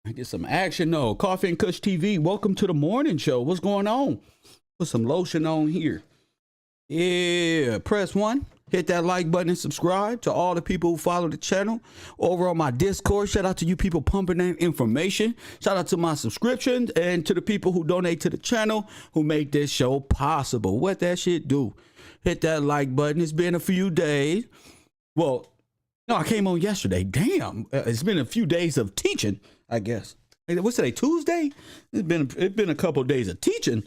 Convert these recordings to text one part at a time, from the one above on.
Get some action. No, Coffee and Kush TV. Welcome to the morning show. What's going on? Put some lotion on here. Yeah, press one. Hit that like button and subscribe to all the people who follow the channel. Over on my Discord, shout out to you people pumping that information. Shout out to my subscriptions and to the people who donate to the channel who make this show possible. What that shit do? Hit that like button. It's been a few days. Well, no, I came on yesterday. Damn, it's been a few days of teaching, I guess. What's today? Tuesday? It's been a couple of days of teaching.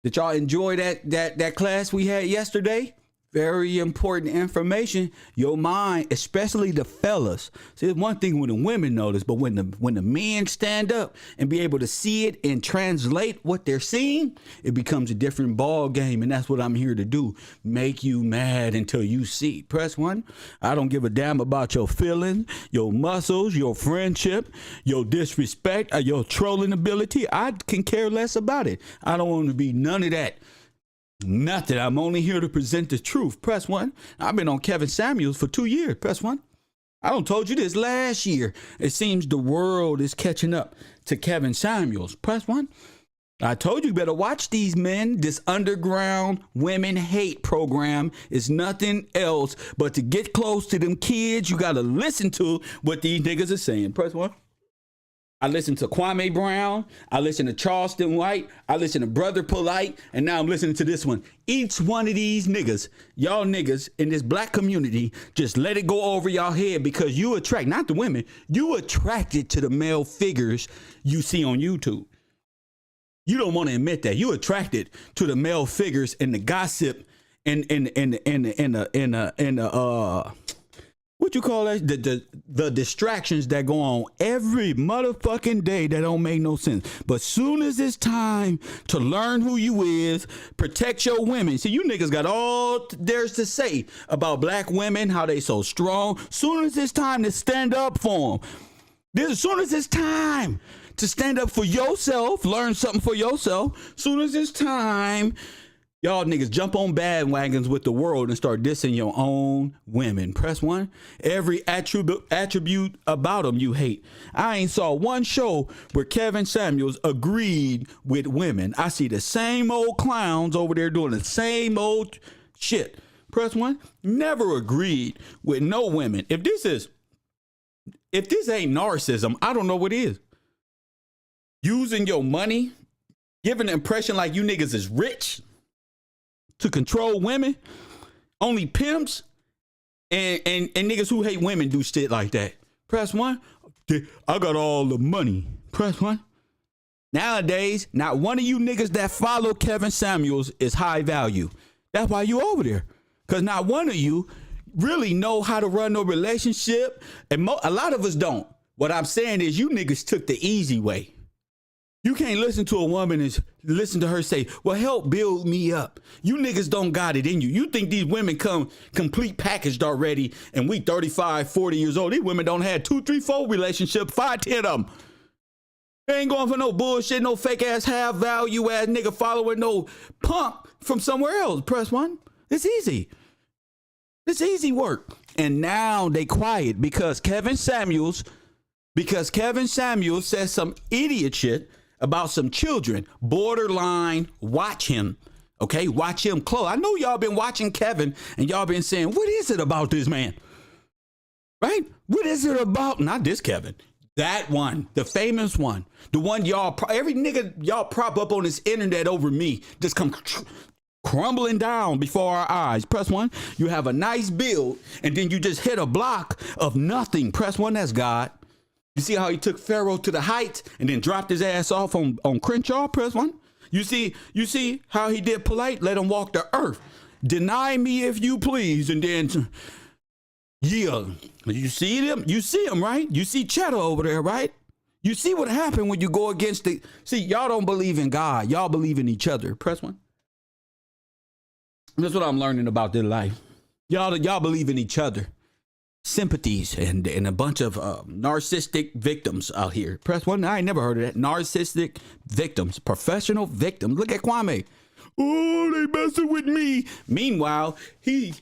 Did y'all enjoy that class we had yesterday? Very important information. Your mind, especially the fellas. See, it's one thing when the women notice, but when the men stand up and be able to see it and translate what they're seeing, it becomes a different ball game. And that's what I'm here to do. Make you mad until you see. Press one. I don't give a damn about your feelings, your muscles, your friendship, your disrespect, or your trolling ability. I can care less about it. I don't want to be none of that. Nothing. I'm only here to present the truth. Press one. I've been on Kevin Samuels for 2 years. Press one. I don't told you this last year. It seems the world is catching up to Kevin Samuels. Press one. I told you better watch these men. This underground women hate program is nothing else but to get close to them kids. You got to listen to what these niggas are saying. Press one. I listened to Kwame Brown. I listened to Charleston White. I listened to Brother Polite. And now I'm listening to this one. Each one of these niggas, y'all niggas in this black community, just let it go over y'all head because you attract, not the women, you attracted to the male figures you see on YouTube. You don't want to admit that. You attracted to the male figures and the gossip and what you call that? The distractions that go on every motherfucking day that don't make no sense. But soon as it's time to learn who you is, protect your women. See, you niggas got all there's to say about black women, how they so strong. Soon as it's time to stand up for them. As soon as it's time to stand up for yourself, learn something for yourself. Soon as it's time, y'all niggas jump on bandwagons with the world and start dissing your own women. Press one. Every attribute about them you hate. I ain't saw one show where Kevin Samuels agreed with women. I see the same old clowns over there doing the same old shit. Press one. Never agreed with no women. If this ain't narcissism, I don't know what is. Using your money, giving the impression like you niggas is rich to control women. Only pimps and niggas who hate women do shit like that. Press one. I got all the money. Press one. Nowadays, not one of you niggas that follow Kevin Samuels is high value. That's why you over there. Because not one of you really know how to run no relationship. And a lot of us don't. What I'm saying is you niggas took the easy way. You can't listen to a woman and listen to her say, well, help build me up. You niggas don't got it in you. You think these women come complete packaged already and we 35, 40 years old. These women don't have 2, 3, 4 relationships, 5, 10 of them. They ain't going for no bullshit, no fake ass, half value ass nigga following no punk from somewhere else. Press one. It's easy. It's easy work. And now they quiet because Kevin Samuels says some idiot shit about some children. Borderline, watch him. Okay, watch him close. I know y'all been watching Kevin and y'all been saying, what is it about this man? Right? What is it about? Not this Kevin. That one, the famous one. The one y'all, every nigga y'all prop up on this internet over me just come crumbling down before our eyes. Press one. You have a nice build and then you just hit a block of nothing. Press one, that's God. You see how he took Pharaoh to the heights and then dropped his ass off on Crenshaw? Press one. You see how he did Polite? Let him walk the earth. Deny me if you please. And then, yeah. You see them? You see them, right? You see Cheddar over there, right? You see what happened when you go against the... See, y'all don't believe in God. Y'all believe in each other. Press one. That's what I'm learning about this life. Y'all believe in each other. Sympathies and a bunch of narcissistic victims out here. Press one. I ain't never heard of that. Narcissistic victims, professional victims. Look at Kwame. Oh, they messing with me. Meanwhile, he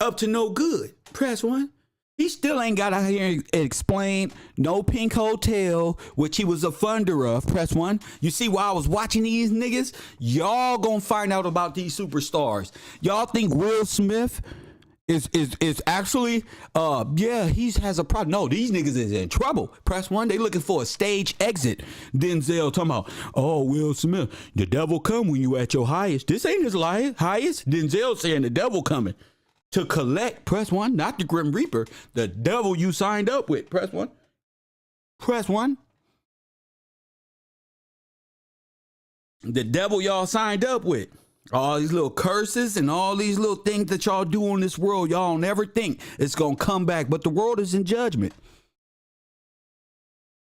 up to no good. Press one. He still ain't got out here and explain no pink hotel, which he was a funder of. Press one. You see, while I was watching these niggas, y'all gonna find out about these superstars. Y'all think Will Smith is actually yeah, he has a problem. No, these niggas is in trouble. Press one. They looking for a stage exit. Denzel talking about, oh, Will Smith, the devil come when you at your highest. This ain't his highest. Denzel saying the devil coming to collect. Press one. Not the Grim Reaper, the devil you signed up with. Press one. Press one. The devil y'all signed up with. All these little curses and all these little things that y'all do in this world, y'all never think it's going to come back. But the world is in judgment.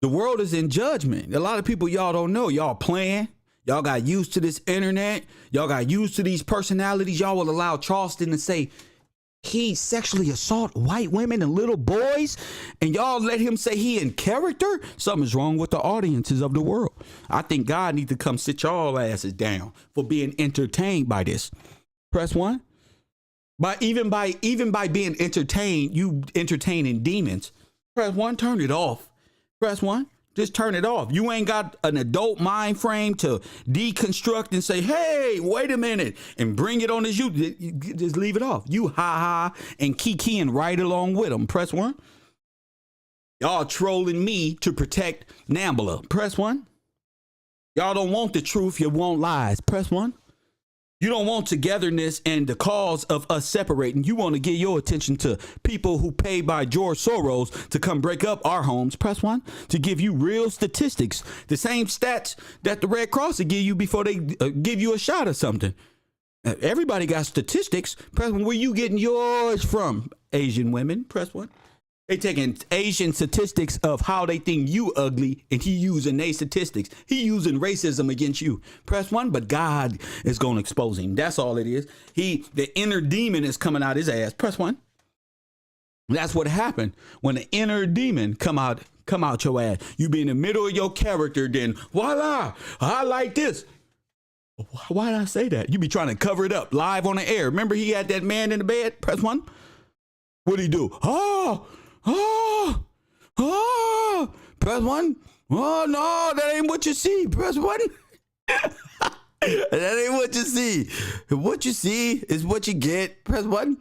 The world is in judgment. A lot of people y'all don't know. Y'all playing. Y'all got used to this internet. Y'all got used to these personalities. Y'all will allow Charleston to say he sexually assault white women and little boys, and y'all let him say he in character. Something's wrong with the audiences of the world. I think God needs to come sit y'all asses down for being entertained by this. Press one. Even by being entertained, you entertaining demons. Press one. Turn it off. Press one. Just turn it off. You ain't got an adult mind frame to deconstruct and say, hey, wait a minute, and bring it on as you. Just leave it off. You ha-ha and kikiing right along with them. Press one. Y'all trolling me to protect Nambla. Press one. Y'all don't want the truth. You want lies. Press one. You don't want togetherness and the cause of us separating. You want to give your attention to people who pay by George Soros to come break up our homes. Press one. To give you real statistics. The same stats that the Red Cross will give you before they give you a shot or something. Everybody got statistics. Press one. Where you getting yours from? Asian women. Press one. They taking Asian statistics of how they think you ugly, and he using their statistics. He using racism against you. Press one, but God is going to expose him. That's all it is. The inner demon is coming out his ass. Press one. That's what happened when the inner demon come out your ass. You be in the middle of your character, then voila, I like this. Why did I say that? You be trying to cover it up live on the air. Remember he had that man in the bed? Press one. What'd he do? Press one. Oh, no, that ain't what you see. Press one. That ain't what you see. What you see is what you get. Press one.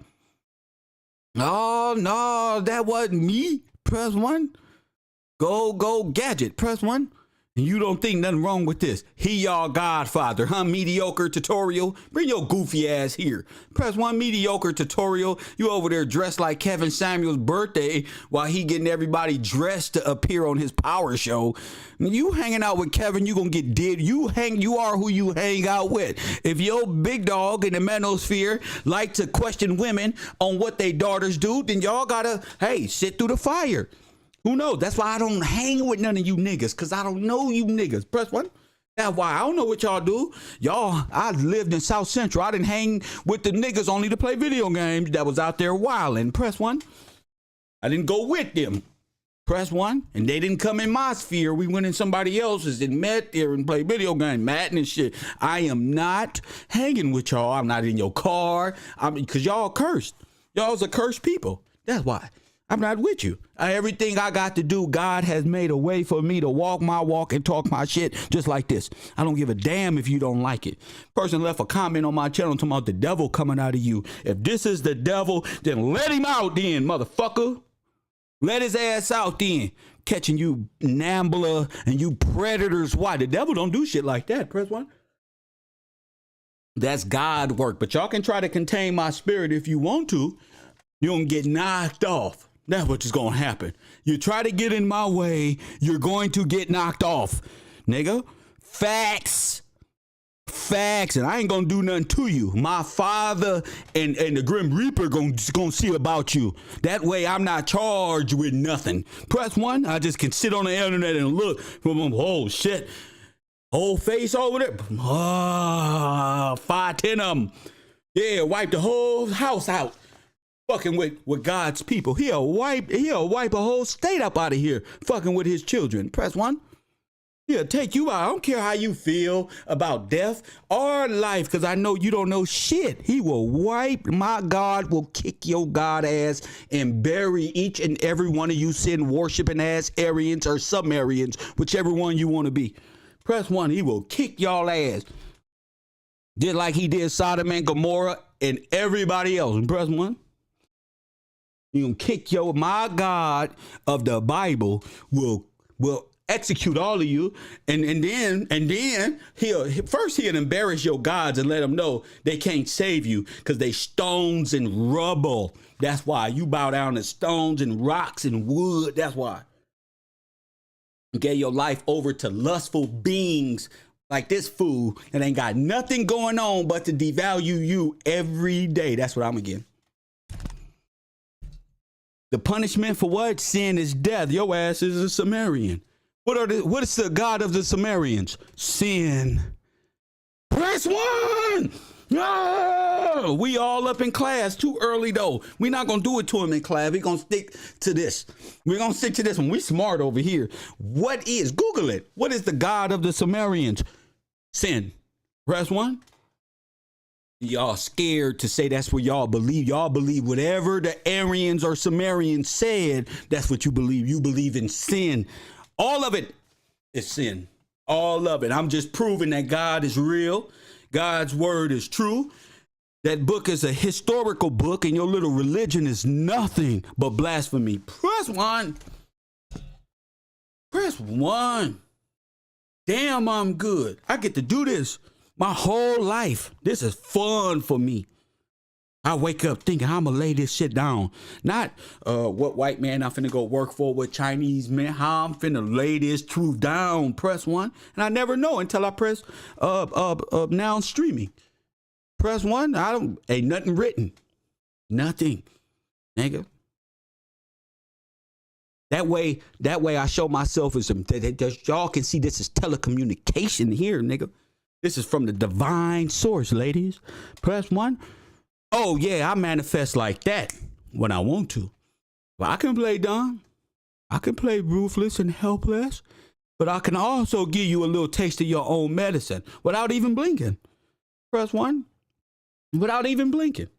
Oh, no, that wasn't me. Press one. Go, gadget. Press one. And you don't think nothing wrong with this. He y'all godfather, huh? Mediocre tutorial. Bring your goofy ass here. Press one. Mediocre tutorial. You over there dressed like Kevin Samuel's birthday while he getting everybody dressed to appear on his power show. You hanging out with Kevin, you gonna get dead. You are who you hang out with. If your big dog in the manosphere like to question women on what they daughters do, then y'all gotta, hey, sit through the fire. Who knows? That's why I don't hang with none of you niggas, because I don't know you niggas. Press one. That's why I don't know what y'all do. I lived in South Central. I didn't hang with the niggas only to play video games that was out there wilding. Press one. I didn't go with them. Press one. And they didn't come in my sphere. We went in somebody else's and met there and played video games, Madden and shit. I am not hanging with y'all. I'm not in your car. Because y'all cursed. Y'all's a cursed people. That's why. I'm not with you. Everything I got to do, God has made a way for me to walk my walk and talk my shit just like this. I don't give a damn if you don't like it. Person left a comment on my channel talking about the devil coming out of you. If this is the devil, then let him out then, motherfucker. Let his ass out then. Catching you Nambla and you predators. Why? The devil don't do shit like that. Press one. That's God work. But y'all can try to contain my spirit if you want to. You're going to get knocked off. That's what's going to happen. You try to get in my way, you're going to get knocked off. Nigga, facts. Facts. And I ain't going to do nothing to you. My father and the Grim Reaper going to see about you. That way I'm not charged with nothing. Press one. I just can sit on the internet and look. Oh, shit. Whole face over there. 5, 10 of them. Yeah, wipe the whole house out. Fucking with God's people. He'll wipe a whole state up out of here. Fucking with his children. Press one. He'll take you out. I don't care how you feel about death or life, because I know you don't know shit. He will my God will kick your God ass and bury each and every one of you sin worshiping ass Aryans or Sumerians, whichever one you want to be. Press 1. He will kick y'all ass. Just like he did Sodom and Gomorrah and everybody else. And press 1. He gonna kick my God of the Bible will execute all of you, and then he'll embarrass your gods and let them know they can't save you because they stones and rubble. That's why you bow down to stones and rocks and wood. That's why you gave your life over to lustful beings like this fool and ain't got nothing going on but to devalue you every day. That's what I'm gonna give. The punishment for what? Sin is death. Your ass is a Sumerian. What is the God of the Sumerians? Sin. Press 1. No! We all up in class too early though. We're not gonna do it to him in class. We're gonna stick to this. We're gonna stick to this one. We smart over here. Google it. What is the God of the Sumerians? Sin. Press 1. Y'all scared to say that's what y'all believe. Y'all believe whatever the Aryans or Sumerians said. That's what you believe. You believe in sin. All of it is sin. All of it. I'm just proving that God is real. God's word is true. That book is a historical book, and your little religion is nothing but blasphemy. Press 1. Press 1. Damn, I'm good. I get to do this my whole life. This is fun for me. I wake up thinking I'm gonna lay this shit down. Not what white man I'm finna go work for, what Chinese man, how I'm finna lay this truth down. Press 1. And I never know until I press now streaming. Press 1. Ain't nothing written. Nothing. Nigga. That way I show myself as y'all can see this is telecommunication here, nigga. This is from the divine source, ladies. Press 1. Oh, yeah, I manifest like that when I want to. Well, I can play dumb. I can play ruthless and helpless. But I can also give you a little taste of your own medicine without even blinking. Press 1. Without even blinking.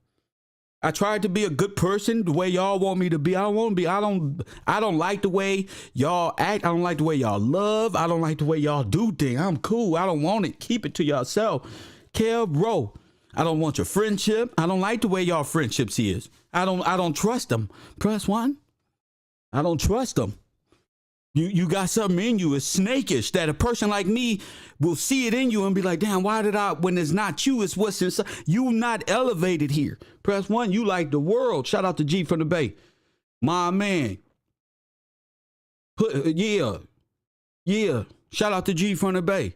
I tried to be a good person the way y'all want me to be. I don't want to be. I don't like the way y'all act. I don't like the way y'all love. I don't like the way y'all do things. I'm cool. I don't want it. Keep it to yourself. Kev Rowe. I don't want your friendship. I don't like the way y'all friendships is. I don't trust them. Press 1. I don't trust them. You got something in you. It's snakish that a person like me will see it in you and be like, damn, why did when it's not you, it's what's inside. You not elevated here. Press 1. You like the world. Shout out to G from the Bay. My man. Yeah. Shout out to G from the Bay.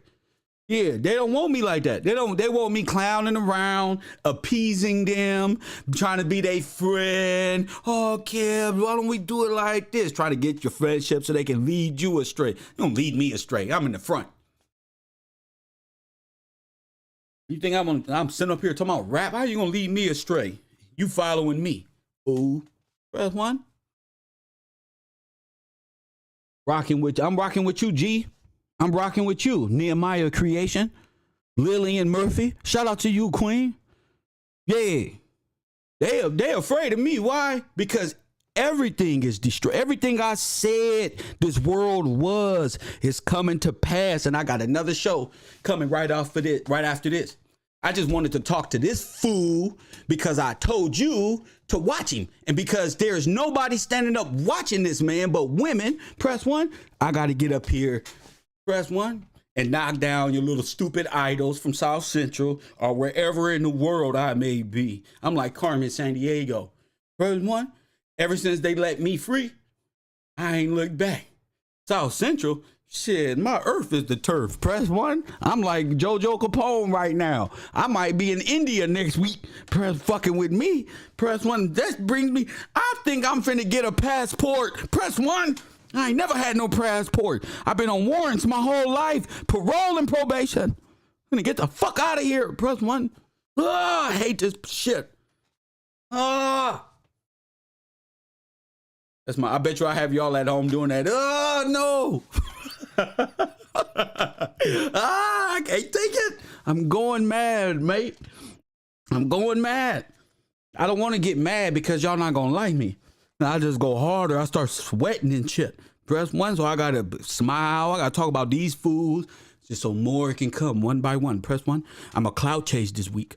Yeah, they don't want me like that. They want me clowning around, appeasing them, trying to be their friend. Oh, Kev, why don't we do it like this? Trying to get your friendship so they can lead you astray. Don't lead me astray. I'm in the front. You think I'm sitting up here talking about rap? How are you gonna lead me astray? You following me. Ooh. Press 1. I'm rocking with you, G. I'm rocking with you, Nehemiah Creation, Lillian Murphy. Shout out to you, Queen. Yeah. They afraid of me. Why? Because everything is destroyed. Everything I said this world is coming to pass. And I got another show coming right after this. I just wanted to talk to this fool because I told you to watch him. And because there's nobody standing up watching this man but women. Press 1. I got to get up here. Press 1 and knock down your little stupid idols from South Central or wherever in the world I may be. I'm like Carmen Sandiego. Press 1. Ever since they let me free, I ain't looked back. South Central, shit, my earth is the turf. Press 1. I'm like JoJo Capone right now. I might be in India next week. Press fucking with me. Press 1. That brings me. I think I'm finna get a passport. Press 1. I ain't never had no passport. I've been on warrants my whole life. Parole and probation. I'm gonna get the fuck out of here. Press 1. I hate this shit. That's I bet you I have y'all at home doing that. No. I can't take it. I'm going mad, mate. I'm going mad. I don't want to get mad because y'all not going to like me. I just go harder. I start sweating and shit. Press 1, so I got to smile. I got to talk about these foods just so more can come one by one. Press 1. I'm a cloud chase this week.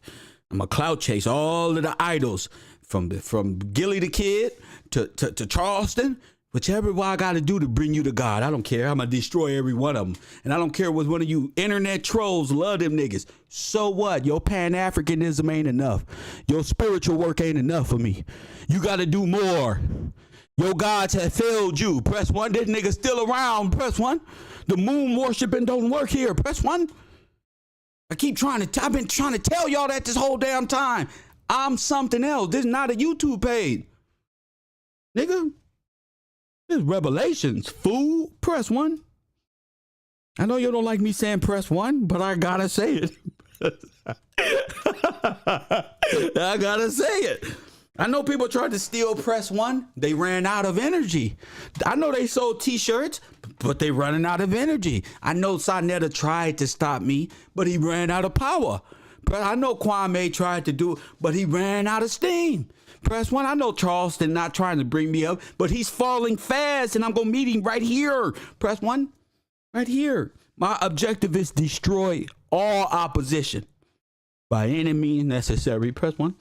I'm a cloud chase all of the idols from Gilly the Kid to Charleston. Whichever what I got to do to bring you to God. I don't care. I'm going to destroy every one of them. And I don't care what one of you internet trolls love them niggas. So what? Your Pan-Africanism ain't enough. Your spiritual work ain't enough for me. You got to do more. Your gods have failed you. Press 1. This nigga still around. Press 1. The moon worshiping don't work here. Press 1. I've been trying to tell y'all that this whole damn time. I'm something else. This is not a YouTube page. Nigga. This is Revelations, fool. Press 1. I know you don't like me saying press 1, but I gotta say it. I gotta say it. I know people tried to steal press 1. They ran out of energy. I know they sold t-shirts, but they running out of energy. I know Sonetta tried to stop me, but he ran out of power. I know Kwame tried to do it, but he ran out of steam. Press 1. I know Charleston not trying to bring me up, but he's falling fast, and I'm going to meet him right here. Press 1. Right here. My objective is destroy all opposition by any means necessary. Press 1.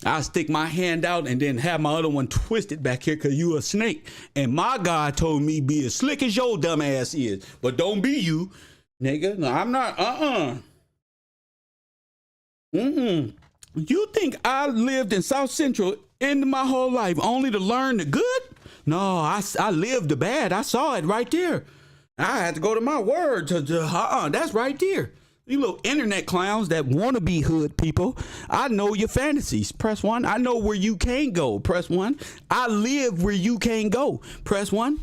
I'll stick my hand out and then have my other one twisted back here because you a snake. And my God told me be as slick as your dumb ass is. But don't be you, nigga. No, I'm not. You think I lived in South Central in my whole life only to learn the good? No, I lived the bad. I saw it right there. I had to go to my word to that's right there. You little internet clowns that want to be hood people. I know your fantasies. Press 1. I know where you can't go. Press 1. I live where you can't go. Press 1.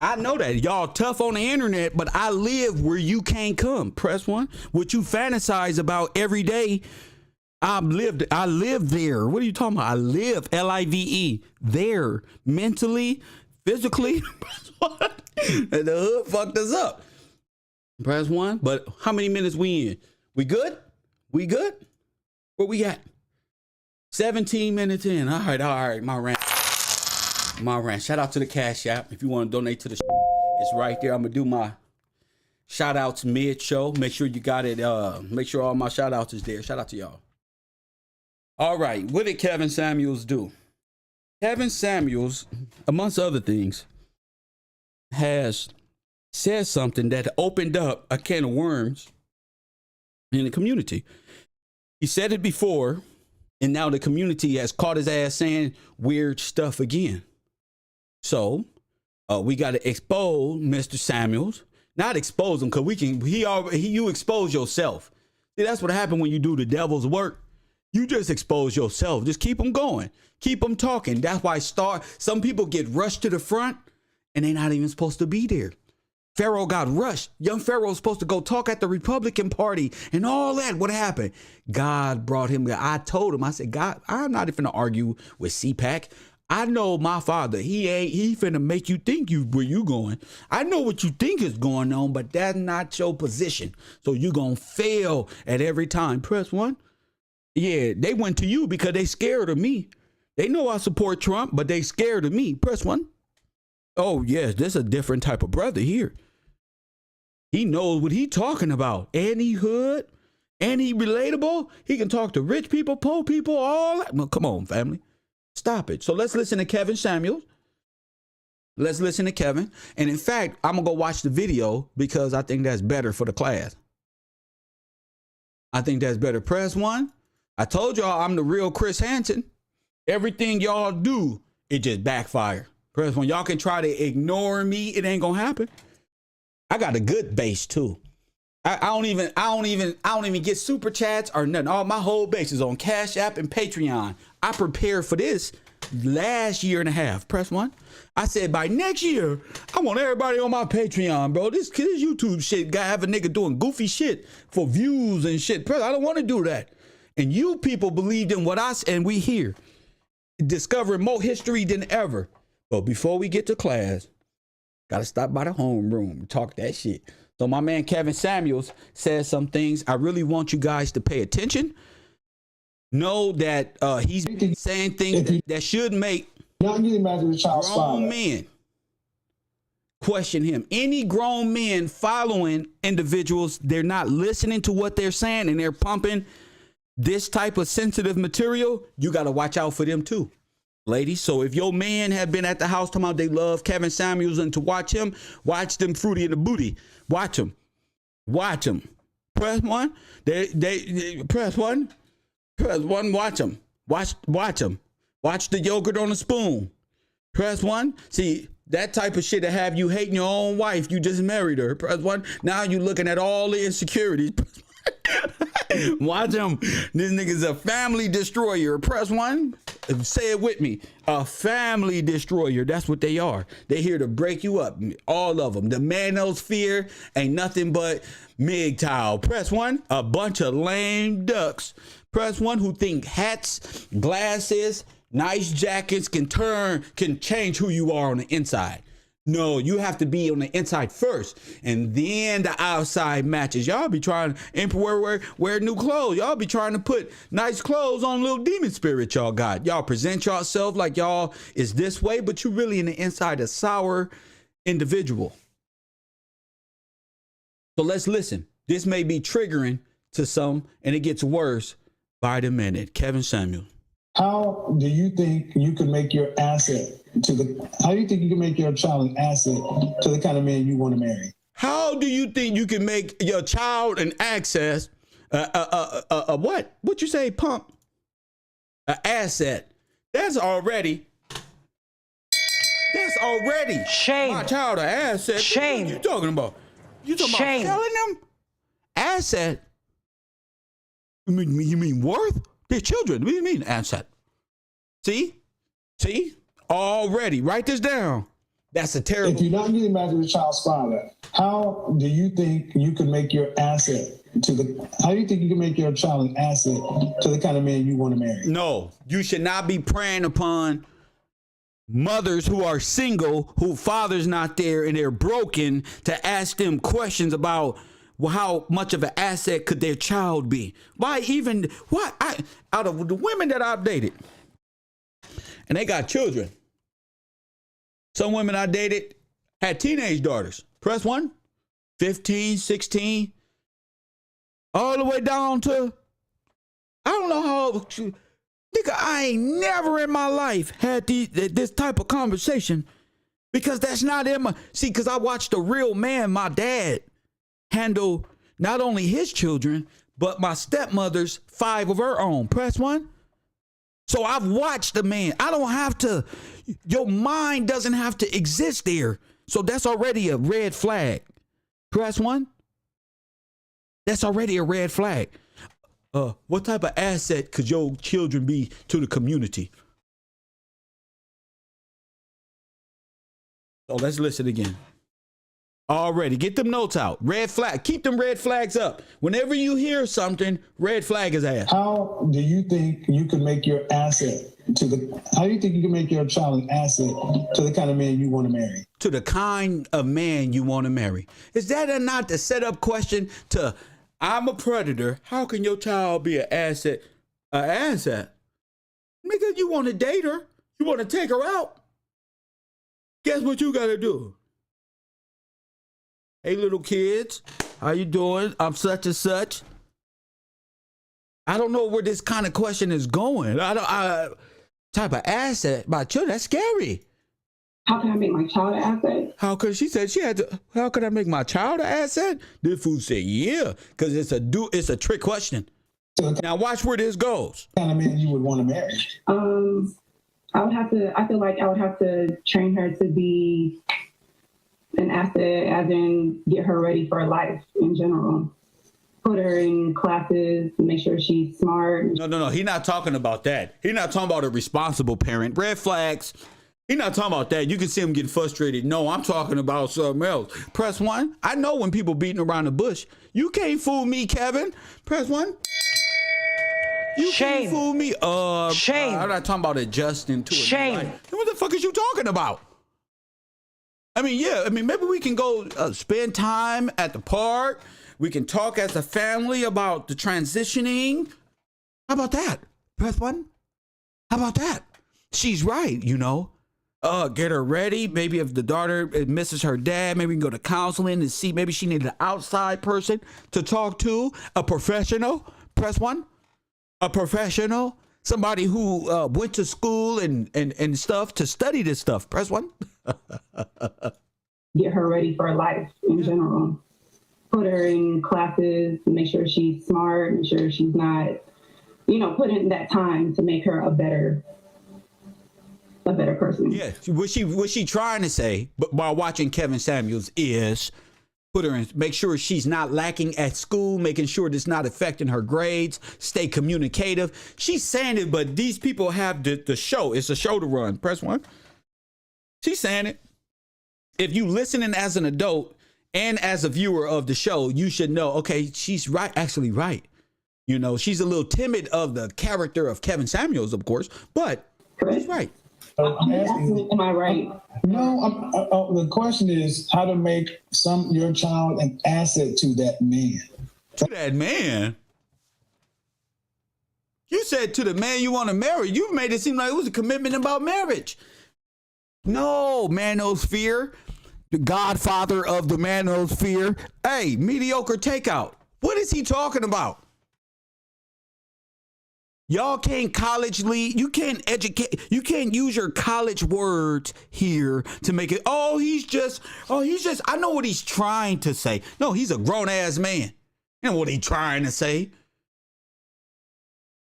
I know that y'all tough on the internet, but I live where you can't come. Press 1. What you fantasize about every day, I live there. What are you talking about? I live, L-I-V-E, there, mentally, physically. And the hood fucked us up. Press 1. But how many minutes we in? We good? We good? Where we at? 17 minutes in. All right. My rant. Shout out to the Cash App. If you want to donate to the show, it's right there. I'm going to do my shout outs mid show. Make sure you got it. Make sure all my shout outs is there. Shout out to y'all. All right. What did Kevin Samuels do? Kevin Samuels, amongst other things, has said something that opened up a can of worms in the community. He said it before, and now the community has caught his ass saying weird stuff again. So we got to expose Mr. Samuels. Not expose him, because you expose yourself. See, that's what happened when you do the devil's work. You just expose yourself. Just keep them going. Keep them talking. That's why some people get rushed to the front and they're not even supposed to be there. Pharaoh got rushed. Young Pharaoh was supposed to go talk at the Republican Party and all that. What happened? God brought him. I told him, I said, God, I'm not even going to argue with CPAC. I know my father. He finna make you think where you going. I know what you think is going on, but that's not your position. So you going to fail at every time. Press 1. Yeah, they went to you because they scared of me. They know I support Trump, but they scared of me. Press 1. Oh, yes, this is a different type of brother here. He knows what he talking about. And he hood, and he relatable. He can talk to rich people, poor people, all that. Well, come on, family. Stop it. So let's listen to Kevin Samuels. Let's listen to Kevin. And in fact, I'm going to go watch the video because I think that's better for the class. I think that's better. Press 1. I told y'all I'm the real Chris Hansen. Everything y'all do, it just backfire. Press 1. Y'all can try to ignore me. It ain't going to happen. I got a good base too. I don't even get super chats or nothing. All my whole base is on Cash App and Patreon. I prepared for this last year and a half. Press 1. I said by next year, I want everybody on my Patreon, bro. This YouTube shit got have a nigga doing goofy shit for views and shit. I don't want to do that. And you people believed in what I said, and we here discovering more history than ever. But before we get to class, Gotta stop by the homeroom, talk that shit. So my man Kevin Samuels says some things. I really want you guys to pay attention. Know that he's saying things that should make grown men question him. Any grown men following individuals, they're not listening to what they're saying and they're pumping this type of sensitive material. You got to watch out for them too, ladies. So if your man have been at the house talking about they love Kevin Samuels and to watch him, watch them Fruity in the Booty. Watch him. Watch him. Press one. They press one. Press one. Watch him. Watch him. Watch the yogurt on the spoon. Press one. See, that type of shit that have you hating your own wife. You just married her. Press one. Now you looking at all the insecurities. Watch him. This nigga's a family destroyer. Press one. Say it with me. A family destroyer. That's what they are. They're here to break you up. All of them. The manosphere ain't nothing but MGTOW. Press one. A bunch of lame ducks. Press one who think hats, glasses, nice jackets can change who you are on the inside. No, you have to be on the inside first, and then the outside matches. Y'all be trying to wear new clothes. Y'all be trying to put nice clothes on little demon spirit y'all got. Y'all present yourself like y'all is this way, but you really in the inside a sour individual. So let's listen. This may be triggering to some, and it gets worse by the minute. Kevin Samuel. How do you think you can make your asset how do you think you can make your child an asset to the kind of man you want to marry? How do you think you can make your child an access, what? What you say, pump? An asset. That's already shame. My child an asset. Shame. What you talking about? You talking Shame. about selling them? Asset? You mean worth? They're children. What do you mean asset? See? Already. Write this down. That's a terrible. If you're not getting married to the child's father, how do you think you can make your asset how do you think you can make your child an asset to the kind of man you want to marry? No, you should not be preying upon mothers who are single, who father's not there and they're broken, to ask them questions about how much of an asset could their child be. Out of the women that I've dated, and they got children. Some women I dated had teenage daughters. Press one, 15, 16, all the way down to, I don't know how, nigga, I ain't never in my life had this type of conversation, because that's not in my, see, because I watched a real man, my dad, handle not only his children, but my stepmother's 5 of her own. Press one. So I've watched a man. I don't have to, your mind doesn't have to exist there. So that's already a red flag. Press one. That's already a red flag. What type of asset could your children be to the community? So let's listen again. Already, get them notes out. Red flag. Keep them red flags up. Whenever you hear something, red flag is asked. How do you think you can make your asset how do you think you can make your child an asset to the kind of man you want to marry? To the kind of man you want to marry. Is that not the setup question to, I'm a predator, how can your child be an asset? An asset? Nigga, you want to date her? You want to take her out? Guess what you got to do? Hey, little kids, how you doing? I'm such and such. I don't know where this kind of question is going. Type of asset, my children, that's scary. How can I make my child an asset? How could she said she had to? How could I make my child an asset? This fool said, yeah, because it's a trick question. Now watch where this goes. What kind of man you would want to marry? I feel like I would have to train her to be an asset, as in get her ready for life in general. Put her in classes, make sure she's smart. No. He's not talking about that. He's not talking about a responsible parent. Red flags. He's not talking about that. You can see him getting frustrated. No, I'm talking about something else. Press one. I know when people beating around the bush. You can't fool me, Kevin. Press one. You Shame. can't fool me. Shame. I'm not talking about adjusting to it. Shame. What the fuck is you talking about? I mean, yeah. I mean, maybe we can go spend time at the park. We can talk as a family about the transitioning. How about that? Press one. How about that? She's right, you know. Get her ready. Maybe if the daughter misses her dad, maybe we can go to counseling and see. Maybe she needs an outside person to talk to, a professional. Press one. A professional, somebody who went to school and stuff to study this stuff. Press one. Get her ready for life in general. Put her in classes, make sure she's smart, make sure she's not, put in that time to make her a better person. Yeah, what she trying to say, but while watching Kevin Samuels, is put her in, make sure she's not lacking at school, making sure it's not affecting her grades, stay communicative. She's saying it, but these people have the show. It's a show to run. Press one. She's saying it. If you listening as an adult and as a viewer of the show, you should know, okay, she's right, actually right. She's a little timid of the character of Kevin Samuels, of course, but she's right. I'm asking, am I right? No, the question is how to make your child an asset to that man. To that man? You said to the man you want to marry. You made it seem like it was a commitment about marriage. No, manosphere, the godfather of the manosphere. Hey, mediocre takeout. What is he talking about? Y'all can't you can't educate, you can't use your college words here to make it, he's just, I know what he's trying to say. No, he's a grown ass man. You know what he's trying to say?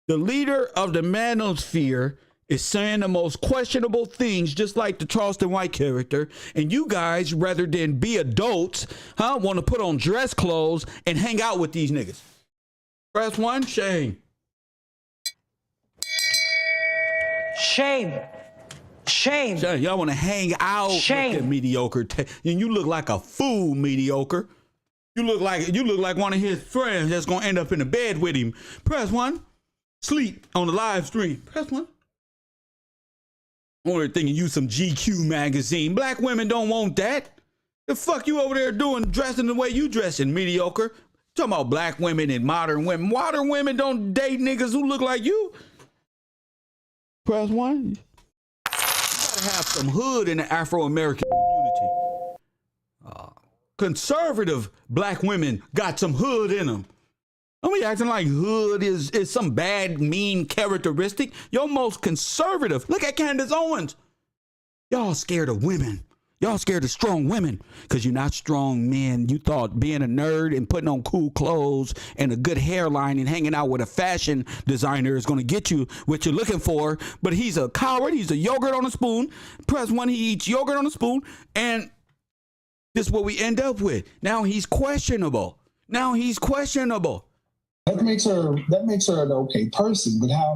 The leader of the manosphere is saying the most questionable things, just like the Charleston White character. And you guys, rather than be adults, want to put on dress clothes and hang out with these niggas. Press one, shame. Shame. Shame. Y'all want to hang out with the mediocre. And you look like a fool, mediocre. You look like one of his friends that's going to end up in the bed with him. Press one. Sleep on the live stream. Press one. Only thinking you some GQ magazine. Black women don't want that. The fuck you over there doing, dressing the way you dressing, mediocre? Talking about black women and modern women. Modern women don't date niggas who look like you. Press one. You gotta have some hood in the Afro-American community. Conservative black women got some hood in them. Don't be acting like hood is some bad, mean characteristic. You're most conservative. Look at Candace Owens. Y'all scared of women. Y'all scared of strong women because you're not strong men. You thought being a nerd and putting on cool clothes and a good hairline and hanging out with a fashion designer is going to get you what you're looking for. But he's a coward. He's a yogurt on a spoon. Press one, he eats yogurt on a spoon. And this is what we end up with. Now he's questionable. That makes her an okay person. But how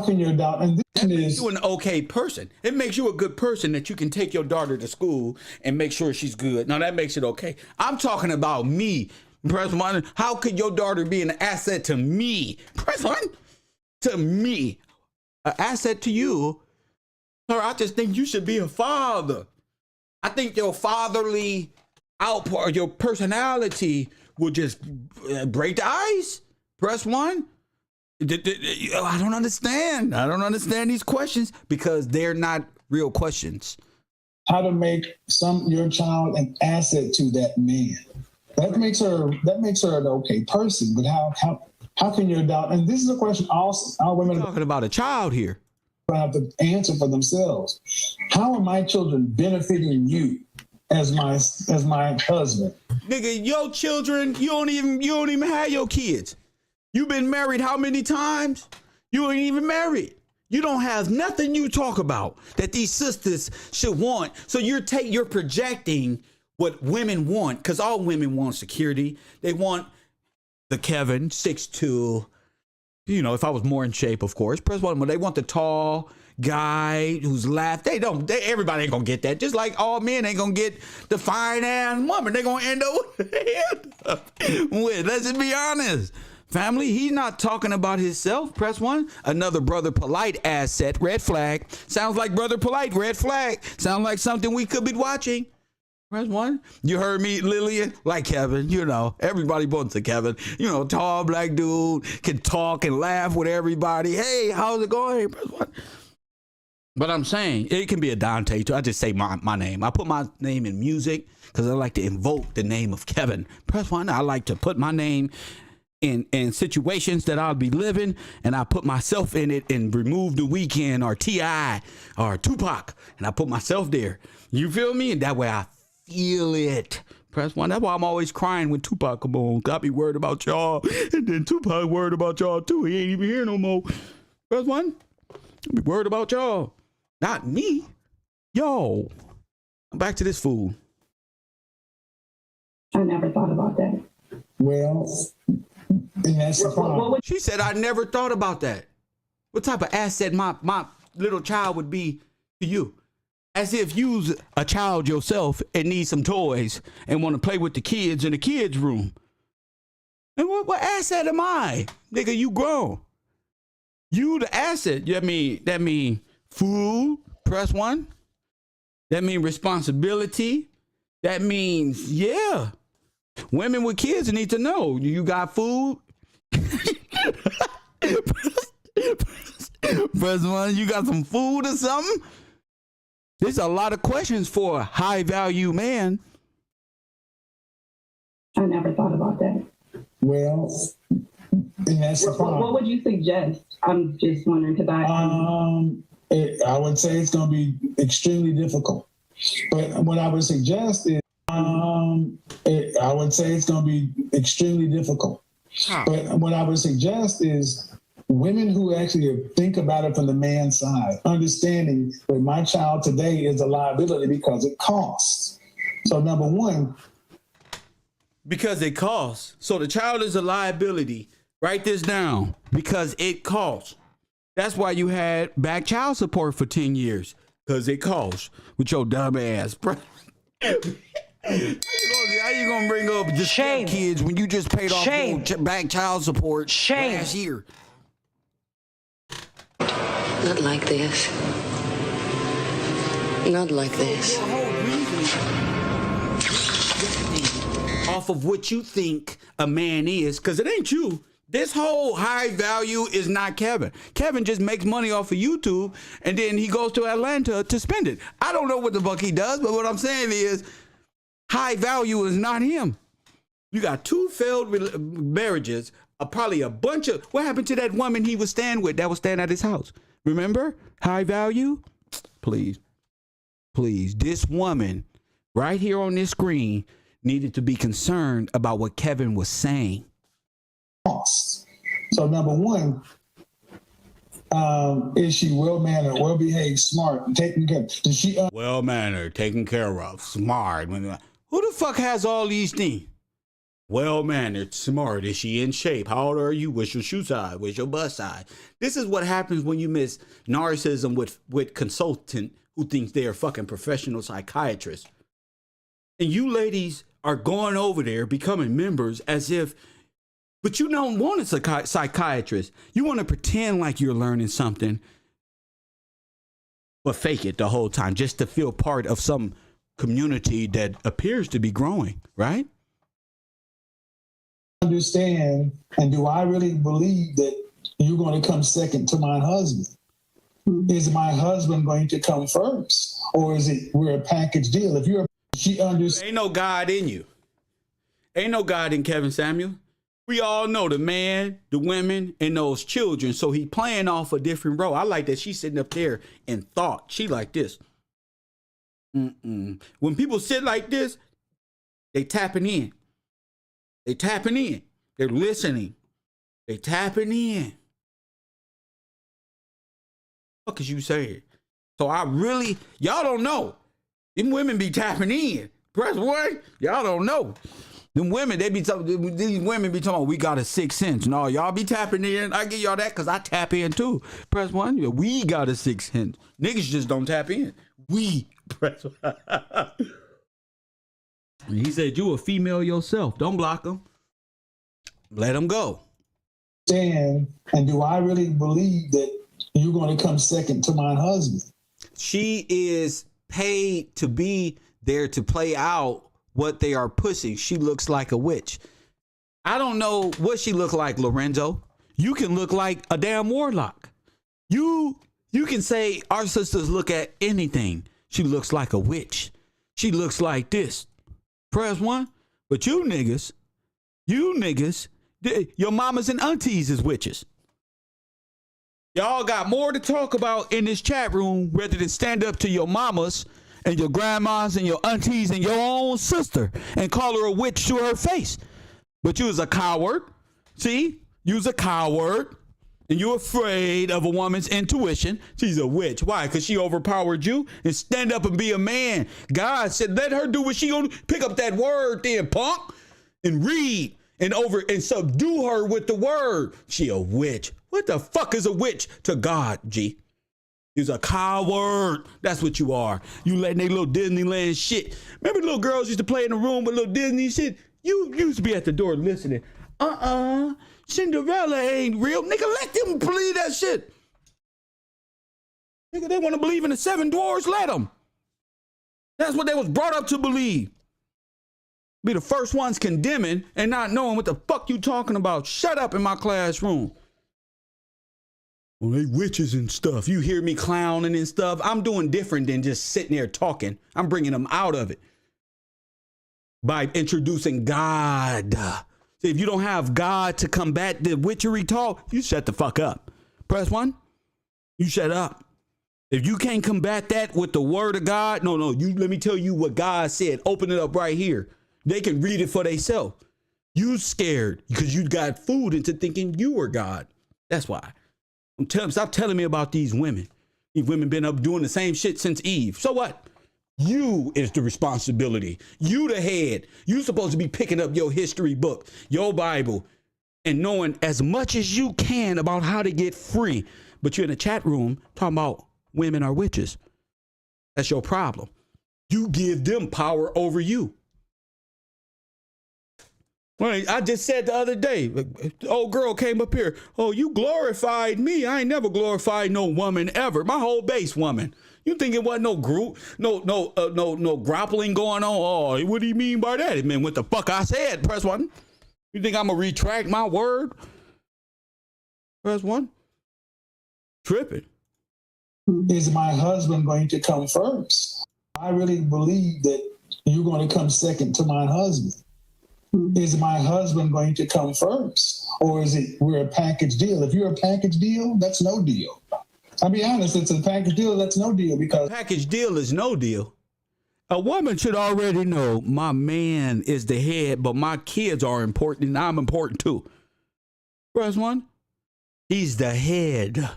can your daughter? And this is you an okay person. It makes you a good person that you can take your daughter to school and make sure she's good. Now that makes it okay. I'm talking about me. Press one. How could your daughter be an asset to me? Press one. To me, an asset to you. Or I just think you should be a father. I think your fatherly output, your personality will just break the ice. Press one. I don't understand these questions because they're not real questions. How to make your child an asset to that man. That makes her an okay person. But how can your daughter? And this is a question all women are talking about a child here. Have to answer for themselves. How are my children benefiting you as my husband? Nigga, your children, you don't even have your kids. You've been married how many times? You ain't even married. You don't have nothing you talk about that these sisters should want. So you're projecting what women want, because all women want security. They want the Kevin 6'2". If I was more in shape, of course. Press one, but they want the tall guy who's laughed. Everybody ain't gonna get that. Just like all men ain't gonna get the fine ass woman. They're gonna end up with. Let's just be honest. Family, he's not talking about himself. Press one. Another Brother Polite asset. Red flag. Sounds like Brother Polite. Red flag. Sounds like something we could be watching. Press 1. You heard me, Lillian? Like Kevin, you know. Everybody wants a Kevin. You know, tall black dude, can talk and laugh with everybody. Hey, how's it going? Press 1. But I'm saying, it can be a Dante too. I just say my name. I put my name in music because I like to invoke the name of Kevin. Press 1. I like to put my name in situations that I'll be living, and I put myself in it and remove The Weeknd or T.I. or Tupac, and I put myself there. You feel me? And that way I feel it. Press 1. That's why I'm always crying when Tupac come on. I be worried about y'all, and then Tupac worried about y'all too. He ain't even here no more. Press 1. I be worried about y'all. Not me. Yo. Back to this fool. I never thought about that. Well, and that's the problem. She said, I never thought about that. What type of asset my little child would be to you? As if you's a child yourself and need some toys and want to play with the kids in the kids' room. And what asset am I? Nigga, you grown. You the asset. That mean food, press 1. That mean responsibility. That means, yeah. Women with kids need to know. You got food? Press 1. You got some food or something? There's a lot of questions for a high value man. I never thought about that. Well, and that's the problem. What would you suggest? I'm just wondering because I would say it's going to be extremely difficult. But what I would suggest is, I would say it's going to be extremely difficult. But what I would suggest is women who actually think about it from the man's side, understanding that my child today is a liability because it costs. So number one. Because it costs. So the child is a liability. Write this down. Because it costs. That's why you had back child support for 10 years. Because it costs. With your dumb ass. How you gonna bring up just Shame. Kids when you just paid off back child support last year? Not like this. Not like this. Your whole reasoning off of what you think a man is, because it ain't you. This whole high value is not Kevin. Kevin just makes money off of YouTube, and then he goes to Atlanta to spend it. I don't know what the fuck he does, but what I'm saying is high value is not him. You got 2 failed marriages, probably a bunch of... What happened to that woman he was staying with that was staying at his house? Remember? High value? Please. Please. This woman right here on this screen needed to be concerned about what Kevin was saying. So number one, is she well-mannered, well-behaved, smart, taking care? Does she well-mannered, taken care of, smart? Who the fuck has all these things? Well-mannered, smart. Is she in shape? How old are you? What's your shoe size? What's your bust size? This is what happens when you miss narcissism with consultant who thinks they are fucking professional psychiatrists. And you ladies are going over there becoming members as if, but you don't want a psychiatrist. You want to pretend like you're learning something, but fake it the whole time just to feel part of some community that appears to be growing, right? Understand, and do I really believe that you're going to come second to my husband? Is my husband going to come first, or is it we're a package deal? If she understands, ain't no God in you. Ain't no God in Kevin Samuel. We all know the man, the women, and those children. So he playing off a different role. I like that she's sitting up there in thought. She like this. When people sit like this, they tapping in. They tapping in. They're listening. They tapping in. What is you saying? So y'all don't know. Them women be tapping in. Press 1, y'all don't know. Them women, these women be talking, we got a 6th sense. No, y'all be tapping in. I give y'all that because I tap in too. Press 1, we got a 6th sense. Niggas just don't tap in. We press 1. He said, you a female yourself. Don't block them. Let them go. and do I really believe that you're going to come second to my husband? She is paid to be there to play out what they are pushing. She looks like a witch. I don't know what she look like, Lorenzo. You can look like a damn warlock. You can say our sisters look at anything. She looks like a witch. She looks like this. Press one. But you niggas, your mamas and aunties is witches. Y'all got more to talk about in this chat room rather than stand up to your mamas and your grandmas and your aunties and your own sister and call her a witch to her face. But you was a coward. See? You was a coward. And you're afraid of a woman's intuition. She's a witch. Why? Because she overpowered you. And stand up and be a man. God said, let her do what she gonna pick up that word then, punk, and read and subdue her with the word. She a witch. What the fuck is a witch to God, G? You's a coward. That's what you are. You letting they little Disneyland shit. Remember the little girls used to play in the room with little Disney shit? You used to be at the door listening. Cinderella ain't real. Nigga, let them believe that shit. Nigga, they want to believe in the seven dwarfs, let them. That's what they was brought up to believe. Be the first ones condemning and not knowing what the fuck you talking about. Shut up in my classroom. Well, they witches and stuff. You hear me clowning and stuff. I'm doing different than just sitting there talking. I'm bringing them out of it by introducing God. If you don't have God to combat the witchery talk, you shut the fuck up. Press one. You shut up. If you can't combat that with the word of God, no, let me tell you what God said. Open it up right here. They can read it for themselves. You scared because you got fooled into thinking you were God. That's why. Stop telling me about these women. These women been up doing the same shit since Eve. So what? You is the responsibility. You the head. You supposed to be picking up your history book, your Bible, and knowing as much as you can about how to get free. But you're in a chat room talking about women are witches. That's your problem. You give them power over you. Well, I just said the other day, the old girl came up here. Oh, you glorified me. I ain't never glorified no woman ever. My whole base woman. You think it wasn't no group, no grappling going on? Oh, what do you mean by that? It meant what the fuck I said. Press one. You think I'm gonna retract my word? Press one. Tripping. Is my husband going to come first? I really believe that you're going to come second to my husband. Is my husband going to come first? Or is it we're a package deal? If you're a package deal, that's no deal. I'll be honest, it's a package deal, that's no deal because... Package deal is no deal. A woman should already know my man is the head, but my kids are important and I'm important too. Press one. He's the head.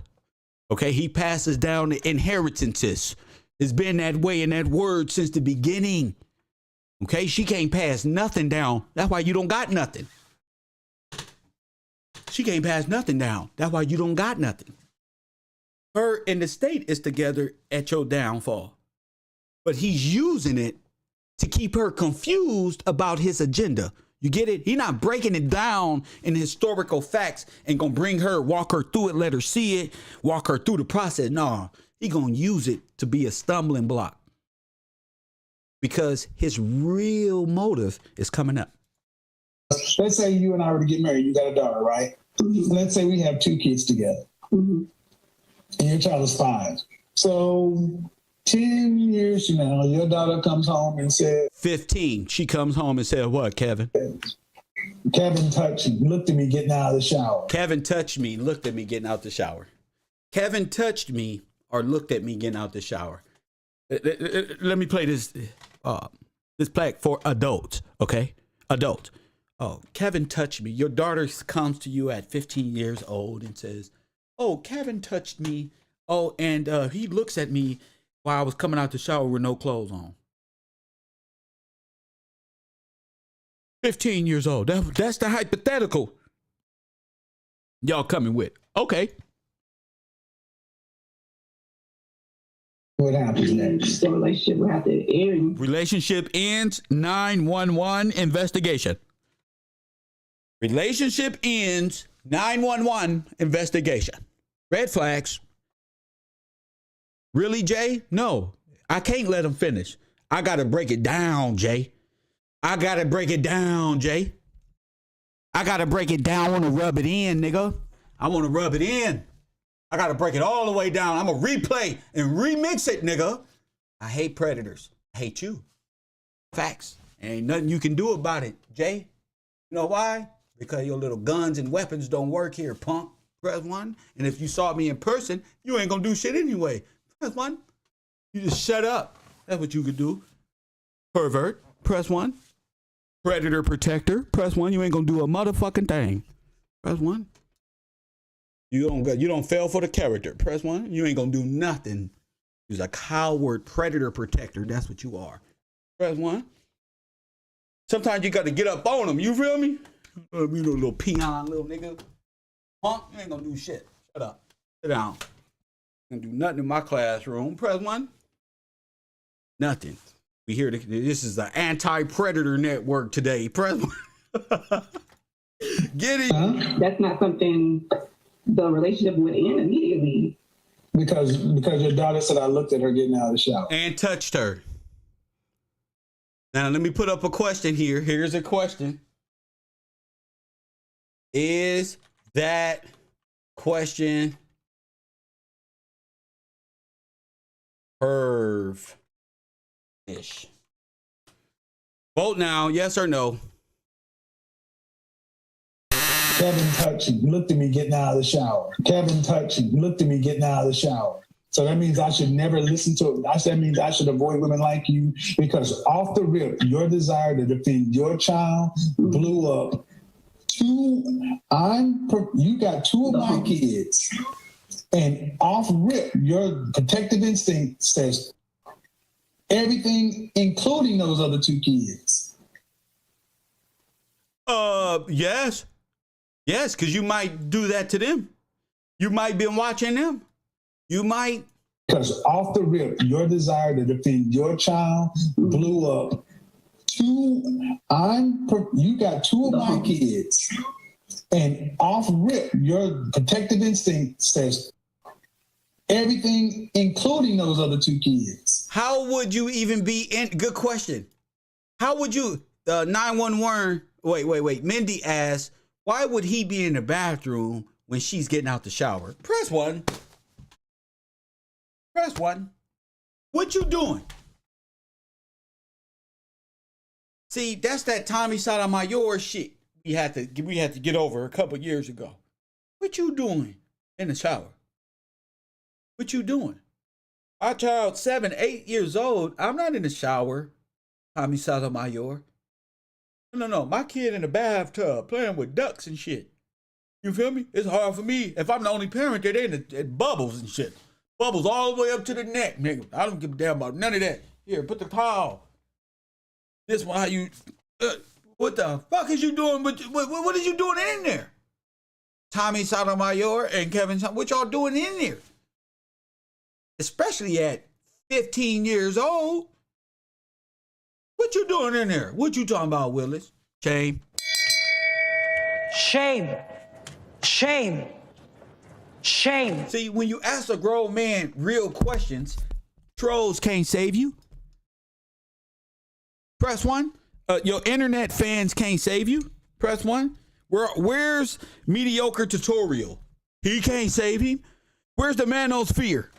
Okay, he passes down the inheritances. It's been that way in that word since the beginning. Okay, she can't pass nothing down. That's why you don't got nothing. She can't pass nothing down. That's why you don't got nothing. Her and the state is together at your downfall. But he's using it to keep her confused about his agenda. You get it? He's not breaking it down in historical facts and gonna bring her, walk her through it, let her see it, walk her through the process. No, he gonna use it to be a stumbling block. Because his real motive is coming up. Let's say you and I were to get married. You got a daughter, right? Mm-hmm. Let's say we have 2 kids together. Mm-hmm. And your child is 5. So 10 years from now, your daughter comes home and says... 15. She comes home and said, what, Kevin? Kevin touched me, looked at me getting out of the shower. Kevin touched me, looked at me getting out the shower. Kevin touched me or looked at me getting out the shower. Let me play this plaque for adults, okay? Adult. Oh, Kevin touched me. Your daughter comes to you at 15 years old and says, oh, Kevin touched me. Oh, and he looks at me while I was coming out the shower with no clothes on. 15 years old. That's the hypothetical y'all coming with. Okay. What happens next? The relationship will have to end. Relationship ends. 911 investigation. Relationship ends. 911 investigation. Red flags. Really, Jay? No, I can't let him finish. I got to break it down, Jay. I got to break it down, Jay. I got to break it down. I want to rub it in, nigga. I want to rub it in. I got to break it all the way down. I'm going to replay and remix it, nigga. I hate predators. I hate you. Facts. Ain't nothing you can do about it, Jay. You know why? Because your little guns and weapons don't work here, punk. Press 1. And if you saw me in person, you ain't going to do shit anyway. Press 1. You just shut up. That's what you could do. Pervert. Press 1. Predator protector. Press 1. You ain't going to do a motherfucking thing. Press 1. You don't fail for the character. Press 1. You ain't going to do nothing. You're a coward predator protector. That's what you are. Press 1. Sometimes you got to get up on them. You feel me? You little peon, little nigga. Punk, you ain't gonna do shit. Shut up. Sit down. You ain't gonna do nothing in my classroom. Press 1. Nothing. We hear this is the anti-predator network today. Press 1. Get it. That's not something the relationship would end immediately. Because your daughter said I looked at her getting out of the shower. And touched her. Now, let me put up a question here. Here's a question. Is that question perv-ish? Vote now, yes or no. Kevin touched you, looked at me getting out of the shower. Kevin touched you, looked at me getting out of the shower. So that means I should never listen to it. That means I should avoid women like you because off the rip, your desire to defend your child blew up. You got 2 of my kids, and off rip, your protective instinct says everything, including those other 2 kids. Yes, because you might do that to them. You might be watching them. You might. Because off the rip, your desire to defend your child blew up. You got 2 of my kids, and off rip, your protective instinct says everything, including those other 2 kids. How would you even be in? Good question. How would you? 911. Wait. Mindy asked, why would he be in the bathroom when she's getting out the shower? Press 1. Press 1. What you doing? See, that's that Tommy Sotomayor shit we had to get over a couple years ago. What you doing in the shower? What you doing? Our child, 7, 8 years old. I'm not in the shower, Tommy Sotomayor. No. My kid in the bathtub playing with ducks and shit. You feel me? It's hard for me. If I'm the only parent, they're in it bubbles and shit. Bubbles all the way up to the neck, nigga. I don't give a damn about none of that. Here, put the towel. This one, how you, what the fuck is you doing? What is you doing in there? Tommy Sotomayor and Kevin, what y'all doing in there? Especially at 15 years old. What you doing in there? What you talking about, Willis? Shame. Shame. Shame. Shame. See, when you ask a grown man real questions, trolls can't save you. Press 1. Your internet fans can't save you. Press 1. Where's mediocre tutorial? He can't save him. Where's the manosphere?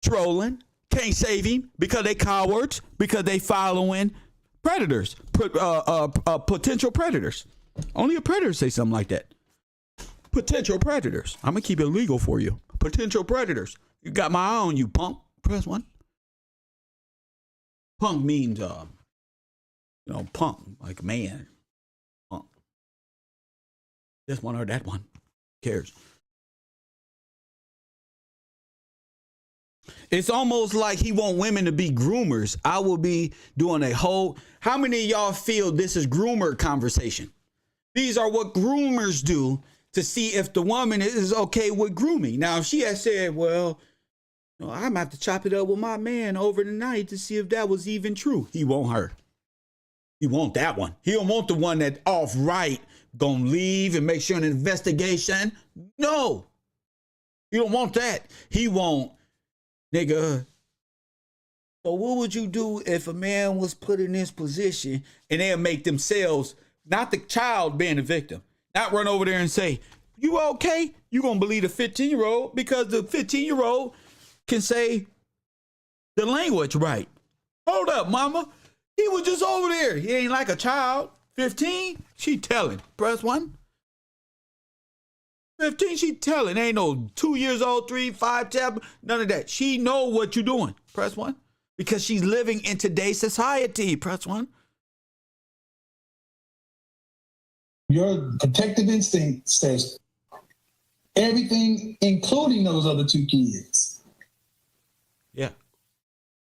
Trolling. Can't save him because they cowards, because they following predators, potential predators. Only a predator say something like that. Potential predators. I'm going to keep it legal for you. Potential predators. You got my eye on you, punk. Press 1. Punk means, punk, like man. Punk. This one or that one. Who cares? It's almost like he want women to be groomers. I will be doing a whole... How many of y'all feel this is groomer conversation? These are what groomers do to see if the woman is okay with grooming. Now, if she has said, well, I'm going to have to chop it up with my man over the night to see if that was even true. He want her. He want that one. He don't want the one that off right gonna leave and make sure an investigation. No. He don't want that. He want, nigga, So what would you do if a man was put in this position and they'll make themselves, not the child being the victim, not run over there and say, you okay? You gonna believe the 15-year-old because the 15-year-old can say the language right. Hold up, mama. He was just over there. He ain't like a child. 15, she telling. Press 1. 15, she telling. Ain't no 2 years old, 3, 5, 10, none of that. She know what you doing. Press 1. Because she's living in today's society. Press 1. Your protective instinct says everything, including those other 2 kids. Yeah.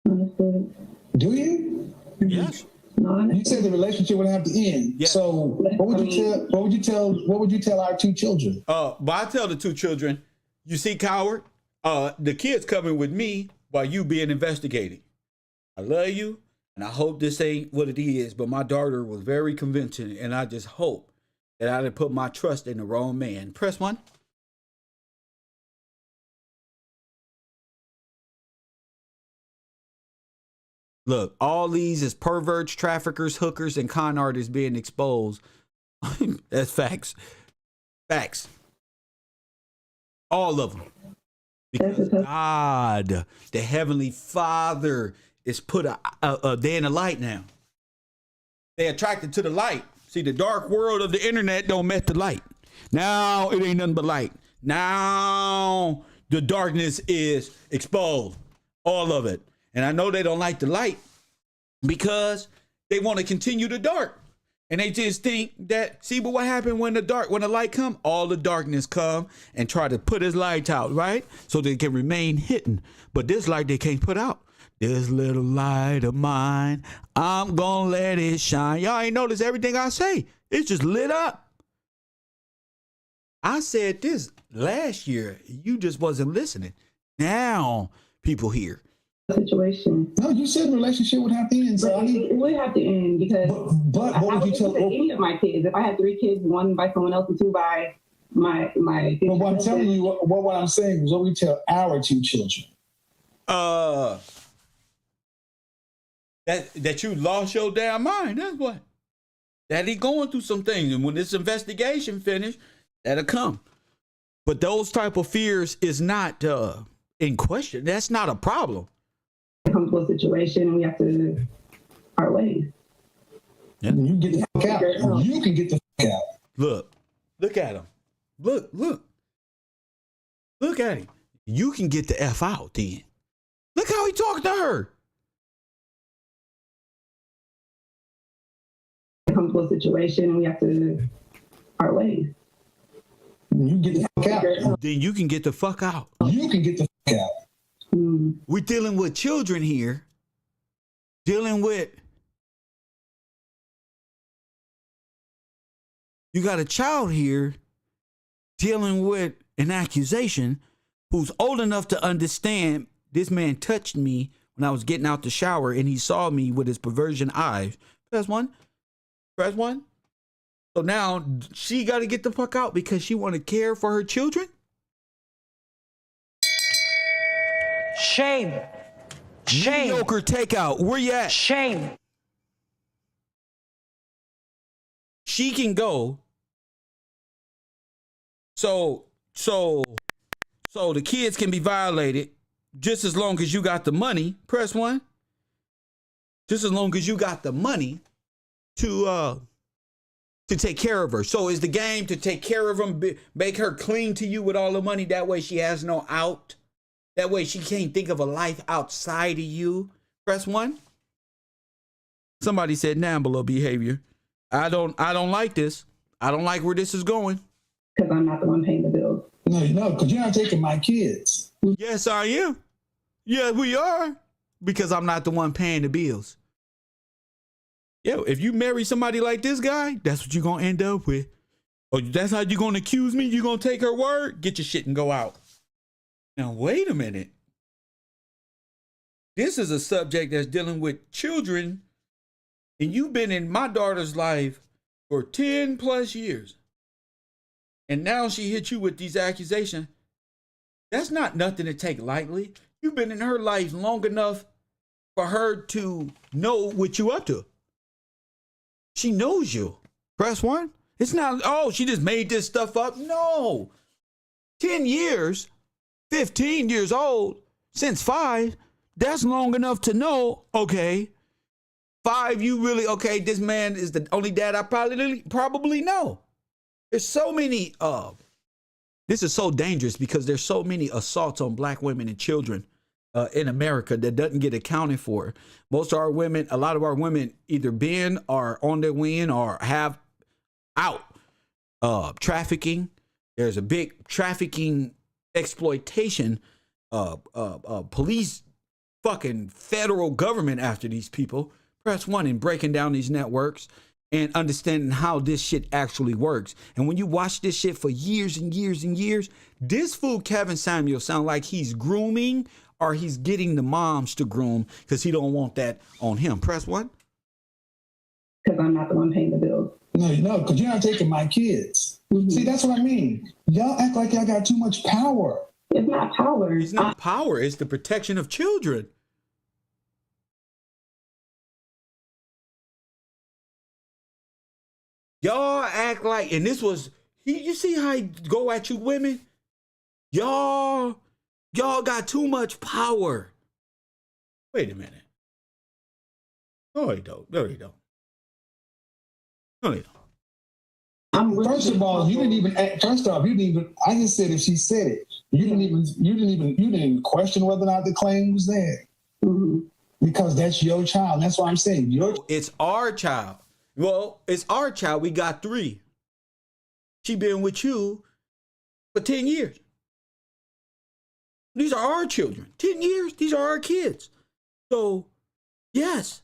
Understood. Do you? Yes. No, You said the relationship would have to end. Yeah. So what would you tell our 2 children? But I tell the 2 children, you see, coward, the kid's coming with me while you being investigated. I love you, and I hope this ain't what it is, but my daughter was very convincing, and I just hope that I didn't put my trust in the wrong man. Press 1. Look, all these is perverts, traffickers, hookers, and con artists being exposed. That's facts. Facts. All of them. Because God, the Heavenly Father, is put they in the light now. They attracted to the light. See, the dark world of the internet don't met the light. Now it ain't nothing but light. Now the darkness is exposed. All of it. And I know they don't like the light because they want to continue the dark. And they just think that, see, but what happened when the light come? All the darkness come and try to put his light out, right? So they can remain hidden. But this light they can't put out. This little light of mine, I'm gonna let it shine. Y'all ain't notice everything I say. It's just lit up. I said this last year. You just wasn't listening. Now people hear. Situation. No, you said the relationship would have to end. So It would have to end because but I what would you tell any of my kids? If I had 3 kids, 1 by someone else and 2 by my. Well, what I'm telling you, what I'm saying is what we tell our 2 children. That you lost your damn mind. That's what. That he going through some things, and when this investigation finished, that'll come. But those type of fears is not in question. That's not a problem. It comes to a situation and we have to part ways. Yeah. You get the fuck out. You can get the fuck out. Look at him. Look at him. You can get the F out then. Look how he talked to her. It comes to a situation and we have to part ways. You get the fuck out. Then you can get the fuck out. You can get the fuck out. We're dealing with children here. Dealing with. You got a child here dealing with an accusation who's old enough to understand this man touched me when I was getting out the shower and he saw me with his perversion eyes. Press 1. Press 1. So now she got to get the fuck out because she want to care for her children? Shame. Shame. Mediocre takeout. Where you at? Shame. She can go. So the kids can be violated just as long as you got the money. Press 1. Just as long as you got the money to take care of her. So is the game to take care of them, make her cling to you with all the money? That way she has no out. That way she can't think of a life outside of you. Press 1. Somebody said Nambolo behavior. I don't like this. I don't like where this is going. Because I'm not the one paying the bills. No, because you're not taking my kids. Yes, I am. Yeah, we are. Because I'm not the one paying the bills. Yo, if you marry somebody like this guy, that's what you're going to end up with. Oh, that's how you're going to accuse me? You're going to take her word? Get your shit and go out. Now, wait a minute. This is a subject that's dealing with children, and you've been in my daughter's life for 10 plus years. And now she hit you with these accusations. That's not nothing to take lightly. You've been in her life long enough for her to know what you up to. She knows you. Press 1. It's not, oh, she just made this stuff up. No. 10 years, 15 years old, since 5, that's long enough to know, okay, 5, you really, okay, this man is the only dad I probably know. There's so many, this is so dangerous because there's so many assaults on black women and children in America that doesn't get accounted for. Most of our women, a lot of our women either been or on their way in or have out trafficking. There's a big trafficking exploitation, police fucking federal government after these people. Press 1 in breaking down these networks and understanding how this shit actually works. And when you watch this shit for years and years and years, this fool Kevin Samuel sound like he's grooming or he's getting the moms to groom because he don't want that on him. Press 1. Because I'm not the one paying the bills. No, because you're not taking my kids. Mm-hmm. See, that's what I mean. Y'all act like y'all got too much power. It's not power. It's not power. It's the protection of children. Y'all act like, and this was, you see how he go at you women? Y'all got too much power. Wait a minute. No, he don't. No, he don't. No, he don't. First of all, you didn't even. First off, you didn't even. I just said if she said it, you didn't even question whether or not the claim was there, because that's your child. That's why I'm saying it's our child. Well, it's our child. We got 3. She been with you for 10 years. These are our children. 10 years. These are our kids. So, yes.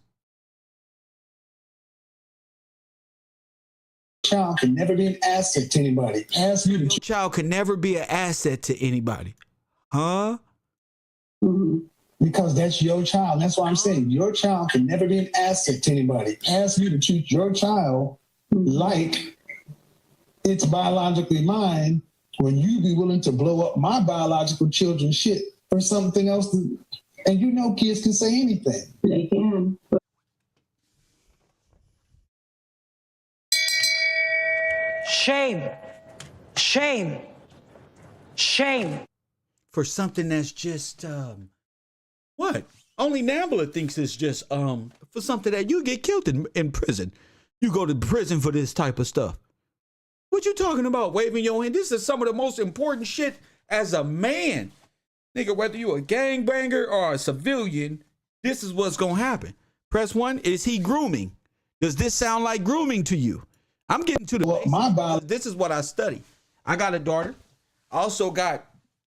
Child can never be an asset to anybody. Ask you. Your child can never be an asset to anybody. Huh? Because that's your child. That's why I'm saying your child can never be an asset to anybody. Ask you to treat your child like it's biologically mine when you be willing to blow up my biological children's shit for something else. And you know kids can say anything. They can. Shame. Shame. Shame. For something that's just, what? Only Nambla thinks it's just, for something that you get killed in prison. You go to prison for this type of stuff. What you talking about? Waving your hand? This is some of the most important shit as a man. Nigga, whether you a gangbanger or a civilian, this is what's gonna happen. Press 1, is he grooming? Does this sound like grooming to you? I'm getting to the this is what I study. I got a daughter. I also got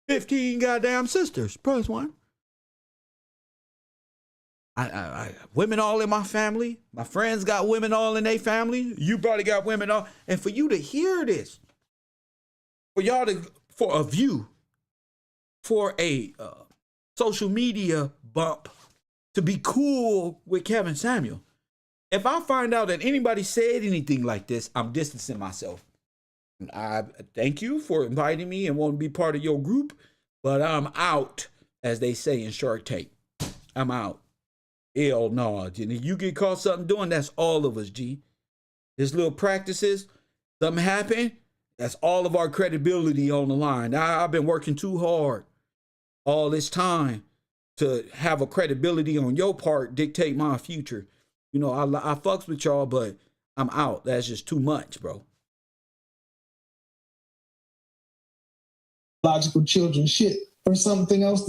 15 goddamn sisters. Press 1. I women all in my family. My friends got women all in their family. You probably got women all. And for you to hear this, for y'all to, for a view, for a social media bump, to be cool with Kevin Samuel. If I find out that anybody said anything like this, I'm distancing myself. I thank you for inviting me and want to be part of your group, but I'm out, as they say in Shark Tank. I'm out. Hell no. If you get caught something doing, that's all of us, G. There's little practices, something happen, that's all of our credibility on the line. I've been working too hard all this time to have a credibility on your part dictate my future. You know, I fucks with y'all, but I'm out. That's just too much, bro. Logical children shit or something else.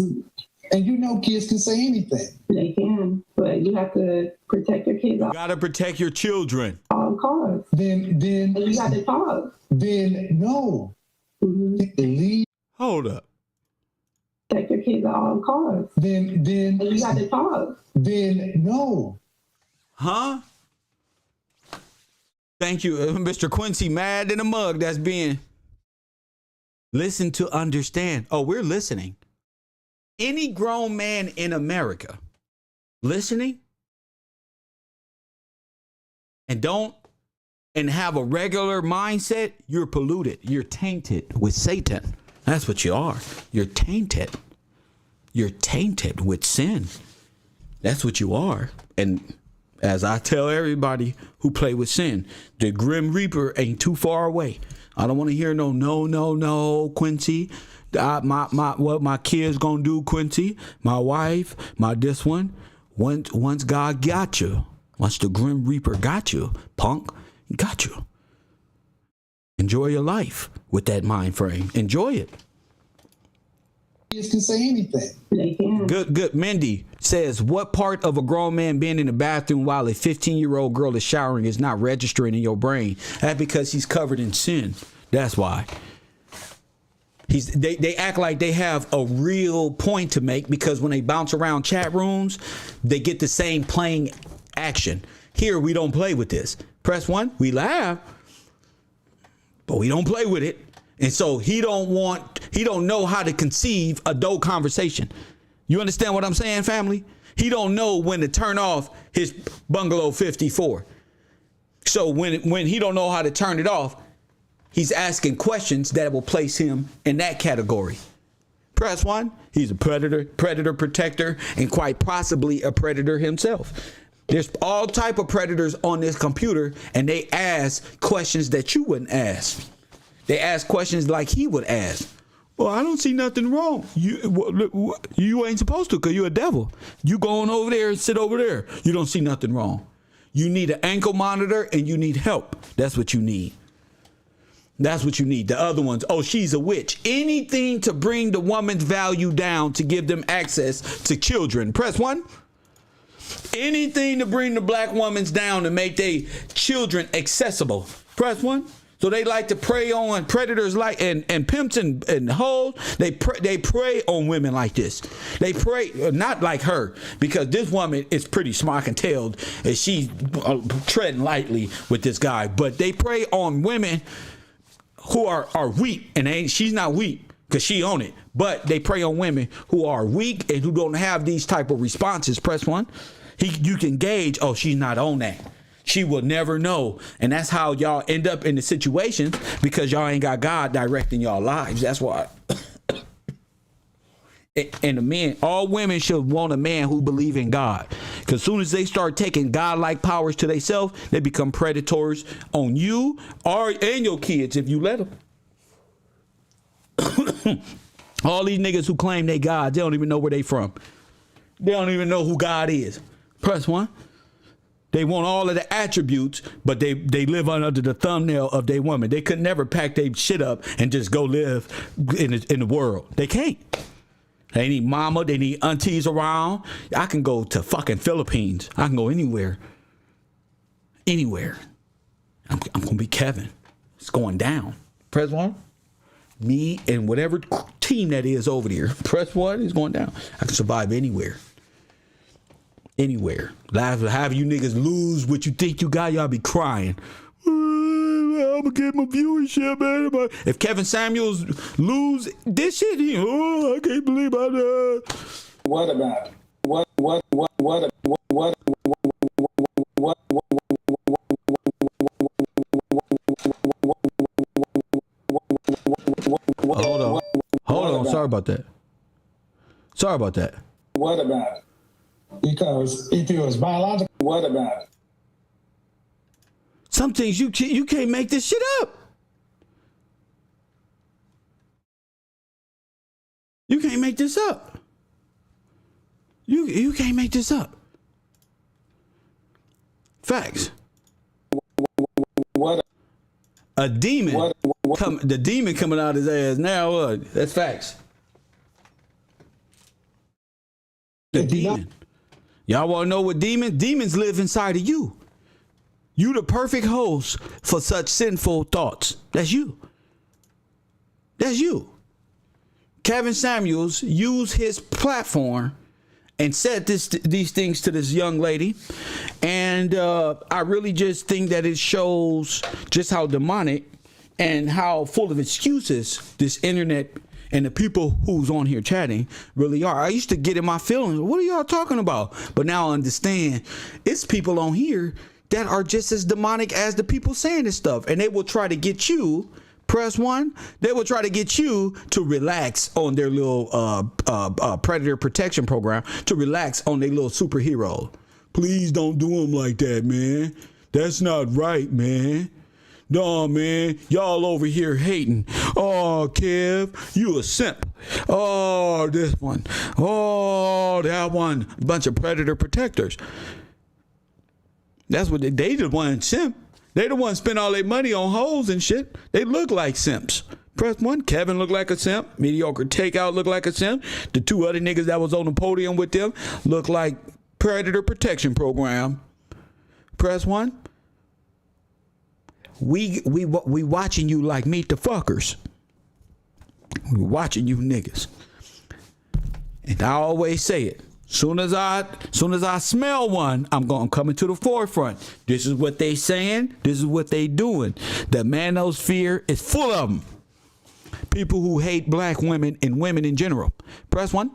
And you know kids can say anything. They can, but you have to protect your kids. You gotta protect your children. All cause. Then you got to talk. Then no. Leave. Hold up. Protect your kids at all cause. Then you got to talk. Then no. Huh? Thank you, Mr. Quincy, mad in a mug that's being listen to understand. Oh, we're listening. Any grown man in America listening and have a regular mindset, you're polluted. You're tainted with Satan. That's what you are. You're tainted. You're tainted with sin. That's what you are. And as I tell everybody who play with sin, the Grim Reaper ain't too far away. I don't want to hear no, Quincy. What my kids gonna do, Quincy? My wife, my this one. Once God got you, once the Grim Reaper got you, punk, he got you. Enjoy your life with that mind frame. Enjoy it. Kids can say anything. They can. Good. Mindy says, what part of a grown man being in the bathroom while a 15-year-old girl is showering is not registering in your brain? That's because he's covered in sin. That's why. They act like they have a real point to make because when they bounce around chat rooms, they get the same playing action. Here, we don't play with this. Press 1, we laugh, but we don't play with it. And so he don't know how to conceive adult conversation. You understand what I'm saying, family? He don't know when to turn off his bungalow 54. So when he don't know how to turn it off, he's asking questions that will place him in that category. Press 1, he's a predator, protector, and quite possibly a predator himself. There's all type of predators on this computer, and they ask questions that you wouldn't ask. They ask questions like he would ask. Well, I don't see nothing wrong. You ain't supposed to because you're a devil. You going over there and sit over there. You don't see nothing wrong. You need an ankle monitor and you need help. That's what you need. That's what you need. The other ones, oh, she's a witch. Anything to bring the woman's value down to give them access to children. Press 1. Anything to bring the black woman's down to make their children accessible. Press 1. So they like to prey on predators like and pimps and hoes. They prey on women like this. They prey not like her because this woman is pretty smart and tailed and she's treading lightly with this guy. But they prey on women who are weak, and she's not weak because she own it. But they prey on women who are weak and who don't have these type of responses. Press 1. You can gauge. Oh, she's not on that. She will never know. And that's how y'all end up in the situations because y'all ain't got God directing y'all lives. That's why. And the men, all women should want a man who believe in God. Because as soon as they start taking God-like powers to themselves, they become predators on you and your kids if you let them. All these niggas who claim they God, they don't even know where they from. They don't even know who God is. Press 1. They want all of the attributes, but they live under the thumbnail of their woman. They could never pack their shit up and just go live in the world. They can't. They need mama. They need aunties around. I can go to fucking Philippines. I can go anywhere. Anywhere. I'm going to be Kevin. It's going down. Press 1. Me and whatever team that is over there. Press 1. It's going down. I can survive anywhere. Anywhere. Have you niggas lose what you think you got, y'all be crying. I'm gonna get my viewership, man. If Kevin Samuels lose this shit, I can't believe I What about it? What Hold on. Sorry about that. What about it? Because if it was biological, what about it? Some things you can't make this shit up. You can't make this up. You can't make this up. Facts. What? A demon. The demon coming out his ass now. That's facts. The demon. Y'all want to know what demons? Demons live inside of you. You the perfect host for such sinful thoughts. That's you. That's you. Kevin Samuels used his platform and said these things to this young lady. And I really just think that it shows just how demonic and how full of excuses this internet and the people who's on here chatting really are. I used to get in my feelings. What are y'all talking about? But now I understand it's people on here that are just as demonic as the people saying this stuff. And they will try to get you, Press 1. They will try to get you to relax on their little predator protection program, to relax on their little superhero. Please don't do them like that, man. That's not right, man. No, man, y'all over here hating. Oh, Kev, you a simp. Oh, this one. Oh, that one. Bunch of predator protectors. That's what they the one simp. They the ones spend all their money on hoes and shit. They look like simps. Press 1. Kevin looked like a simp. Mediocre Takeout looked like a simp. The 2 other niggas that was on the podium with them look like predator protection program. Press 1. We watching you like meet the fuckers. We watching you niggas. And I always say it. Soon as I smell one, I'm going to come into the forefront. This is what they saying. This is what they doing. The manosphere is full of them. People who hate black women and women in general. Press 1.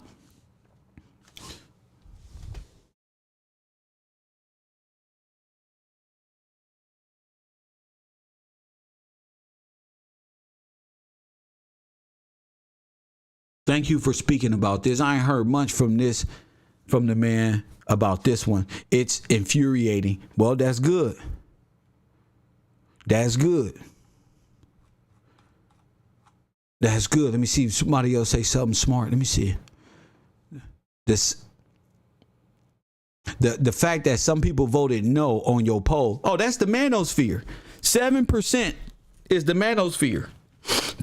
Thank you for speaking about this. I ain't heard much from the man about this one. It's infuriating. Well, that's good. That's good. That's good. Let me see if somebody else say something smart. Let me see. The fact that some people voted no on your poll. Oh, that's the manosphere. 7% is the manosphere.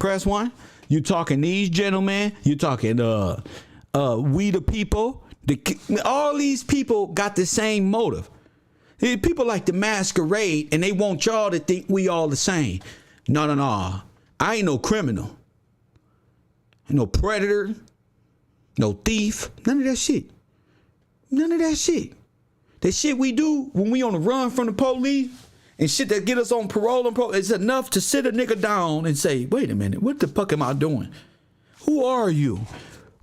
Press 1. You talking these gentlemen. You talking we the people. All these people got the same motive. People like to masquerade and they want y'all to think we all the same. No. I ain't no criminal. No predator. No thief. None of that shit. None of that shit. That shit we do when we on the run from the police and shit that get us on parole and it's enough to sit a nigga down and say, wait a minute, what the fuck am I doing? Who are you?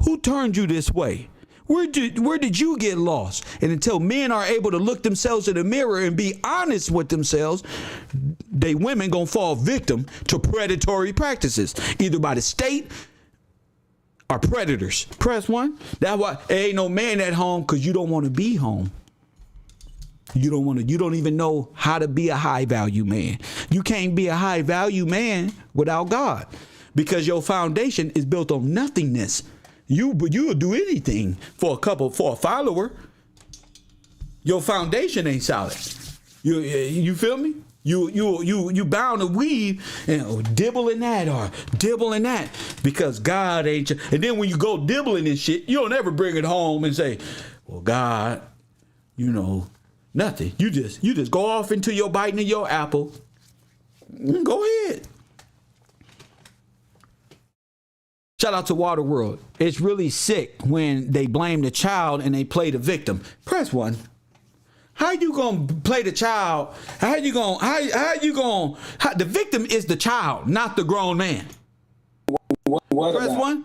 Who turned you this way? Where did you get lost? And until men are able to look themselves in the mirror and be honest with themselves, they women gonna fall victim to predatory practices, either by the state or predators. Press 1. That's why there ain't no man at home, because you don't want to be home. You don't even know how to be a high value man. You can't be a high value man without God, because your foundation is built on nothingness. You'll do anything for a follower. Your foundation ain't solid. You feel me? You bound to weave and dibble in that or dibble in that, because God ain't. And then when you go dibbling and shit, you don't ever bring it home and say, well, God, nothing. You just go off into your biting of your apple. Go ahead. Shout out to Waterworld. It's really sick when they blame the child and they play the victim. Press 1. How you gonna play the child? How you gonna? The victim is the child, not the grown man. Press 1.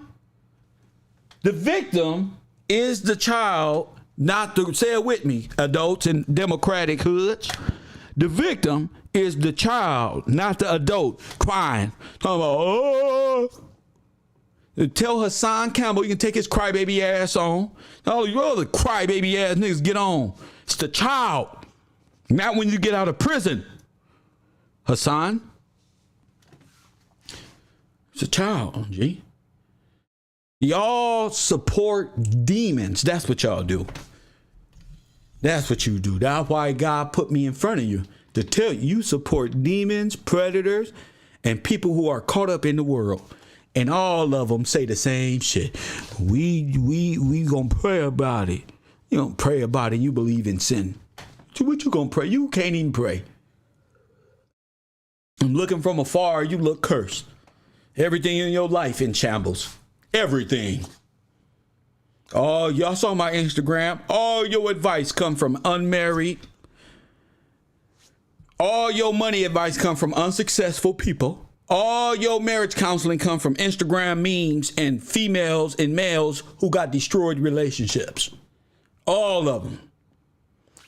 The victim is the child, not the. Say it with me, adults in democratic hoods. The victim is the child, not the adult crying. Talking about, oh. Tell Hassan Campbell you can take his crybaby ass on. All you other crybaby ass niggas get on. It's the child. Not when you get out of prison. Hassan. It's a child, G. Y'all support demons. That's what y'all do. That's what you do. That's why God put me in front of you, to tell you support demons, predators, and people who are caught up in the world. And all of them say the same shit. We gonna pray about it. You don't pray about it. You believe in sin. So what you gonna pray? You can't even pray. I'm looking from afar. You look cursed. Everything in your life in shambles. Everything. Oh, y'all saw my Instagram. All your advice come from unmarried. All your money advice come from unsuccessful people. All your marriage counseling come from Instagram memes and females and males who got destroyed relationships. All of them.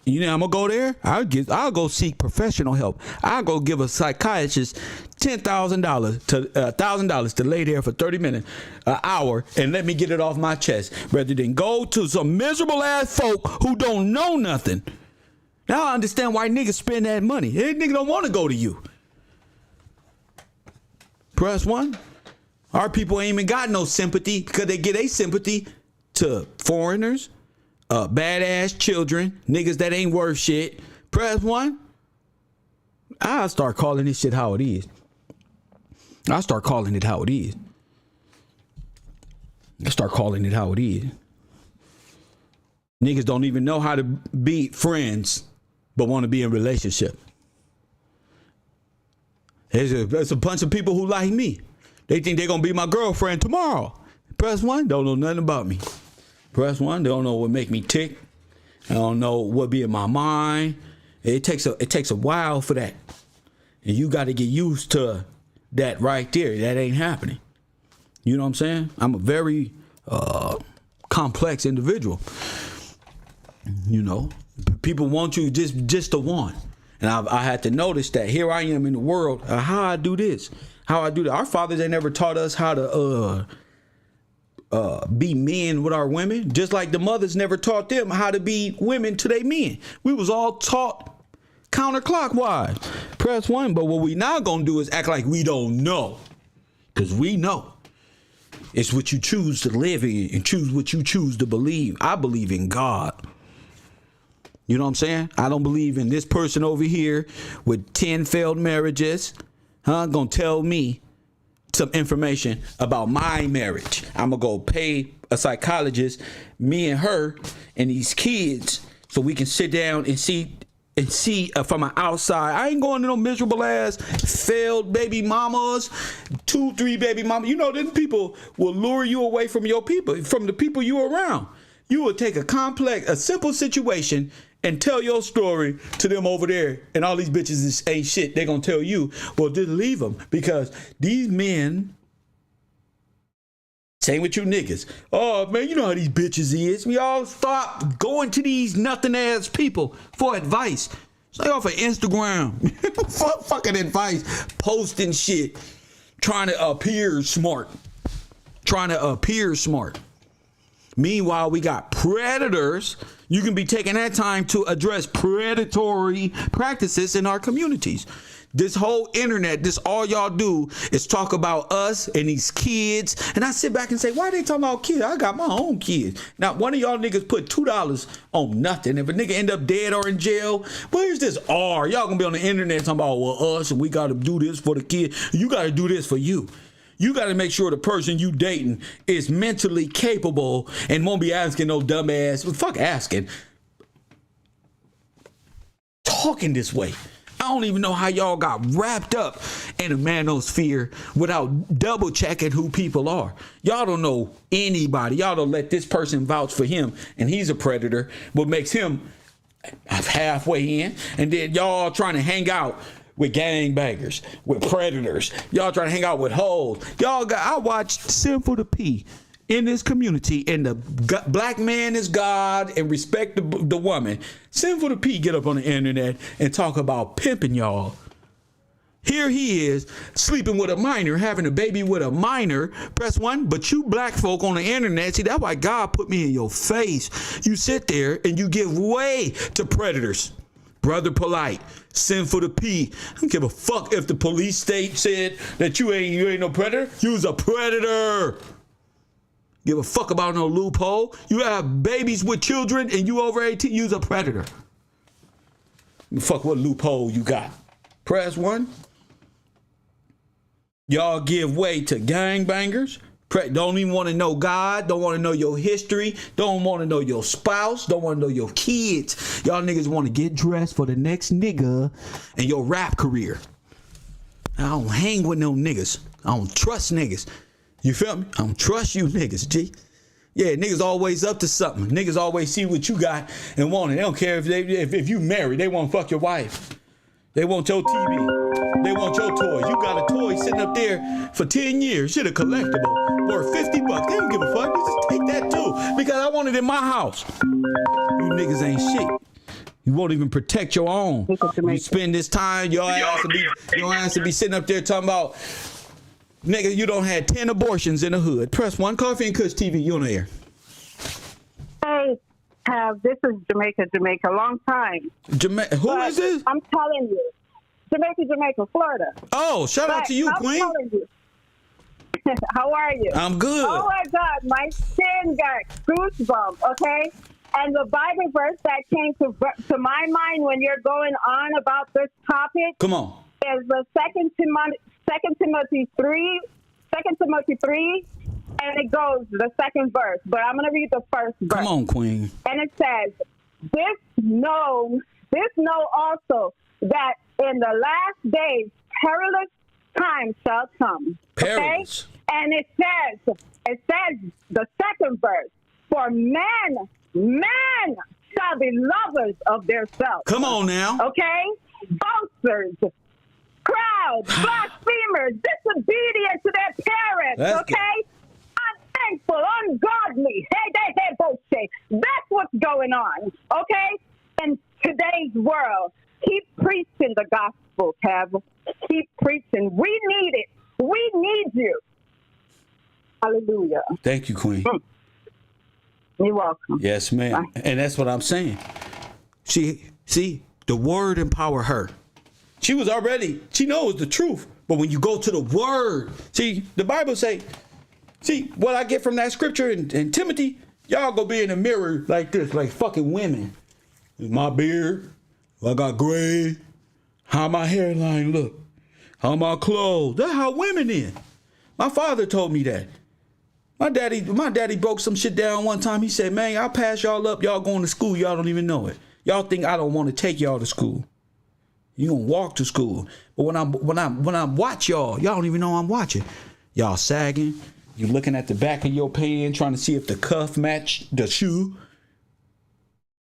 You know, I'm gonna go there. I'll go seek professional help. I'll go give a psychiatrist $10,000 to $1,000 to lay there for 30 minutes, an hour, and let me get it off my chest, rather than go to some miserable ass folk who don't know nothing. Now I understand why niggas spend that money. That nigga don't want to go to you. Press one. Our people ain't even got no sympathy because they get a sympathy to foreigners, badass children, niggas that ain't worth shit. Press one. I'll start calling this shit how it is. I'll start calling it how it is. Niggas don't even know how to be friends, but want to be in a relationship. There's a bunch of people who like me. They think they're going to be my girlfriend tomorrow. Press one, don't know nothing about me. Press one, don't know what make me tick. I don't know what be in my mind. It takes a while for that. And you got to get used to that right there. That ain't happening. You know what I'm saying? I'm a very complex individual. You know, people want you just to want. And I had to notice that here I am in the world, how I do this, how I do that. Our fathers, they never taught us how to be men with our women, just like the mothers never taught them how to be women to their men. We was all taught counterclockwise. Press one. But what we now gonna do is act like we don't know, because we know. It's what you choose to live in and choose what you choose to believe. I believe in God. You know what I'm saying? I don't believe in this person over here with 10 failed marriages, gonna tell me some information about my marriage. I'm gonna go pay a psychologist, me and her and these kids, so we can sit down and see from an outside. I ain't going to no miserable ass failed baby mamas, 2-3 baby mamas. You know, them people will lure you away from your people, from the people you around. You will take a simple situation and tell your story to them over there, and all these bitches ain't shit. They're gonna tell you, well, just leave them, because these men, same with you niggas. Oh man, you know how these bitches is. We all stop going to these nothing ass people for advice. Stay off of Instagram. Fucking advice, posting shit, trying to appear smart. Meanwhile, we got predators. You can be taking that time to address predatory practices in our communities. This whole internet, this all y'all do is talk about us and these kids. And I sit back and say, why are they talking about kids? I got my own kids. Now, one of y'all niggas put $2 on nothing. If a nigga end up dead or in jail, where's this R? Y'all gonna be on the internet talking about, well, us, and we gotta do this for the kid. You gotta do this for you. You got to make sure the person you dating is mentally capable and won't be asking no dumbass. Fuck asking. Talking this way. I don't even know how y'all got wrapped up in a manosphere without double checking who people are. Y'all don't know anybody. Y'all don't let this person vouch for him and he's a predator. What makes him halfway in. And then y'all trying to hang out with gangbangers, with predators. Y'all trying to hang out with hoes. I watched Sinful to P in this community, and the black man is God and respect the woman. Sinful to P get up on the internet and talk about pimping y'all. Here he is sleeping with a minor, having a baby with a minor. Press one. But you black folk on the internet, see, that's why God put me in your face. You sit there and you give way to predators. Brother Polite, Sinful to P. I don't give a fuck if the police state said that you ain't no predator. You's a predator. Give a fuck about no loophole. You have babies with children and you over 18, you's a predator. Fuck what loophole you got. Press one. Y'all give way to gangbangers. Don't even want to know God. Don't want to know your history. Don't want to know your spouse. Don't want to know your kids. Y'all niggas want to get dressed for the next nigga and your rap career. I don't hang with no niggas. I don't trust niggas. You feel me? I don't trust you niggas, G. Yeah, niggas always up to something. Niggas always see what you got and want it. They don't care if you married. They want to fuck your wife. They want your TV. They want your toys. You got a toy sitting up there for 10 years. Shit, a collectible. For $50. They don't give a fuck. You just take that too. Because I want it in my house. You niggas ain't shit. You won't even protect your own. You spend this time, your ass to be sitting up there talking about, nigga, you don't had 10 abortions in the hood. Press 1, Coffee and Kush TV, you on the air. Hey, this is Jamaica, long time. Who is this? I'm telling you, Jamaica, Florida. Oh, shout out to you, Queen. I'm telling you. How are you? I'm good. Oh my God, my skin got goosebumps, okay? And the Bible verse that came to my mind when you're going on about this topic, come on, is the 2 Timothy 3, and it goes the second verse. But I'm going to read the first verse. Come on, Queen. And it says, "This know also that in the last days perilous times shall come." Perilous. Okay? And it says the second verse, "For men shall be lovers of themselves." Come on now. Okay? Boasters, crowds, blasphemers, disobedient to their parents. That's okay? Unthankful, ungodly. Hey, bullshit. That's what's going on. Okay? In today's world, keep preaching the gospel, Kev. Keep preaching. We need it. We need you. Hallelujah. Thank you, Queen. You're welcome. Yes, ma'am. Bye. And that's what I'm saying. See, the word empower her. She knows the truth. But when you go to the word, see, the Bible say, see, what I get from that scripture in Timothy, y'all go be in the mirror like this, like fucking women. My beard, I got gray. How my hairline look? How my clothes? That's how women is. My father told me that. My daddy broke some shit down one time. He said, "Man, I'll pass y'all up. Y'all going to school. Y'all don't even know it. Y'all think I don't want to take y'all to school. You gonna walk to school. But when I watch y'all don't even know I'm watching. Y'all sagging. You looking at the back of your pants, trying to see if the cuff match the shoe.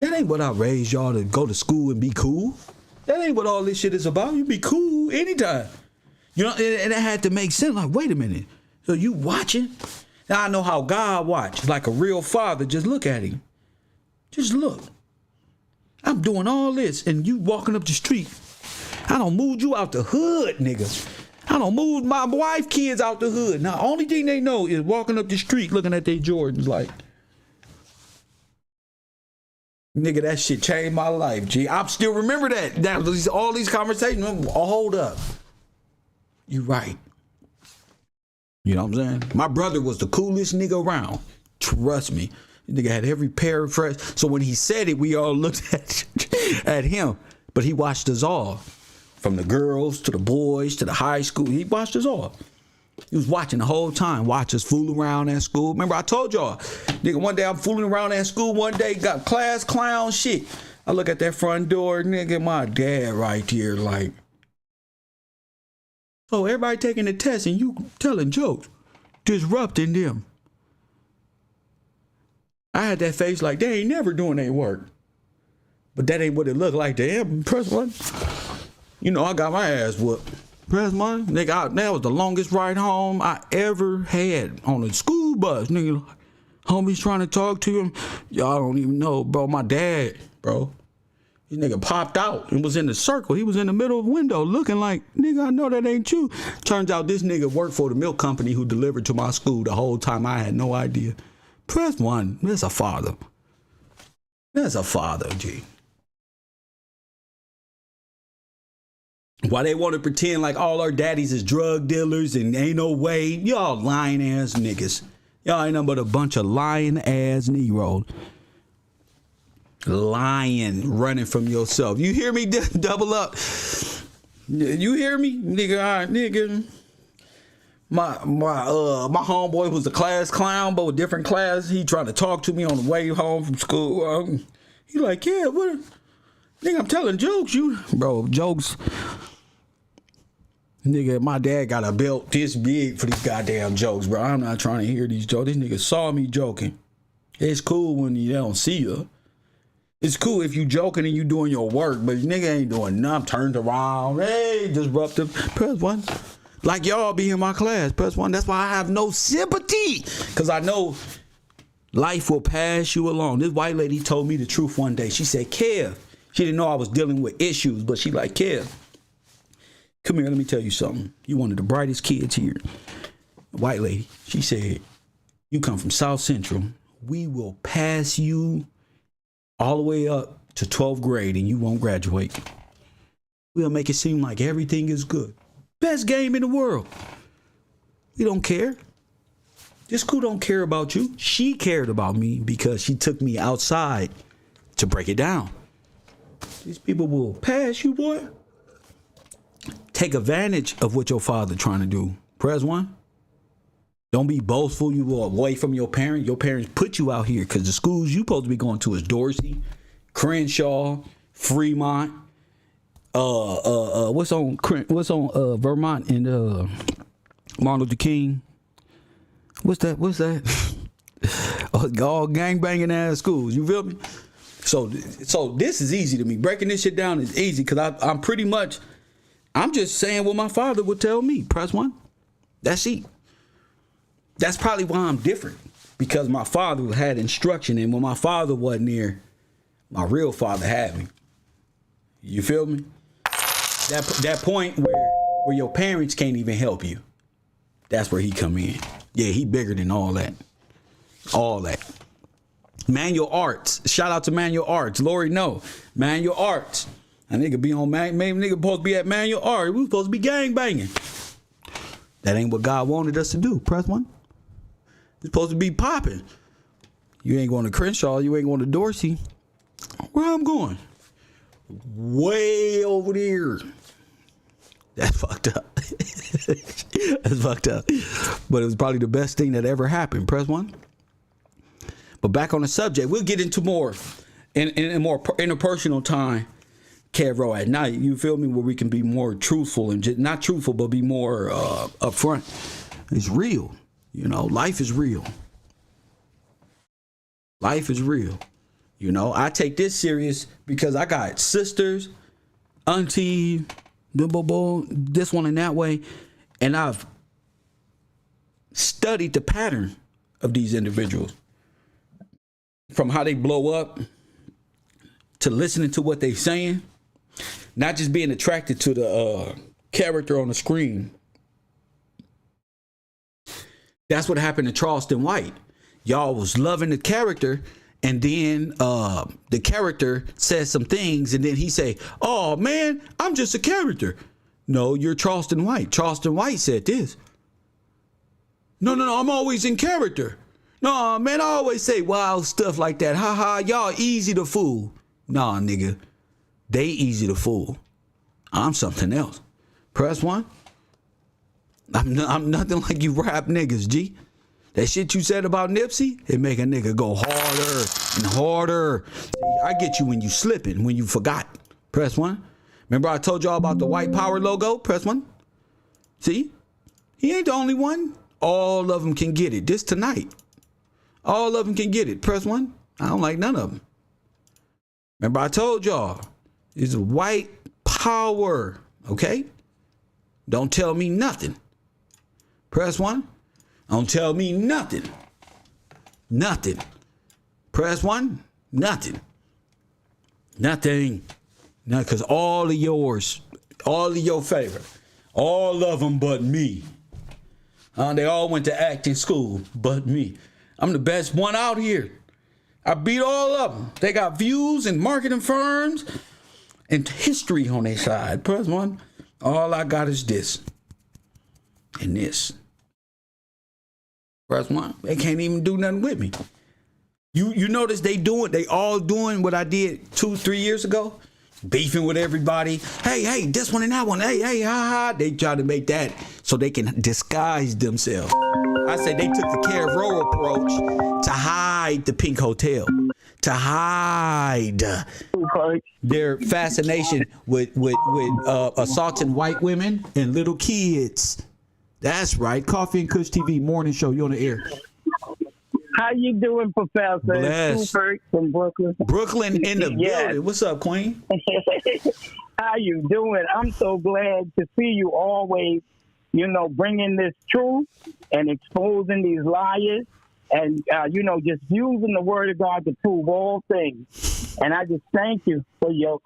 That ain't what I raised y'all to go to school and be cool. That ain't what all this shit is about. You be cool anytime. You know, and it had to make sense. Like, wait a minute. So you watching? Now I know how God watches, like a real father. Just look at him. Just look. I'm doing all this, and you walking up the street. I don't move you out the hood, nigga. I don't move my wife, kids out the hood. Now, only thing they know is walking up the street looking at their Jordans like, nigga, that shit changed my life, G. I still remember that. All these conversations. Oh, hold up. You right. You know what I'm saying? My brother was the coolest nigga around. Trust me. The nigga had every pair of fresh. So when he said it, we all looked at him. But he watched us all. From the girls to the boys to the high school. He watched us all. He was watching the whole time. Watch us fool around at school. Remember, I told y'all, nigga, one day I'm fooling around at school. One day, got class clown shit. I look at that front door, nigga, my dad right here, like, oh, everybody taking the test and you telling jokes, disrupting them. I had that face like, they ain't never doing their work. But that ain't what it looked like to him. Press one. You know, I got my ass whooped. Press one. Nigga, that was the longest ride home I ever had on a school bus. Nigga, homies trying to talk to him. Y'all don't even know, bro. My dad, bro. This nigga popped out and was in the circle. He was in the middle of the window looking like, nigga, I know that ain't you. Turns out this nigga worked for the milk company who delivered to my school the whole time. I had no idea. Press one. That's a father. That's a father, G. Why they want to pretend like all our daddies is drug dealers and ain't no way. Y'all lying ass niggas. Y'all ain't nothing but a bunch of lying ass Negroes. Lying, running from yourself. You hear me? Double up. You hear me? Nigga, all right, nigga. My homeboy was a class clown, but with different class. He trying to talk to me on the way home from school. He like, yeah, what? Nigga, I'm telling jokes. Bro, jokes. Nigga, my dad got a belt this big for these goddamn jokes, bro. I'm not trying to hear these jokes. This nigga saw me joking. It's cool when you don't see you. It's cool if you joking and you doing your work, but nigga ain't doing nothing. Turned around, hey, disruptive. Press one. Like y'all be in my class. Press one. That's why I have no sympathy. Because I know life will pass you along. This white lady told me the truth one day. She said, Kev, She didn't know I was dealing with issues, but she like, Kev, come here, let me tell you something. You one of the brightest kids here. White lady, she said, you come from South Central. We will pass you all the way up to 12th grade and you won't graduate. We'll make it seem like everything is good. Best game in the world. We don't care. This school don't care about you. She cared about me because she took me outside to break it down. These people will pass you, boy. Take advantage of what your father trying to do. Press 1. Don't be boastful. You go away from your parents. Your parents put you out here because the schools you supposed to be going to is Dorsey, Crenshaw, Fremont. What's on Vermont and Martin Luther King? What's that? All gang banging ass schools. You feel me? So this is easy to me. Breaking this shit down is easy because I'm just saying what my father would tell me. Press 1. That's it. That's probably why I'm different, because my father had instruction, and when my father wasn't there, my real father had me. You feel me? That point where your parents can't even help you. That's where he come in. Yeah, he bigger than all that. All that. Manual arts. Shout out to manual arts. Lori, no. Manual arts. A nigga be on maybe nigga supposed to be at manual art. We supposed to be gang banging. That ain't what God wanted us to do. Press 1. We're supposed to be popping. You ain't going to Crenshaw. You ain't going to Dorsey. Where I'm going? Way over there. That's fucked up. That's fucked up. But it was probably the best thing that ever happened. Press 1. But back on the subject, we'll get into more in a more interpersonal time. Kev at night, you feel me? Where we can be more truthful and just not truthful, but be more upfront. It's real. You know, life is real. Life is real. You know, I take this serious because I got sisters, auntie, this one and that way. And I've studied the pattern of these individuals. From how they blow up to listening to what they're saying. Not just being attracted to the character on the screen. That's what happened to Charleston White. Y'all was loving the character, and then the character says some things, and then he say, oh, man, I'm just a character. No, you're Charleston White. Charleston White said this. No, I'm always in character. No, man, I always say wild stuff like that. Ha ha, y'all easy to fool. Nah, nigga. They easy to fool. I'm something else. Press 1. I'm nothing like you rap niggas, G. That shit you said about Nipsey, it make a nigga go harder and harder. See, I get you when you slipping, when you forgot. Press 1. Remember I told y'all about the white power logo? Press 1. See? He ain't the only one. All of them can get it. This tonight. All of them can get it. Press 1. I don't like none of them. Remember I told y'all. It's white power. Okay? Don't tell me nothing. Press 1. Don't tell me nothing. Nothing. Press 1. Nothing. Nothing. No, because all of yours, all of your favorite, all of them but me. They all went to acting school but me. I'm the best one out here. I beat all of them. They got views and marketing firms and history on their side. Press 1. All I got is this and this. Press 1. They can't even do nothing with me. You notice they all doing what I did 2-3 years ago? Beefing with everybody. Hey, this one and that one. Hey, ha. They try to make that so they can disguise themselves. I say they took the Kev Rowe approach to hide the Pink Hotel, to hide their fascination with assaulting white women and little kids. That's right. Coffee and Kush TV morning show. You on the air. How you doing, Professor? Bless. From Brooklyn. Brooklyn in the building. What's up, Queen? How you doing? I'm so glad to see you always, bringing this truth and exposing these liars and, just using the word of God to prove all things. And I just thank you for your,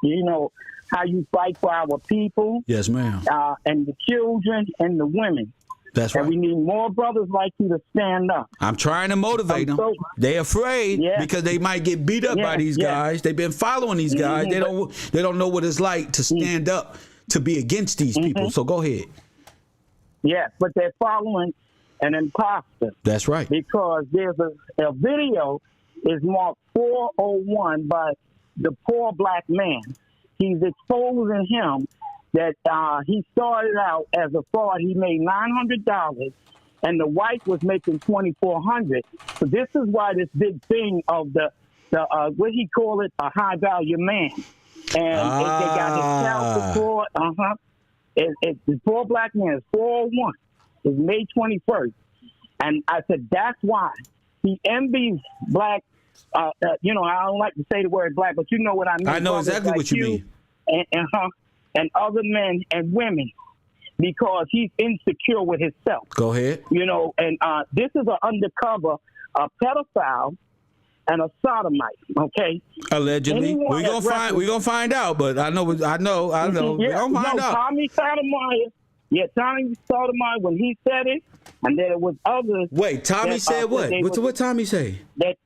how you fight for our people. Yes, ma'am. And the children and the women. That's right. And we need more brothers like you to stand up. I'm trying to motivate them. They're afraid because they might get beat up by these guys. They've been following these guys. They don't know what it's like to stand up to be against these people. So go ahead. Yes, but they're following an imposter. That's right. Because there's a video is marked 401 by the poor black man. He's exposing him that he started out as a fraud. He made $900, and the wife was making $2,400. So this is why this big thing of the what he call it, a high value man, and they got his child support. The poor black man is 401. It's May 21st, and I said that's why he envies black. I don't like to say the word black, but you know what I mean. I know exactly what you mean. And other men and women, because he's insecure with himself. Go ahead. And this is an undercover pedophile and a sodomite. Okay. Allegedly, we're gonna find out. But I know. Yeah, we're gonna find out. Tommy Sotomayor. Yeah, Tommy Sotomayor, when he said it, and then it was others. Wait, Tommy said what? What Tommy say? That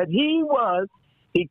he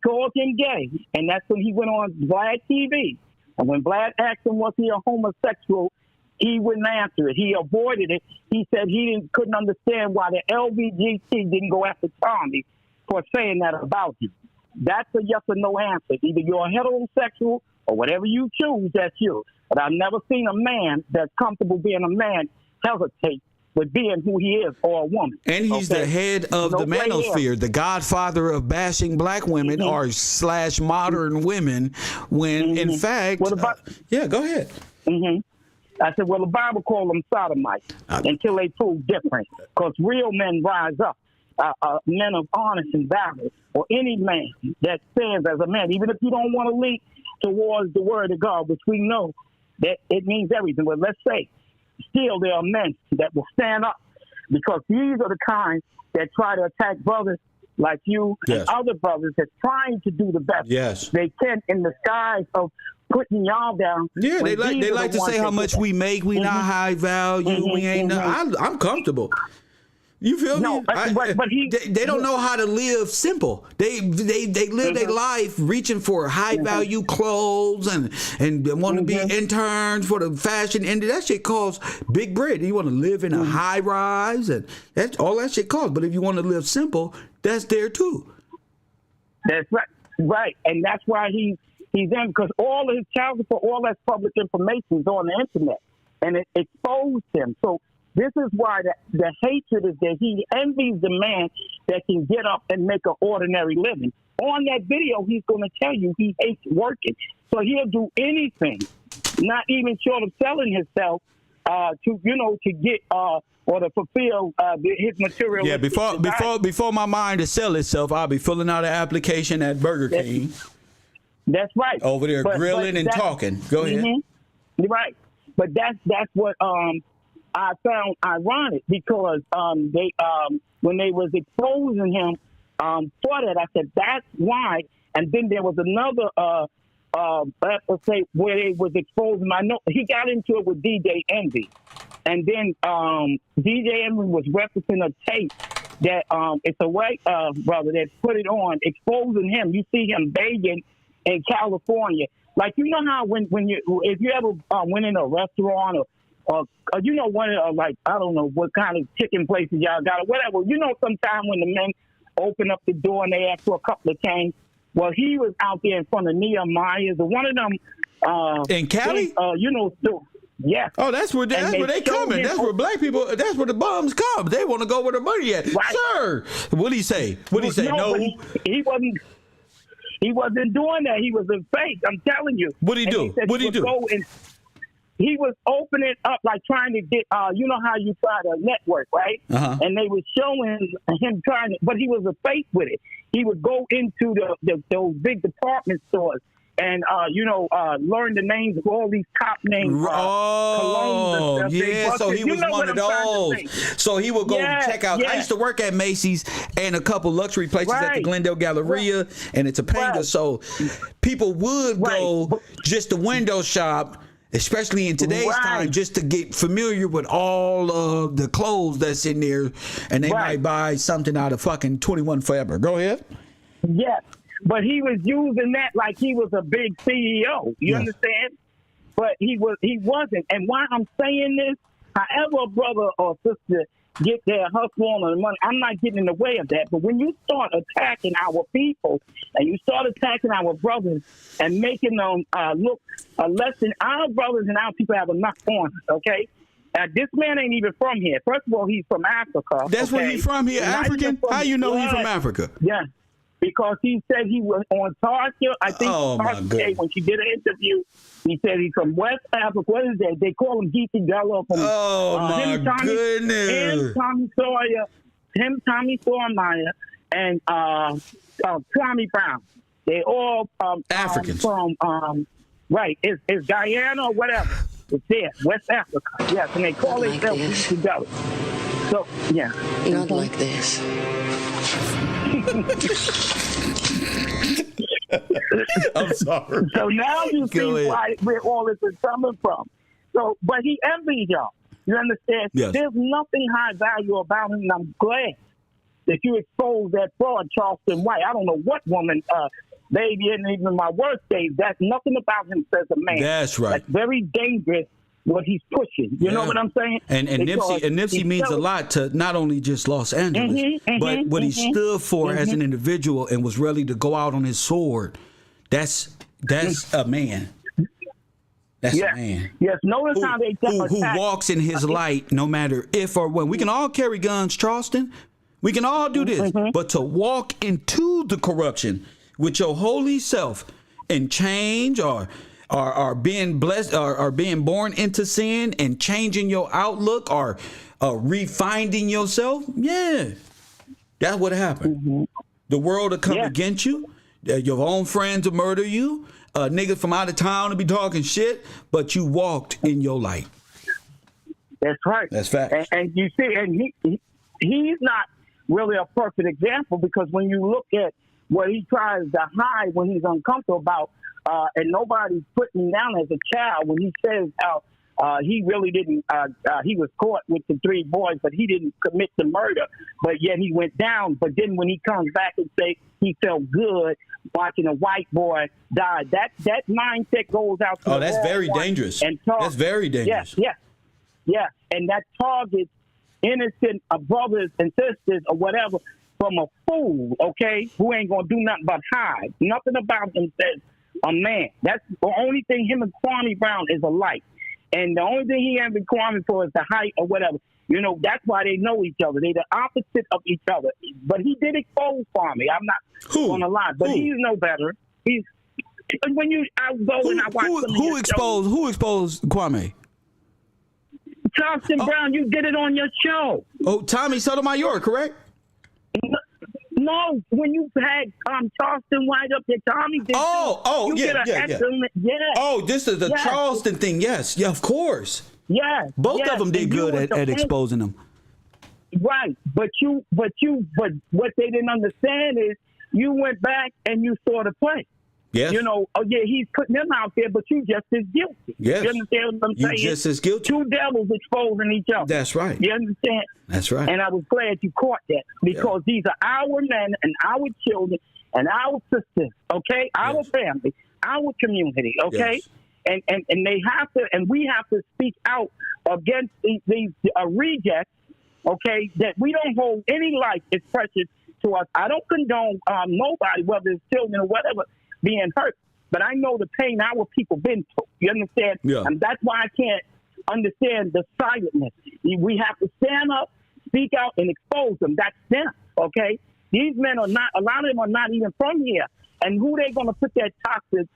called him gay, and that's when he went on Vlad TV. And when Vlad asked him, was he a homosexual, he wouldn't answer it. He avoided it. He said he couldn't understand why the LBGT didn't go after Tommy for saying that about him. That's a yes or no answer. Either you're a heterosexual or whatever you choose, that's you. But I've never seen a man that's comfortable being a man hesitate with being who he is, or a woman. And he's the head of the manosphere, the godfather of bashing black women or / modern women, when in fact, go ahead. I said, well, the Bible called them sodomites until they prove different, because real men rise up, men of honest and valor, or any man that stands as a man, even if you don't want to lean towards the word of God, which we know that it means everything. But let's say, still there are men that will stand up, because these are the kind that try to attack brothers like you and other brothers that's trying to do the best they can in the skies of putting y'all down. Yeah, they like to say how much we make. We not high value. We ain't. I'm comfortable. You feel me? But they don't know how to live simple. They live their life reaching for high value clothes and want to be interns for the fashion industry. That shit costs big bread. You want to live in a high rise, and all that shit costs. But if you want to live simple, that's there too. That's right, and that's why he's in, because all of his child support, all that public information is on the internet, and it exposed him. So this is why the hatred is that he envies the man that can get up and make an ordinary living. On that video, he's going to tell you he hates working. So he'll do anything, not even short of selling himself to get or to fulfill his material. Yeah, before my mind to sell itself, I'll be filling out an application at Burger King. That's right. Over there grilling and talking. Go ahead. Right. But that's what I found ironic, because they when they was exposing him for that, I said that's why. And then there was another let's say where they was exposing. I know he got into it with DJ Envy, and then DJ Envy was referencing a tape that it's a white brother that put it on, exposing him. You see him begging in California, like how if you ever went in a restaurant or one of like, I don't know what kind of chicken places y'all got or whatever. Sometime when the men open up the door and they ask for a couple of change. Well, he was out there in front of Nehemiah's, or one of them. In Cali? Yeah. Oh, that's where they coming. That's where black people. That's where the bums come. They want to go where the money at. Right. Sir, what did he say? No. He wasn't. He wasn't doing that. He was a fake. I'm telling you. What did he do? What did he do? He was opening up, like trying to get, how you try to network, right? And they were showing him trying to, but he was a fake with it. He would go into those big department stores and learn the names of all these top names. Oh, colognes and stuff. yeah. So he was one of those. So he would go check out. I used to work at Macy's and a couple luxury places at the Glendale Galleria, and it's a painter. So people would go just to window shop, especially in today's time, just to get familiar with all of the clothes that's in there, and they might buy something out of fucking 21 Forever. Go ahead. Yes, but he was using that like he was a big CEO. You understand? But he wasn't. And why I'm saying this, however a brother or sister get their hustle on the money, I'm not getting in the way of that. But when you start attacking our people and you start attacking our brothers and making them look less than our brothers and our people have enough on, okay? This man ain't even from here. First of all, he's from Africa. That's where he's from here, African? How you know he's from Africa? Yeah. Because he said he was on Tasha. I think Tasha, when she did an interview, he said he's from West Africa. What is that? They call him Geeky Della. My goodness. Tommy Sotomayor, and Tommy Brown. They all Africans. From it's Guyana or whatever. It's there, West Africa. Yes, and they call themselves Geeky Della. So yeah, not like this. I'm sorry. So now you see where all this is coming from. So, but he envies y'all. You understand? Yes. There's nothing high value about him, and I'm glad that you exposed that fraud, Charleston White. I don't know what woman, baby, and even my worst days, that's nothing about him says a man. That's right. That's very dangerous. What he's pushing, you know what I'm saying? And Nipsey means a lot to not only just Los Angeles, but what he stood for as an individual and was ready to go out on his sword. That's a man. That's a man. Yes. Notice how they who walks in his light, no matter if or when. We can all carry guns, Charleston. We can all do this, but to walk into the corruption with your holy self and change or are being blessed, are being born into sin and changing your outlook or refinding yourself. Yeah, that's what happened. The world will come against you. Your own friends will murder you. Niggas from out of town will be talking shit, but you walked in your light. That's right. That's fact. And you see, and he's not really a perfect example, because when you look at what he tries to hide when he's uncomfortable about, and nobody's putting him down as a child when he says how he really didn't, he was caught with the 3 boys, but he didn't commit the murder, but yet he went down. But then when he comes back and say he felt good watching a white boy die, that mindset goes out to that's very dangerous. And that's very dangerous. Yeah. And that targets innocent brothers and sisters or whatever from a fool, okay, who ain't going to do nothing but hide. Nothing about him says a man. That's the only thing him and Kwame Brown is alike. And the only thing he envied Kwame for is the height or whatever. You know, that's why they know each other. They're the opposite of each other. But he did expose Kwame. I'm not going to lie. But he's no better. He's when I go and I watch who exposed Kwame? Charleston Brown. You did it on your show. Oh, Tommy Sotomayor, correct? No, when you had Charleston White up there, Tommy did. Yeah. Oh, this is the Charleston thing. Yes, of course. Yeah, both of them did good at exposing them. Right, but what they didn't understand is you went back and you saw the play. Yes. You know, he's putting them out there, but you just as guilty. Yes. You understand what I'm saying? You just as guilty. 2 devils exposing each other. That's right. You understand? That's right. And I was glad you caught that, because these are our men and our children and our sisters, okay? Our family, our community, okay? Yes. And they have to, and we have to speak out against these rejects, okay, that we don't hold any life as precious to us. I don't condone nobody, whether it's children or whatever, being hurt, but I know the pain our people been through. You understand? Yeah. And that's why I can't understand the silentness. We have to stand up, speak out, and expose them. That's them, okay? These men are not, a lot of them are not even from here. And who they going to put that toxic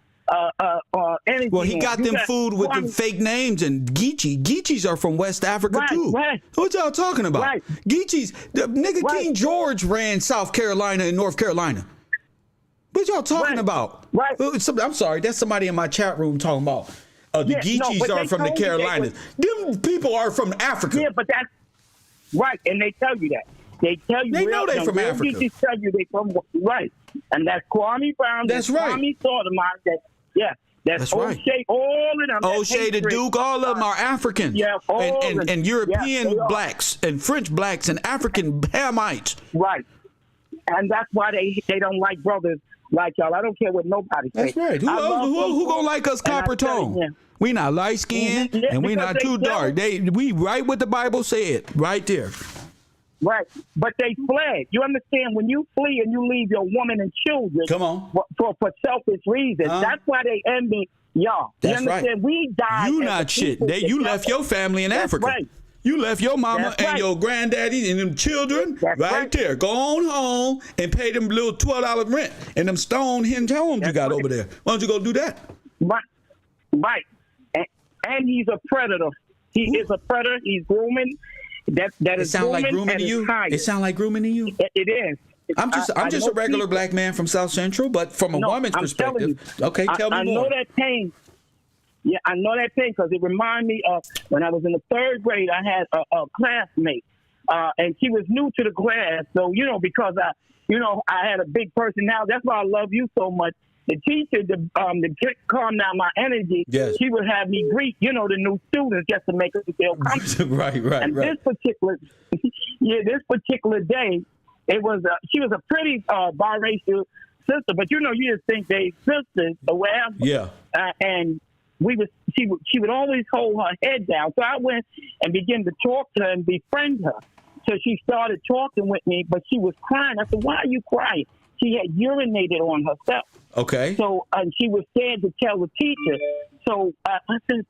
energy Well, he got them food with the fake names, and Geechees are from West Africa, too. Right. What y'all talking about? Right. Geechees, the nigga King George ran South Carolina and North Carolina. What y'all talking about? Right. I'm sorry, that's somebody in my chat room talking about the Geechees are from the Carolinas. Them people are from Africa. Yeah, but that's right, and they tell you that. They tell you they know they from Africa. Geechees tell you they from right, and that's Kwame Brown. That's right. Kwame Sotomayor. That's right. O'Shea, all of them. O'Shea the Duke, all of them are Africans. Yeah, and European blacks and French blacks and African Hamites. Right. And that's why they don't like brothers like y'all. I don't care what nobody says. That's right. Who gonna like us copper tone? We not light skinned and we not too dark. We right what the Bible said right there. Right, but they fled. You understand? When you flee and you leave your woman and children, come on, for selfish reasons, that's why they envy y'all. That's you understand? Right. We died. You not shit. You left your family in Africa. Right. You left your mama and your granddaddy and them children right there. Go on home and pay them little $12 rent and them stone hinge homes you got over there. Why don't you go do that? Right. And he's a predator. He is a predator. He's grooming. That it sound like grooming to you? It sound like grooming to you? It is. I'm just a regular black man from South Central, but from a woman's perspective. Okay, tell me more. I know that pain. Yeah, I know that pain because it reminds me of when I was in the 3rd grade. I had a classmate, and she was new to the class. So because I had a big personality. That's why I love you so much. The teacher, to calm down my energy, she would have me greet, the new students just to make us feel comfortable. Right. And this particular day, she was a pretty biracial sister, but you just think they sisters or whatever. Yeah. And she would always hold her head down. So I went and began to talk to her and befriend her. So she started talking with me, but she was crying. I said, "Why are you crying?" She had urinated on herself. Okay. So she was scared to tell the teacher. So I said,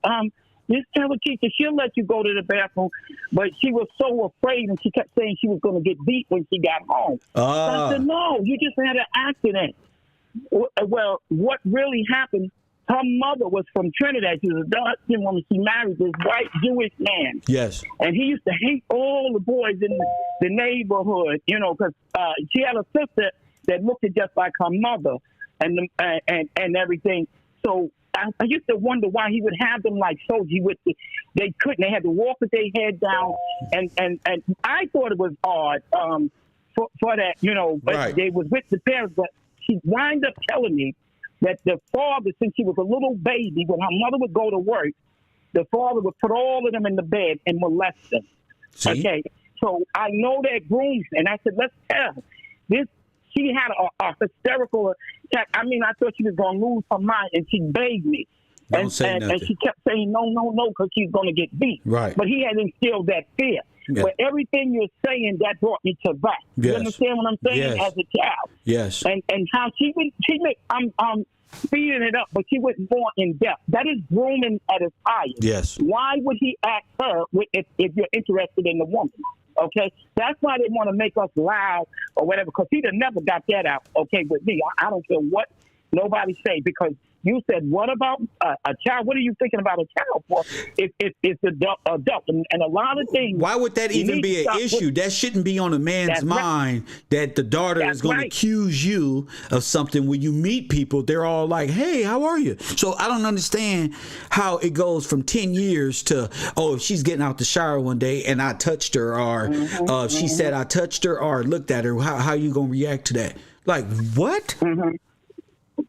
just tell the teacher, she'll let you go to the bathroom. But she was so afraid, and she kept saying she was going to get beat when she got home. So I said, no, you just had an accident. Well, what really happened, her mother was from Trinidad. She was a Dutchman woman. She married this white Jewish man. Yes. And he used to hate all the boys in the neighborhood, because she had a sister that looked just like her mother and everything. So I used to wonder why he would have them like soldiers. They had to walk with their head down. And I thought it was odd for that, but they was with the parents. But she wound up telling me that the father, since she was a little baby, when her mother would go to work, the father would put all of them in the bed and molest them. See? Okay. So I know that grooms. And I said, let's tell this. She had a hysterical attack. I mean, I thought she was going to lose her mind, and she begged me. And she kept saying, no, because she's going to get beat. Right. But he had instilled that fear. Yeah. But everything you're saying, that brought me to that. Yes. You understand what I'm saying? As a child. Yes. And how I'm speeding it up, but she went more in depth. That is grooming at its highest. Yes. Why would he ask her if you're interested in the woman? Okay, that's why they want to make us loud or whatever, because he'd have never got that out, okay, with me. I don't care what nobody say, because you said, what about a child? What are you thinking about a child for if it's adult? And a lot of things. Why would that even be an issue? That shouldn't be on a man's mind that the daughter is going to accuse you of something. When you meet people, they're all like, hey, how are you? So I don't understand how it goes from 10 years to, if she's getting out the shower one day and I touched her, or she said I touched her or looked at her, how you going to react to that? Like, what?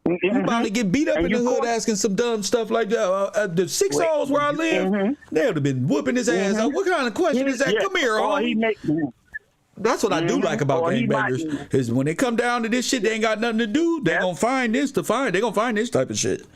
You about to get beat up in the hood asking some dumb stuff like that. The 6 holes where I live, they would have been whooping his ass up. What kind of question is that? Come here, homie. That's what I do like about gangbangers, is when they come down to this shit, they ain't got nothing to do. They're going to find this to find. They're going to find this type of shit.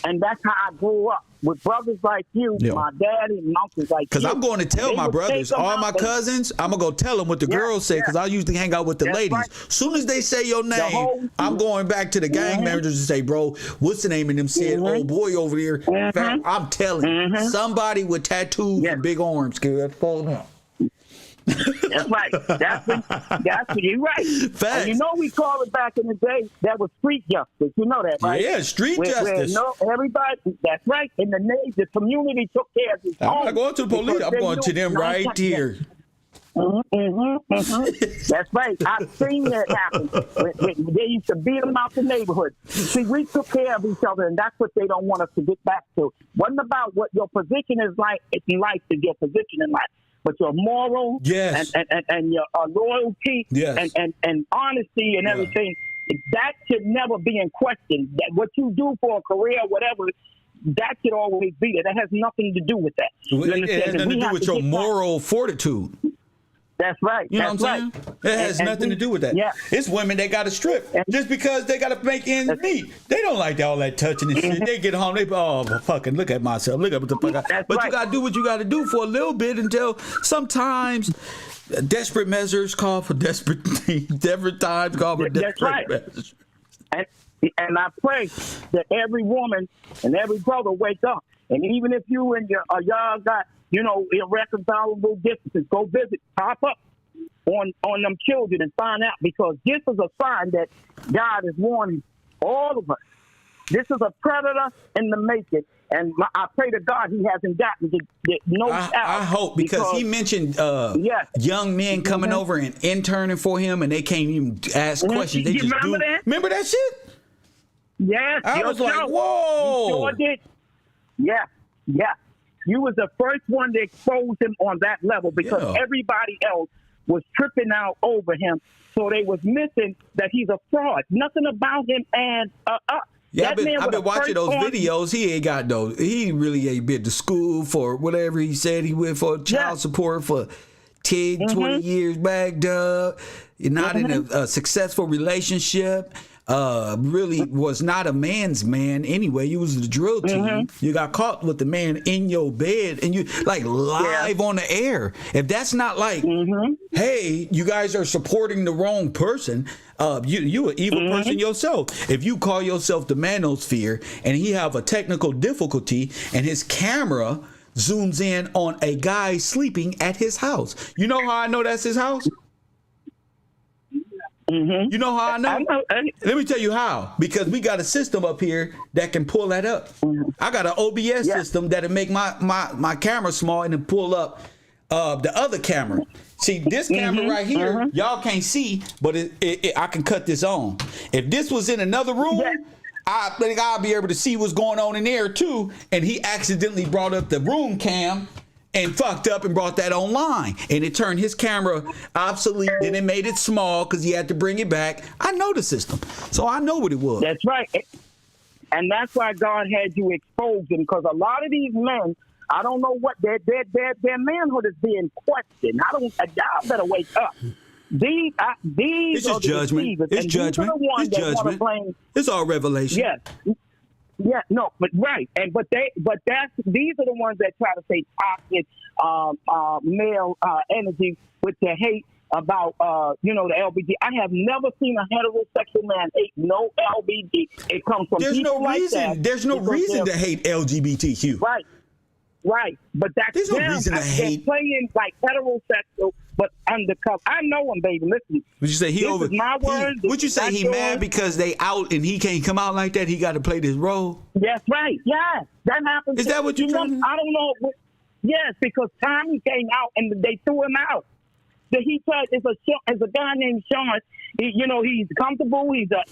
And that's how I grew up, with brothers like you, my daddy and uncles like you. Because I'm going to tell my brothers, all my cousins, I'm going to go tell them what the girls say, because I usually hang out with the ladies. Right. Soon as they say your name, I'm going back to the gang members and say, bro, what's the name of them said, old boy over there. I'm telling you, somebody with tattoos and big arms, kid, fall down. That's right. That's what you're right. Facts. And we call it back in the day, that was street justice. You know that, right? Yeah, street justice. Everybody, that's right. In the community took care of his I'm not going to the police. I'm going to them right here. That's right. I've seen that happen. They used to beat them out the neighborhood. See, we took care of each other, and that's what they don't want us to get back to. Wasn't about what your position is like in life is your position in life, but your moral and your loyalty and honesty and everything. That should never be in question. That what you do for a career, whatever, that should always be there. That has nothing to do with that. It has nothing to do with your moral fortitude. That's right. You know what I'm saying? It has nothing to do with that. Yeah. It's women that got to strip just because they got to make ends meet. They don't like all that touching and shit. They get home, they fucking look at myself. Look at what the fuck. But you got to do what you got to do for a little bit until sometimes desperate measures call for desperate things. Desperate times call for desperate measures. And I pray that every woman and every brother wake up. And even if you and y'all got, irreconcilable differences, go visit, pop up on them children and find out, because this is a sign that God is warning all of us. This is a predator in the making. And I pray to God he hasn't gotten the note out. I hope, because he mentioned young men coming over and interning for him, and they can't even ask questions. They just remember that? Remember that shit? Yes. I was like, whoa. You sure did. Yeah. You was the first one to expose him on that level, because everybody else was tripping out over him. So they was missing that he's a fraud. Nothing about him adds up. Yeah, I've been watching those videos. He ain't got he really ain't been to school for whatever he said he went for child support for 10, 20 years backed up. You're not in a successful relationship. Really was not a man's man anyway. You was the drill team. You got caught with the man in your bed, and you like live on the air. If that's not like, hey, you guys are supporting the wrong person. You an evil person yourself. If you call yourself the manosphere and he have a technical difficulty and his camera zooms in on a guy sleeping at his house, you know how I know that's his house? You know how I know? Let me tell you how. Because we got a system up here that can pull that up. I got an OBS system that'll make my camera small and then pull up the other camera. See, this camera right here, y'all can't see, but I can cut this on. If this was in another room, I think I'll be able to see what's going on in there too. And he accidentally brought up the room cam and fucked up and brought that online, and it turned his camera obsolete. Then it made it small because he had to bring it back. I know the system, so I know what it was. That's right, and that's why God had you expose them, because a lot of these men, I don't know what their manhood is being questioned. Y'all better wake up. These it's are just judgment. It's judgment. It's judgment. It's all revelation. Yes. Yeah, no, but right, these are the ones that try to say toxic male energy with their hate about the LBG. I have never seen a heterosexual man hate no LBG. It comes from people like that. There's no reason to hate LGBTQ. Right, but there's no reason to hate. Playing like heterosexual, but undercover. I know him, baby. Listen. Would you say my words? Would you say he mad because they out and he can't come out like that? He got to play this role. That's right. Yeah, that happens. Is that what you're trying to? I don't know. Yes, because Tommy came out and they threw him out. He said it's a guy named Sean. He's comfortable. He's a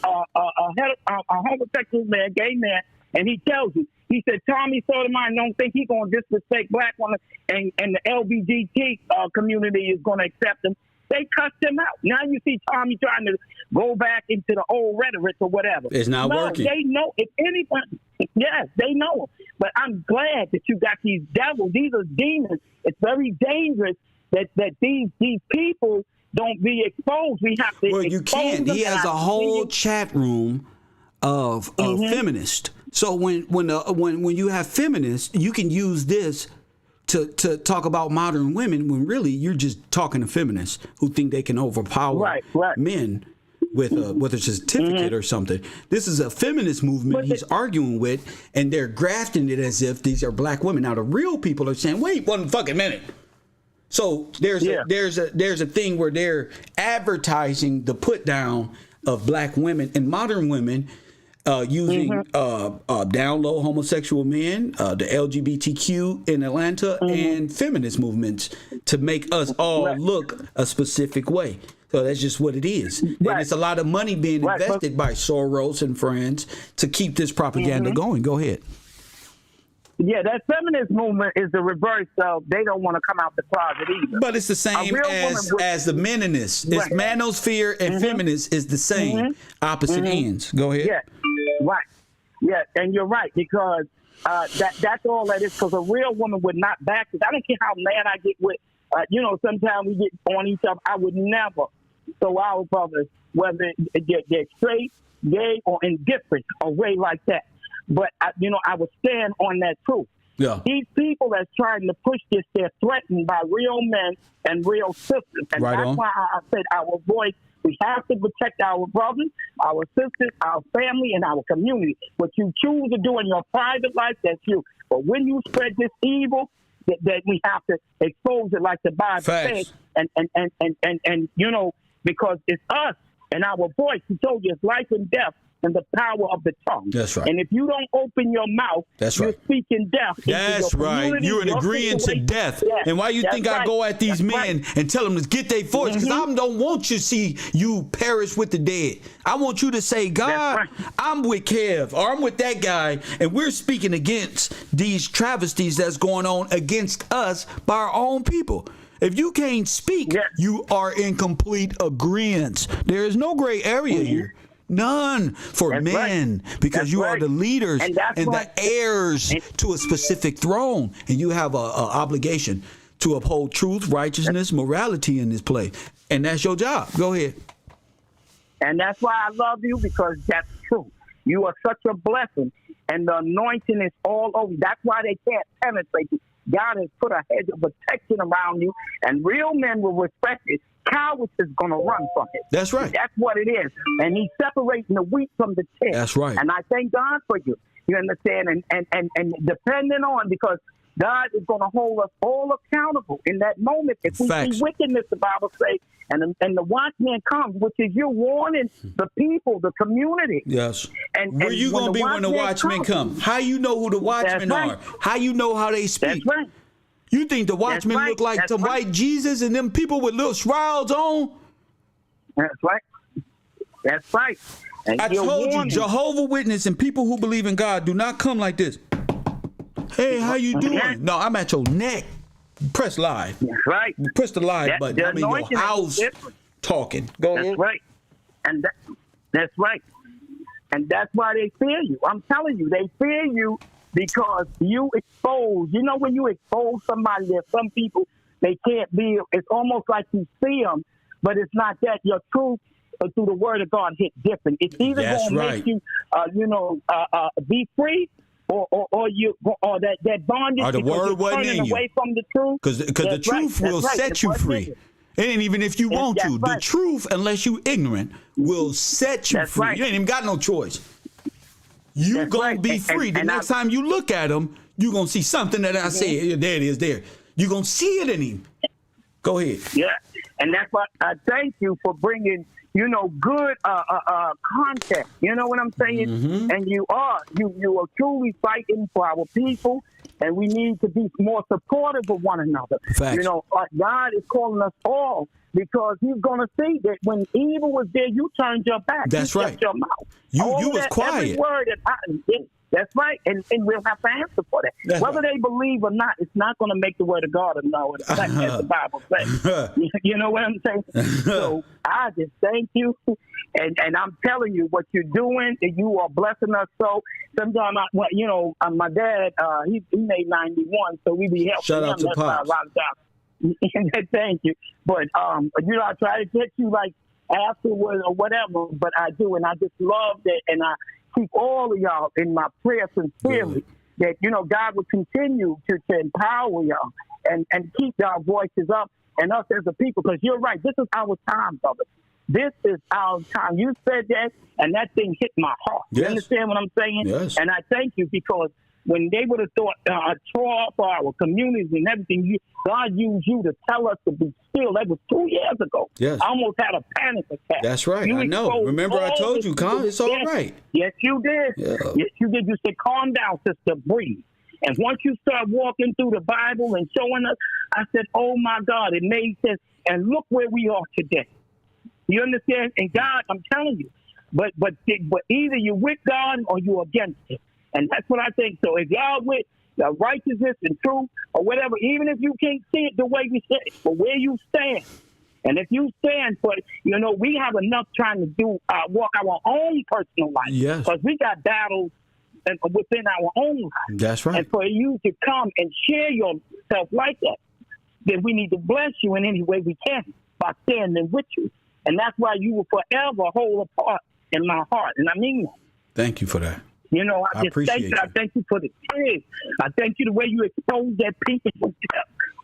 homosexual man, gay man, and he tells you. He said, Tommy Sotomayor don't think he's going to disrespect black women and the LGBT community is going to accept him. They cussed him out. Now you see Tommy trying to go back into the old rhetoric or whatever. It's not working. They know. If anybody, yes, they know. But I'm glad that you got these devils. These are demons. It's very dangerous that these people don't be exposed. We have to you can't. He has a whole chat room of feminists. So when you have feminists, you can use this to talk about modern women when really you're just talking to feminists who think they can overpower men with a certificate or something. This is a feminist movement he's arguing with, and they're grafting it as if these are black women. Now the real people are saying, wait one fucking minute. So there's a thing where they're advertising the put down of black women and modern women using down low homosexual men, the LGBTQ in Atlanta, and feminist movements to make us all look a specific way. So that's just what it is. And it's a lot of money being invested by Soros and friends to keep this propaganda going. Go ahead. Yeah, that feminist movement is the reverse of they don't want to come out the closet either. But it's the same as the meninists. It's manosphere and feminists is the same, opposite ends. Go ahead. Yeah, right. Yeah, and you're right, because that's all that is, because a real woman would not back this. I don't care how mad I get with, sometimes we get on each other. I would never throw our brothers, whether they're straight, gay, or indifferent, away like that. But, I would stand on that truth. Yeah. These people that's trying to push this, they're threatened by real men and real sisters. And that's why I said our voice, we have to protect our brothers, our sisters, our family, and our community. What you choose to do in your private life, that's you. But when you spread this evil, that we have to expose it like the Bible says. And because it's us and our voice. He told you it's life and death and the power of the tongue. That's right. And if you don't open your mouth, you're speaking death. That's right. You're in agreement to death. Yeah. And why you think I go at these men and tell them to get their voice? Because I don't want you to see you perish with the dead. I want you to say, God, I'm with Kev, or I'm with that guy, and we're speaking against these travesties that's going on against us by our own people. If you can't speak, you are in complete agreement. There is no gray area here. None for men, because you are the leaders and the heirs to a specific throne, and you have a obligation to uphold truth, righteousness, morality in this place, and that's your job. Go ahead. And that's why I love you, because that's true. You are such a blessing, and the anointing is all over. That's why they can't penetrate you. God has put a hedge of protection around you, and real men will respect it. Cowards is going to run from it. That's right. That's what it is. And he's separating the wheat from the chaff. That's right. And I thank God for you. You understand? And depending on, because God is going to hold us all accountable in that moment. If we see wickedness, the Bible says, and the watchman comes, which is you're warning the people, the community. Yes. And where you going to be when the watchmen come? How you know who the watchmen are? How you know how they speak? That's right. You think the watchmen look like the white Jesus and them people with little shrouds on? That's right. That's right. And I told you, Jehovah's Witness and people who believe in God do not come like this. Hey, how you doing? No, I'm at your neck. Press live. That's right. Press the live button. I'm in your house talking. Go ahead. That's right. And that's right. And that's why they fear you. I'm telling you, they fear you because you expose. You know, when you expose somebody, there's some people, they can't be, it's almost like you see them, but it's not that. Your truth through the word of God hit different. It's either going to make you, be free, or you, or that bondage. Or the word wasn't in you. Away from the truth. Because the truth will set you free. And even if you want to, the truth, unless you ignorant, will set you free. Right. You ain't even got no choice. You going to be free. The next time you look at him, you're going to see something that I said. Yeah, there it is there. You're going to see it in him. Go ahead. Yeah. And that's why I thank you for bringing, good content. You know what I'm saying? Mm-hmm. And you are truly fighting for our people. And we need to be more supportive of one another. Facts. God is calling us all, because he's going to see that when evil was there, you turned your back. That's right. Your mouth. You was quiet. Every word that's right. And we'll have to answer for that. That's Whether right. they believe or not, it's not going to make the word of God a no. As the Bible says. You know what I'm saying? So I just thank you. And I'm telling you what you're doing, and you are blessing us. So sometimes, my dad, he made 91, so we be helping Shout him. out to Pops. A lot of times. Thank you. But, I try to get you like afterwards or whatever, but I do. And I just love that. And I keep all of y'all in my prayer sincerely that, God will continue to empower y'all and keep our voices up and us as a people. Because you're right. This is our time, brother. This is our time. You said that, and that thing hit my heart. Yes. You understand what I'm saying? Yes. And I thank you, because when they would have thought tore up our communities and everything, God used you to tell us to be still. That was 2 years ago. Yes. I almost had a panic attack. That's right. You I know. exposed Remember, I all told the you, calm. It's all yes. right. Yes, you did. Yeah. Yes, you did. You said, calm down, sister, breathe. And once you start walking through the Bible and showing us, I said, oh, my God, it made sense. And look where we are today. You understand? And God, I'm telling you, but either you're with God or you're against Him. And that's what I think. So if y'all with righteousness and truth or whatever, even if you can't see it the way we say it, but where you stand. And if you stand for it, we have enough trying to do walk our own personal life. Yes. Because we got battles within our own life. That's right. And for you to come and share yourself like that, then we need to bless you in any way we can by standing with you. And that's why you will forever hold a part in my heart. And I mean that. Thank you for that. I just thank you. I thank you for the kids. I thank you the way you exposed that people.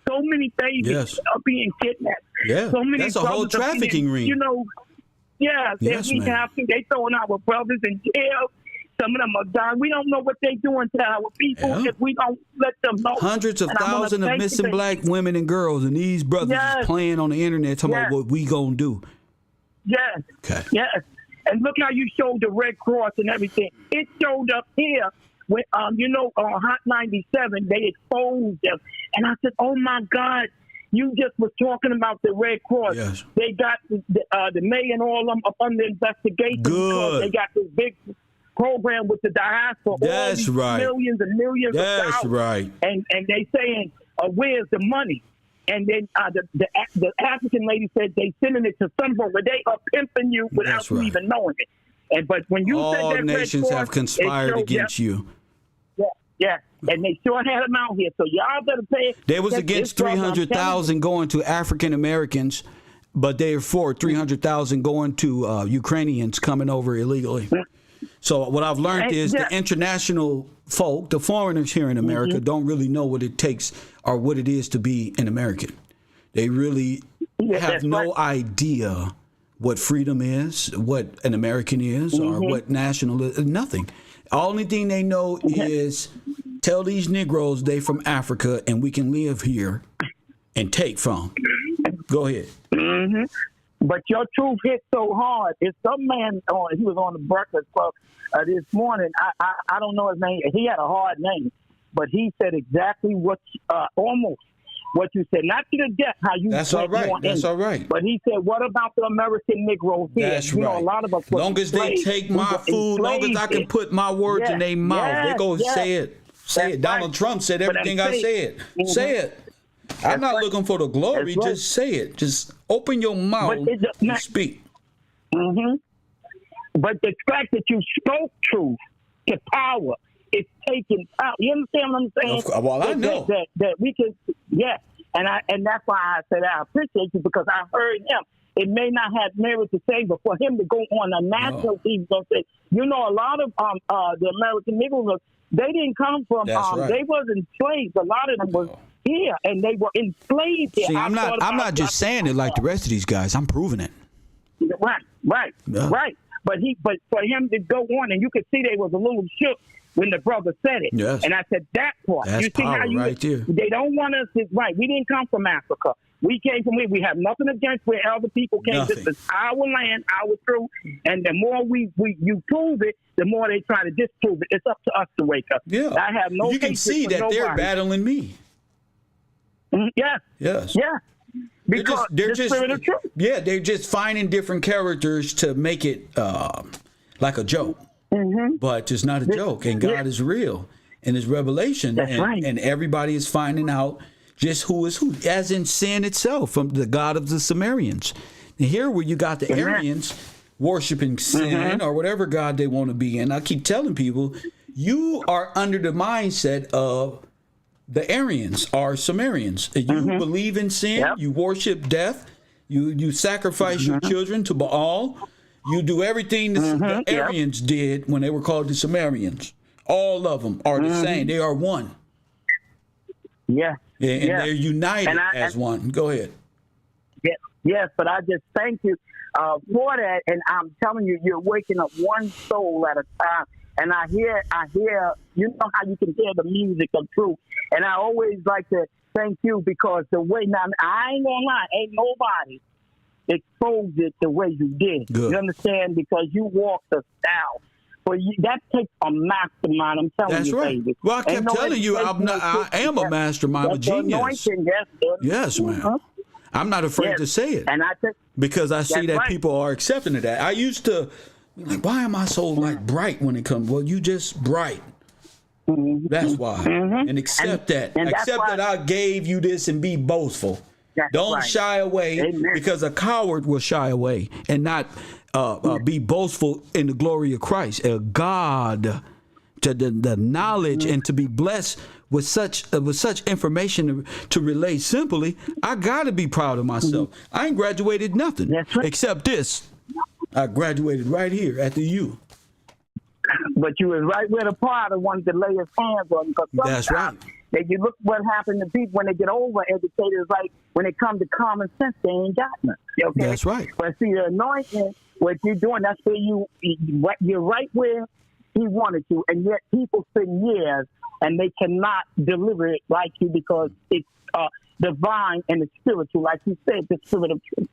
So many babies are being kidnapped. Yeah, so many that's a whole trafficking ring. They throwing our brothers in jail. Some of them are dying. We don't know what they're doing to our people if we don't let them know. Hundreds of thousands of missing black women and girls, and these brothers is playing on the internet talking about what we gonna do. Yes. Okay. Yes. And look how you showed the Red Cross and everything. It showed up here when, on Hot 97, they exposed them. And I said, oh, my God, you just was talking about the Red Cross. Yes. They got the mayor and all of them up under investigation. Good. They got this big program with the diaspora. That's all these right. Millions and millions of dollars. That's right. And they saying, where's the money? And then the African lady said they sending it to somewhere where they are pimping you without you even knowing it. But when you all said that nations Red Cross, have conspired against you. Yeah, and they sure had them out here. So y'all better pay. They was against 300,000 going to African Americans, but they're for 300,000 going to Ukrainians coming over illegally. So what I've learned is the international folk, the foreigners here in America, don't really know what it takes or what it is to be an American. They really have no idea what freedom is, what an American is, or what national is. Nothing. Only thing they know is tell these Negroes they from Africa and we can live here and take from. Go ahead. Mm-hmm. But your truth hit so hard. It's some man he was on the Breakfast Club this morning. I don't know his name. He had a hard name, but he said exactly almost what you said. Not to the death how you. That's all right. That's all right. But he said, "What about the American Negroes here?" That's right. A lot of us. Long as they take my food, long as I can put my words in their mouth, they go say it. Say it. Donald Trump said everything I said. Say it. I'm not looking for the glory. Just say it. Just open your mouth and speak. Mm-hmm. But the fact that you spoke truth to power is taking power. You understand what I'm saying? Well, I know that we can. Yes, and that's why I said I appreciate you because I heard him. It may not have merit to say, but for him to go on a national TV and say, a lot of the American Negroes, they didn't come from. They wasn't slaves. A lot of them was here, and they were enslaved here. See, I'm not just saying it like the rest of these guys. I'm proving it. Right. But for him to go on, and you could see they was a little shook when the brother said it. Yes. And I said that part. That's you see power how right there. They don't want us to, right. We didn't come from Africa. We came from here. We have nothing against where other people came. Nothing. This is our land, our truth. And the more you prove it, the more they try to disprove it. It's up to us to wake up. Yeah. I have no. You can see that they're battling me. Yes. Yes. Yeah. Because they're the spirit of truth. Yeah, they're just finding different characters to make it like a joke. Mm-hmm. But it's not a joke, and God is real in His revelation. That's right. And everybody is finding out just who is who, as in sin itself, from the God of the Sumerians. And here where you got the Aryans worshiping sin or whatever God they want to be in. I keep telling people, you are under the mindset of the Aryans or Sumerians. You believe in sin, you worship death, you sacrifice your children to Baal, you do everything the Aryans did when they were called the Sumerians. All of them are the same. They are one. Yeah. And they're united as one. Go ahead. Yes, but I just thank you for that. And I'm telling you, you're waking up one soul at a time. and I hear, you know how you can hear the music of truth. And I always like to thank you because the way, now, I ain't gonna lie, ain't nobody exposed it the way you did. Good. You understand? Because you walk the style. But that takes a mastermind. I'm telling That's you, right. baby. Well, I kept Ain't no telling you, I am a mastermind, a That's the genius. anointing, Yes, man. I'm not afraid to say it. And I think because I see that's that right. people are accepting of that. I used to, like, why am I so like bright when it comes? Well, you just bright. That's why. And accept that. And that's Accept why, that I gave you this and be boastful. Don't right. shy away. Amen. Because a coward will shy away and not be boastful in the glory of Christ. God, to the knowledge and to be blessed with such information to relate simply. I gotta be proud of myself. I ain't graduated nothing except this. I graduated right here at the U. But you was right where the Potter wanted to lay his hands on you. That's right. That you look what happened to people when they get over educated. Like when it comes to common sense, they ain't got nothing. Okay? That's right. But see, the anointing, what you're doing, that's where you're right where he wanted you, and yet people spend years and they cannot deliver it like you because it's divine and it's spiritual, like you said, the spirit of truth.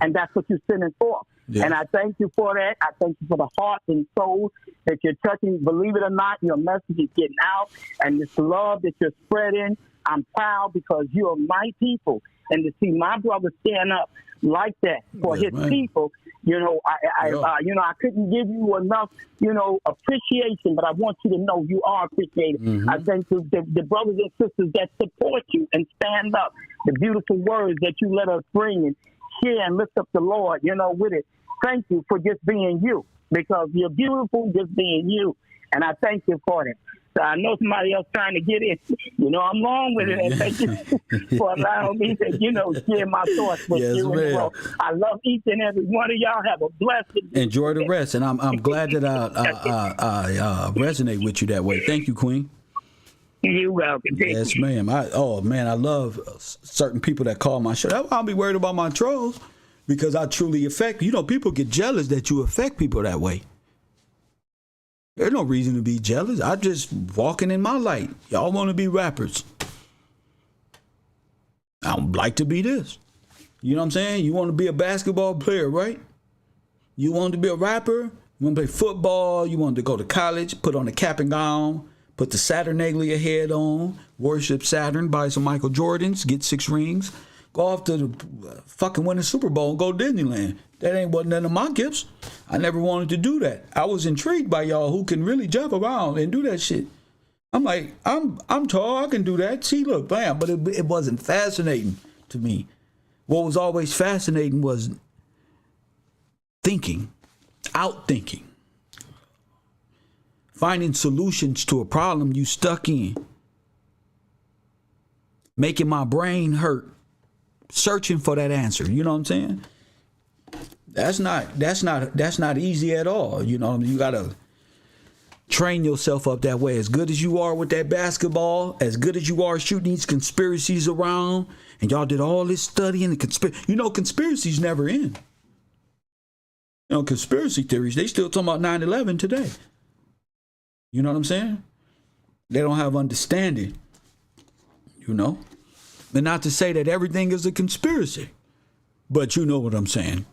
And that's what you're sending for. Yeah. And I thank you for that. I thank you for the heart and soul that you're touching. Believe it or not, your message is getting out, and this love that you're spreading. I'm proud because you are my people, and to see my brother stand up like that for his people, I couldn't give you enough, appreciation, but I want you to know you are appreciated. I thank the brothers and sisters that support you and stand up, the beautiful words that you let us bring and share and lift up the Lord, with it. Thank you for just being you, because you're beautiful just being you, and I thank you for that. So I know somebody else trying to get in. I'm wrong with it. And thank you for allowing me to, share my thoughts with you. And I love each and every one of y'all. Have a blessed day. Enjoy the rest. And I'm glad that I resonate with you that way. Thank you, Queen. You're welcome. Yes, ma'am. I love certain people that call my show. I'll be worried about my trolls because I truly affect. People get jealous that you affect people that way. There's no reason to be jealous. I'm just walking in my light. Y'all want to be rappers. I would like to be this. You know what I'm saying? You want to be a basketball player, right? You want to be a rapper? You want to play football? You want to go to college, put on a cap and gown, put the Saturnalia head on, worship Saturn, buy some Michael Jordans, get 6 rings, go off to the fucking win the Super Bowl and go to Disneyland. That wasn't none of my gifts. I never wanted to do that. I was intrigued by y'all who can really jump around and do that shit. I'm like, I'm tall, I can do that. See, look, bam. But it wasn't fascinating to me. What was always fascinating was outthinking, finding solutions to a problem you stuck in, making my brain hurt, searching for that answer. You know what I'm saying? That's not easy at all. You gotta train yourself up that way. As good as you are with that basketball, as good as you are shooting these conspiracies around, and y'all did all this studying and conspiracies never end. Conspiracy theories, they still talking about 9/11 today. You know what I'm saying? They don't have understanding. And not to say that everything is a conspiracy, but you know what I'm saying.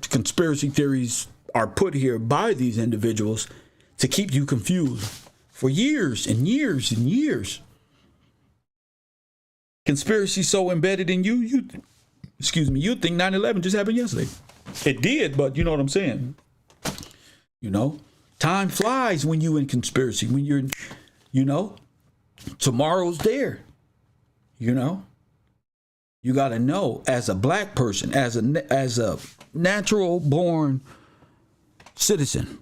Conspiracy theories are put here by these individuals to keep you confused for years and years and years. Conspiracy so embedded in you think 9/11 just happened yesterday. It did, but you know what I'm saying. Time flies when you in conspiracy. When you're, tomorrow's there. You got to know, as a black person, as a natural born citizen,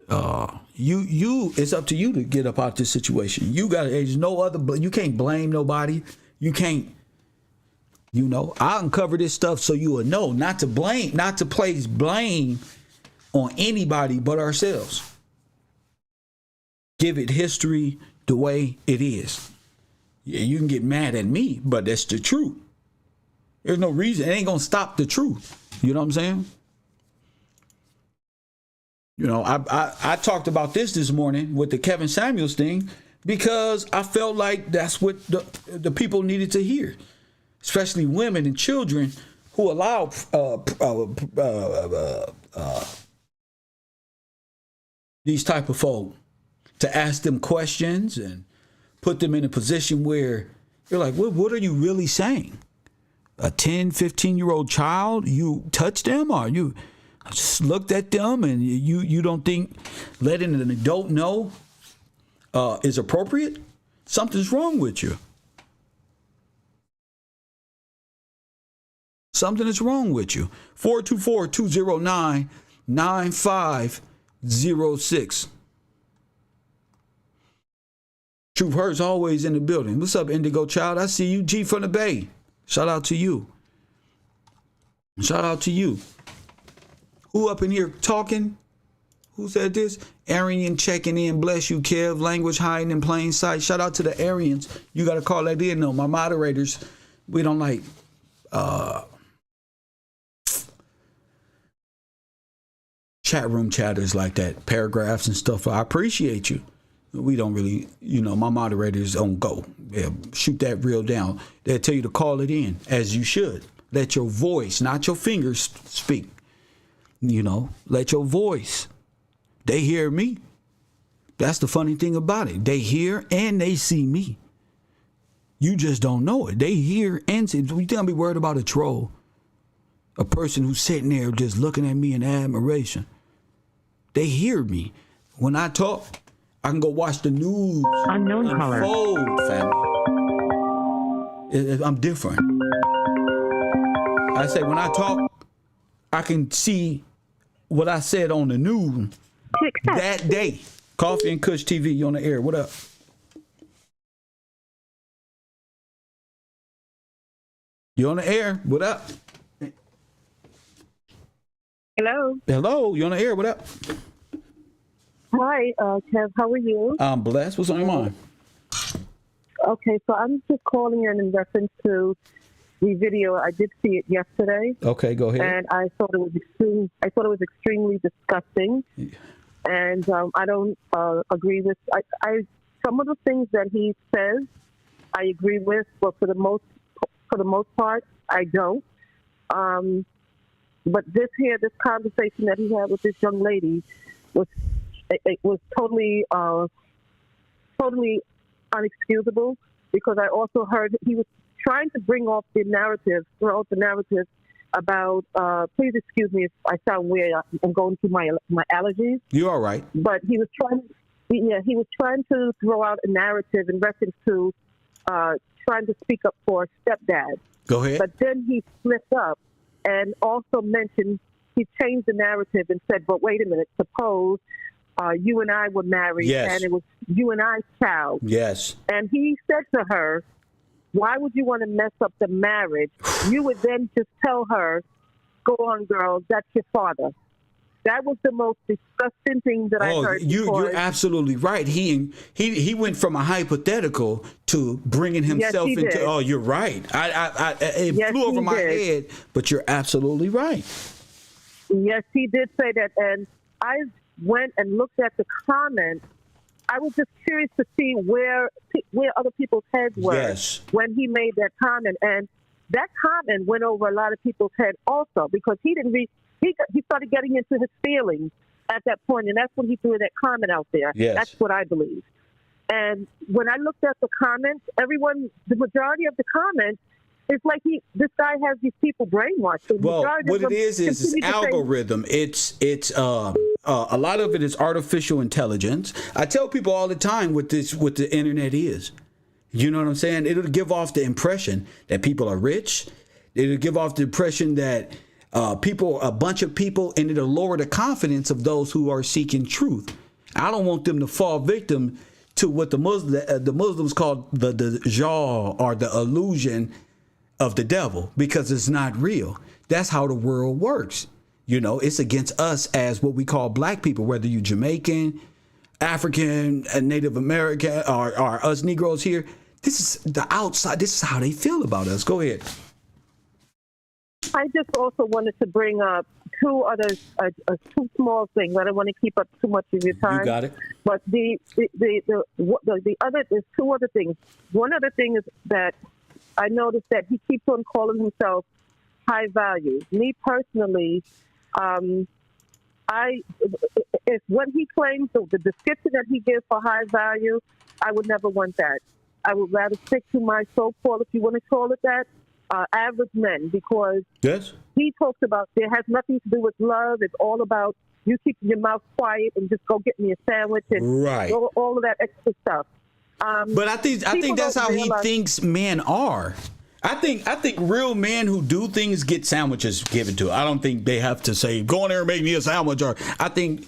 it's up to you to get up out this situation. There's no other, you can't blame nobody. You can't, I'll uncover this stuff so you will know not to place blame on anybody but ourselves. Give it history the way it is. Yeah, you can get mad at me, but that's the truth. There's no reason. It ain't going to stop the truth. You know what I'm saying? You know, I talked about this morning with the Kevin Samuels thing because I felt like that's what the people needed to hear, especially women and children who allow these type of folk to ask them questions and put them in a position where you're like, what are you really saying? A 10, 15-year-old child, you touch them, or you just looked at them and you don't think letting an adult know is appropriate? Something's wrong with you. Something is wrong with you. 424-209-9506. Truth Hurts always in the building. What's up, Indigo Child? I see you. G from the Bay. Shout out to you. Shout out to you. Who up in here talking? Who said this? Aryan checking in. Bless you, Kev. Language hiding in plain sight. Shout out to the Aryans. You got to call that in, though. My moderators, we don't like chat room chatters like that, paragraphs and stuff. I appreciate you. We don't really, my moderators don't go. They'll shoot that reel down. They'll tell you to call it in, as you should. Let your voice, not your fingers, speak. Let your voice. They hear me. That's the funny thing about it. They hear and they see me. You just don't know it. They hear and see. You think I'll be worried about a troll? A person who's sitting there just looking at me in admiration. They hear me. When I talk, I can go watch the news. Unknown caller. Family. I'm different. I say when I talk, I can see what I said on the news that day. Coffee and Kush TV, you on the air. What up? You on the air? What up? Hello. Hello, you on the air? What up? Hi, Kev. How are you? I'm blessed. What's on your mind? Okay, so I'm just calling in reference to the video. I did see it yesterday. Okay, go ahead. And I thought it was extremely disgusting. Yeah. And I don't agree with. Some of the things that he says, I agree with, but for the most part, I don't. But this conversation that he had with this young lady was totally unexcusable, because I also heard he was trying to throw out the narrative about, please excuse me if I sound weird, I'm going through my allergies. You're all right. But he was trying to throw out a narrative in reference to trying to speak up for stepdad. Go ahead. But then he slipped up and also mentioned, he changed the narrative and said, but wait a minute, suppose you and I were married, yes, and it was you and I's child. Yes. And he said to her, why would you want to mess up the marriage? You would then just tell her, go on, girl, that's your father. That was the most disgusting thing that I heard. You're absolutely right. He went from a hypothetical to bringing himself into. Did. Oh, you're right. It flew over my head, but you're absolutely right. Yes, he did say that, and I went and looked at the comments. I was just curious to see where other people's heads were when he made that comment, and that comment went over a lot of people's head also, because he didn't read. He started getting into his feelings at that point, and that's when he threw that comment out there. Yes. That's what I believe. And when I looked at the comments, the majority of the comments, it's like this guy has these people brainwashed. Well, what it is algorithm. It's a lot of it is artificial intelligence. I tell people all the time what the internet is. You know what I'm saying? It'll give off the impression that people are rich. It'll give off the impression that a bunch of people, and it'll lower the confidence of those who are seeking truth. I don't want them to fall victim to what the Muslims call the dajjal, or the illusion of the devil, because it's not real. That's how the world works. It's against us as what we call black people, whether you Jamaican, African, Native American, or us Negroes here. This is the outside. This is how they feel about us. Go ahead. I just also wanted to bring up two small things. I don't want to keep up too much of your time. You got it. But the other, there's two other things. One other thing is that I noticed that he keeps on calling himself high value. Me personally, if when he claims the description that he gives for high value, I would never want that. I would rather stick to my so-called, if you want to call it that, average men, because he talks about there has nothing to do with love. It's all about you keeping your mouth quiet and just go get me a sandwich and all of that extra stuff. But I think that's how he thinks men are. I think real men who do things get sandwiches given to. I don't think they have to say, go in there and make me a sandwich. Or I think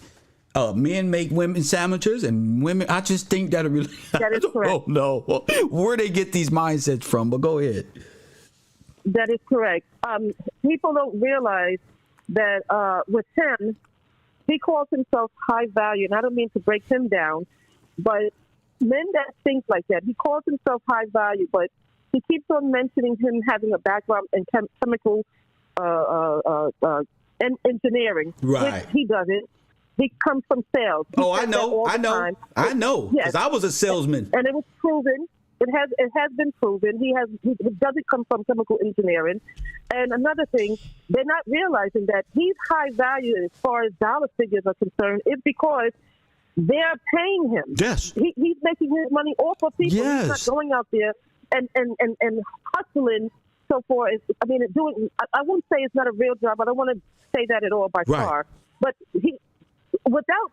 men make women sandwiches, and women. I just think that really. That is correct. Oh no, where they get these mindsets from? But go ahead. That is correct. People don't realize that with him, he calls himself high value, and I don't mean to break him down, but men that think like that, he calls himself high value, but he keeps on mentioning him having a background in chemical engineering. Right. Which he doesn't. He comes from sales. I know. Because I was a salesman. And it was proven. It has been proven. He doesn't come from chemical engineering. And another thing, they're not realizing that he's high value as far as dollar figures are concerned is because they're paying him. Yes. He's making his money off of people. Yes. He's not going out there and hustling so far. I mean, I wouldn't say it's not a real job. I don't want to say that at all by far. But he, without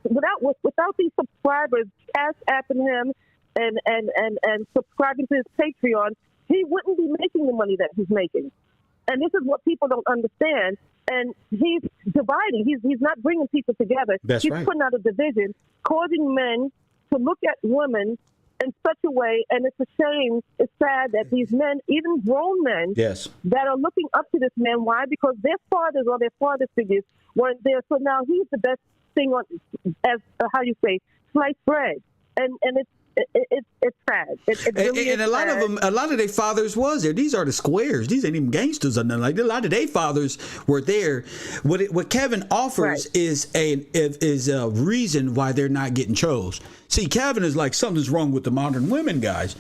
these subscribers cash apping him and subscribing to his Patreon, he wouldn't be making the money that he's making. And this is what people don't understand. And he's dividing. He's not bringing people together. He's putting out a division, causing men to look at women in such a way. And it's a shame. It's sad that these men, even grown men, that are looking up to this man. Why? Because their fathers or their father figures weren't there. So now he's the best thing on, as how you say, sliced bread. And it's sad. It really and a lot sad. of them, a lot of their fathers was there. These are the squares. These ain't even gangsters or nothing like that. A lot of their fathers were there. What Kevin offers is a reason why they're not getting chose. See, Kevin is like something's wrong with the modern women guys.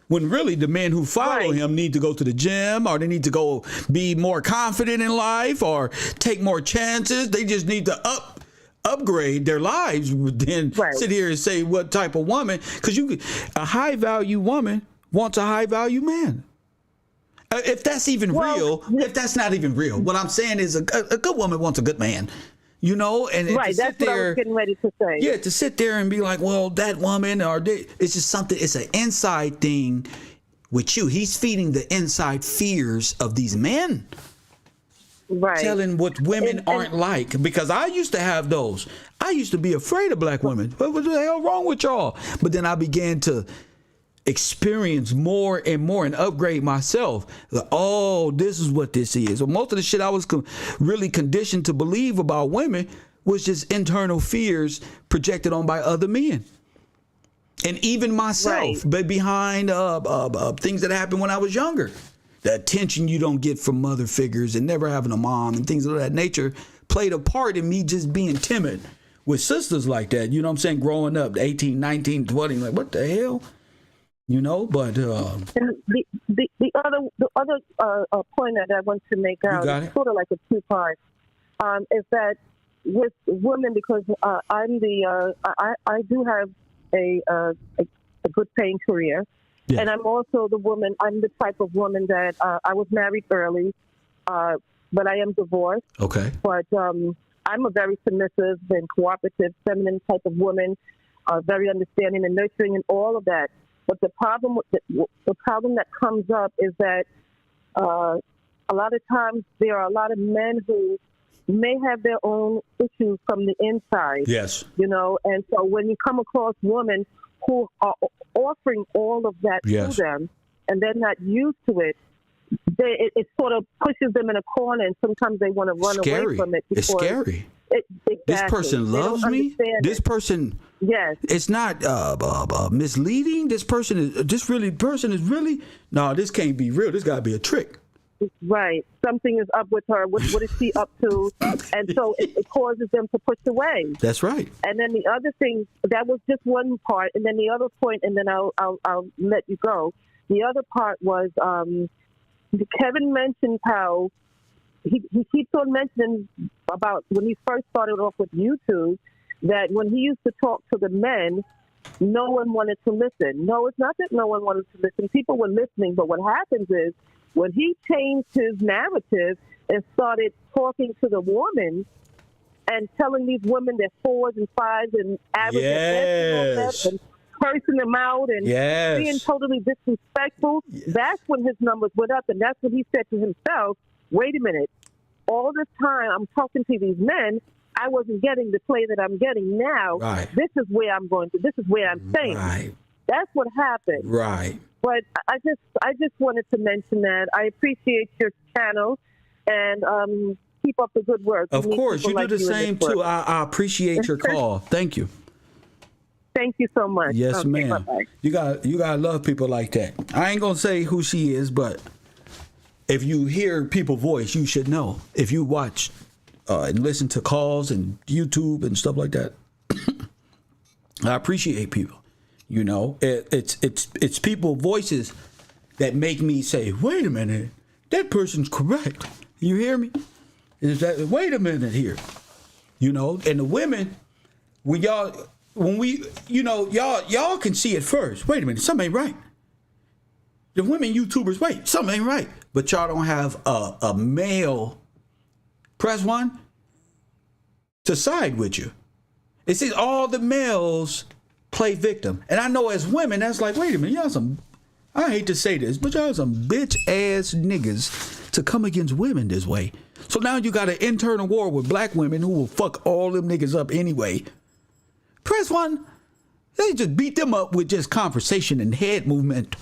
When really the men who follow him need to go to the gym, or they need to go be more confident in life, or take more chances. They just need to upgrade their lives, then sit here and say what type of woman, because a high value woman wants a high value man. If that's even real, if that's not even real, what I'm saying is a good woman wants a good man, you know, and to that's sit there, what I was getting ready to say. Yeah, to sit there and be like, well, that woman, it's just something. It's an inside thing with you. He's feeding the inside fears of these men. Telling what women aren't like, because I used to have those. I used to be afraid of black women. What the hell wrong with y'all? But then I began to experience more and more and upgrade myself. Like, oh, this is what this is. So most of the shit I was really conditioned to believe about women was just internal fears projected on by other men. And even myself, but behind things that happened when I was younger. The attention you don't get from mother figures and never having a mom and things of that nature played a part in me just being timid with sisters like that. You know what I'm saying? Growing up, 18, 19, 20, like, what the hell? You know, but... And the other point that I want to make out, it's sort of like a two-part, is that with women, because I do have a good paying career. Yeah. And I'm also I'm the type of woman that I was married early, but I am divorced. Okay. But I'm a very submissive and cooperative, feminine type of woman, very understanding and nurturing and all of that. But the problem that comes up is that a lot of times there are a lot of men who may have their own issues from the inside. Yes. You know, and so when you come across women who are offering all of that to them, and they're not used to it, it sort of pushes them in a corner, and sometimes they want to run away from it. It's scary. Exactly. This person loves me. This person, it's not misleading. This person is really. No, this can't be real. This got to be a trick. Right. Something is up with her. What is she up to? And so it causes them to push away. That's right. And then the other thing, that was just one part. And then the other point, and then I'll let you go. The other part was Kevin mentioned how he keeps on mentioning about when he first started off with YouTube, that when he used to talk to the men, no one wanted to listen. No, it's not that no one wanted to listen. People were listening. But what happens is when he changed his narrative and started talking to the woman and telling these women their 4s and 5s and average and cursing them out and being totally disrespectful, that's when his numbers went up. And that's when he said to himself, wait a minute, all this time I'm talking to these men, I wasn't getting the play that I'm getting now. Right. This is where I'm going to. This is where I'm staying. Right. That's what happened. Right. But I just wanted to mention that. I appreciate your channel and keep up the good work. Of course, you do the same too. I appreciate your call. Thank you. Thank you so much. Yes, okay, ma'am. Bye-bye. You gotta love people like that. I ain't gonna say who she is, but if you hear people's voice, you should know. If you watch and listen to calls and YouTube and stuff like that, I appreciate people. You know, it's people's voices that make me say, wait a minute, that person's correct. You hear me? Is that wait a minute here? You know, and the women, y'all can see it first. Wait a minute, something ain't right. The women YouTubers, wait, something ain't right. But y'all don't have a male, press 1, to side with you. It says all the males play victim. And I know as women, that's like, wait a minute, y'all some, I hate to say this, but y'all some bitch ass niggas to come against women this way. So now you got an internal war with black women who will fuck all them niggas up anyway. Press 1, they just beat them up with just conversation and head movement.